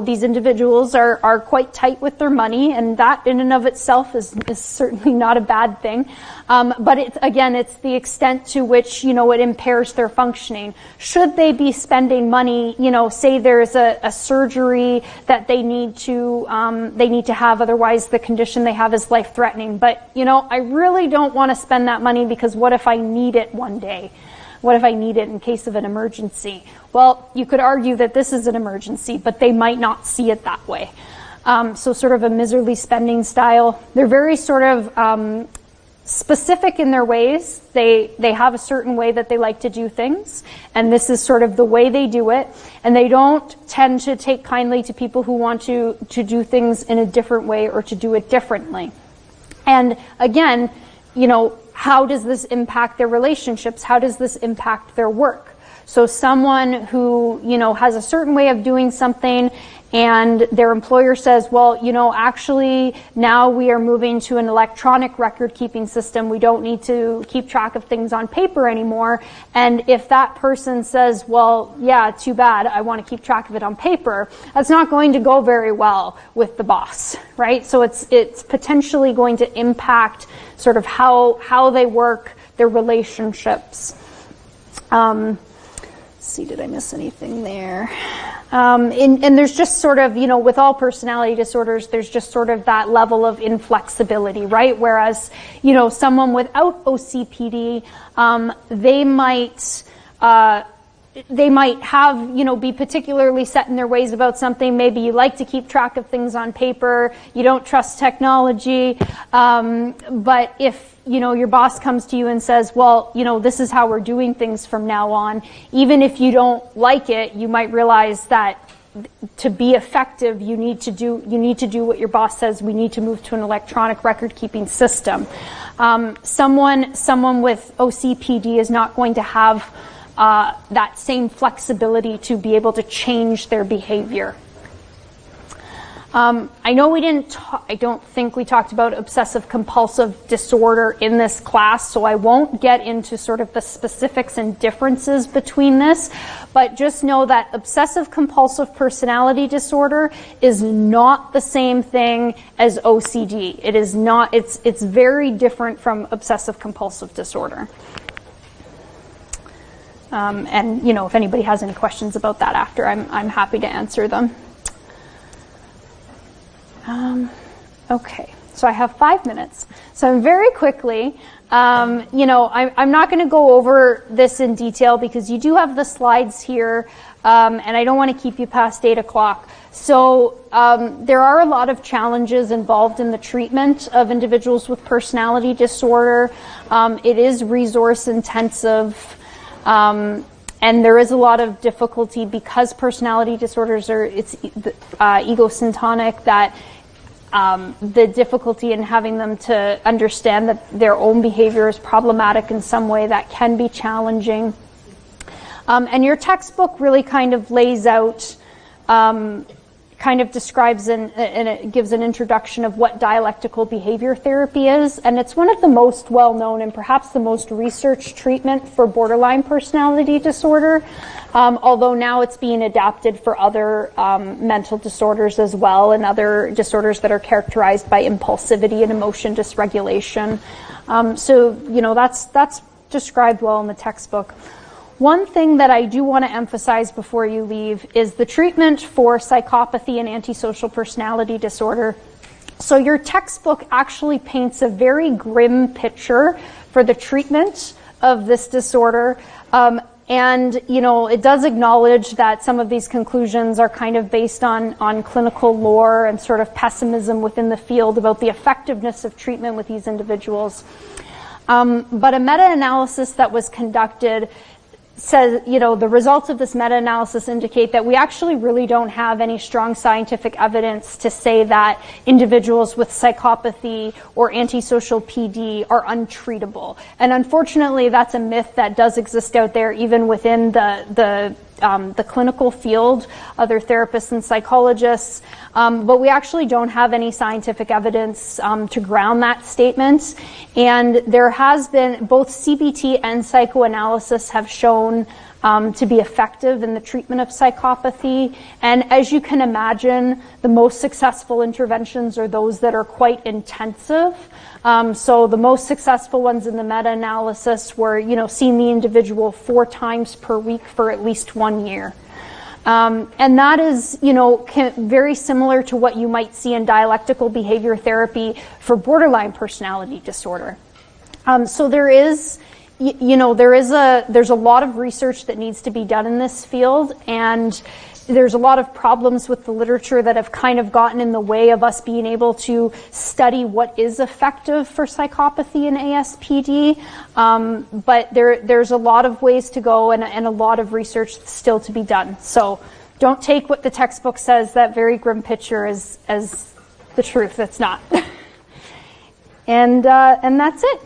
these individuals are quite tight with their money, and that in and of itself is certainly not a bad thing. But it's the extent to which, it impairs their functioning. Should they be spending money, say there's a surgery that they need to have, otherwise the condition they have is life-threatening. But, I really don't want to spend that money because what if I need it one day? What if I need it in case of an emergency? Well, you could argue that this is an emergency, but they might not see it that way. So sort of a miserly spending style. They're very sort of specific in their ways. They have a certain way that they like to do things, and this is sort of the way they do it. And they don't tend to take kindly to people who want to do things in a different way or to do it differently. And again, how does this impact their relationships? How does this impact their work? So someone who, has a certain way of doing something and their employer says, well, actually now we are moving to an electronic record keeping system. We don't need to keep track of things on paper anymore. And if that person says, well, yeah, too bad, I want to keep track of it on paper, that's not going to go very well with the boss, right? So it's potentially going to impact sort of how they work, their relationships. Let's see, did I miss anything there? And there's just sort of, with all personality disorders, there's just sort of that level of inflexibility, right? Whereas, someone without OCPD, they might have, be particularly set in their ways about something. Maybe you like to keep track of things on paper. You don't trust technology. But if, your boss comes to you and says, well, this is how we're doing things from now on, even if you don't like it, you might realize that to be effective, you need to do what your boss says. We need to move to an electronic record keeping system. Someone with OCPD is not going to have that same flexibility to be able to change their behavior. I know I don't think we talked about obsessive compulsive disorder in this class, so I won't get into sort of the specifics and differences between this, but just know that obsessive compulsive personality disorder is not the same thing as OCD. It is not, it's very different from obsessive compulsive disorder. And if anybody has any questions about that after, I'm happy to answer them. Okay, so I have 5 minutes. So very quickly, I'm not going to go over this in detail because you do have the slides here, and I don't want to keep you past 8 o'clock. So there are a lot of challenges involved in the treatment of individuals with personality disorder. It is resource intensive. And there is a lot of difficulty because personality disorders are egosyntonic, that the difficulty in having them to understand that their own behavior is problematic in some way, that can be challenging. And your textbook really kind of lays out, kind of describes and it gives an introduction of what dialectical behavior therapy is. And it's one of the most well-known and perhaps the most researched treatment for borderline personality disorder, although now it's being adapted for other mental disorders as well, and other disorders that are characterized by impulsivity and emotion dysregulation. So that's described well in the textbook. One thing that I do want to emphasize before you leave is the treatment for psychopathy and antisocial personality disorder. So your textbook actually paints a very grim picture for the treatment of this disorder. And, it does acknowledge that some of these conclusions are kind of based on clinical lore and sort of pessimism within the field about the effectiveness of treatment with these individuals. But a meta-analysis that was conducted says, the results of this meta-analysis indicate that we actually really don't have any strong scientific evidence to say that individuals with psychopathy or antisocial PD are untreatable. And unfortunately, that's a myth that does exist out there, even within the clinical field, other therapists and psychologists. But we actually don't have any scientific evidence to ground that statement. And there has been, both CBT and psychoanalysis have shown to be effective in the treatment of psychopathy. And as you can imagine, the most successful interventions are those that are quite intensive. So the most successful ones in the meta-analysis were, seeing the individual 4 times per week for at least 1 year. And that is, very similar to what you might see in dialectical behavior therapy for borderline personality disorder. So there is, there's a lot of research that needs to be done in this field, and there's a lot of problems with the literature that have kind of gotten in the way of us being able to study what is effective for psychopathy and ASPD. But there's a lot of ways to go and a lot of research still to be done. So don't take what the textbook says, that very grim picture, as the truth. That's not. And that's it.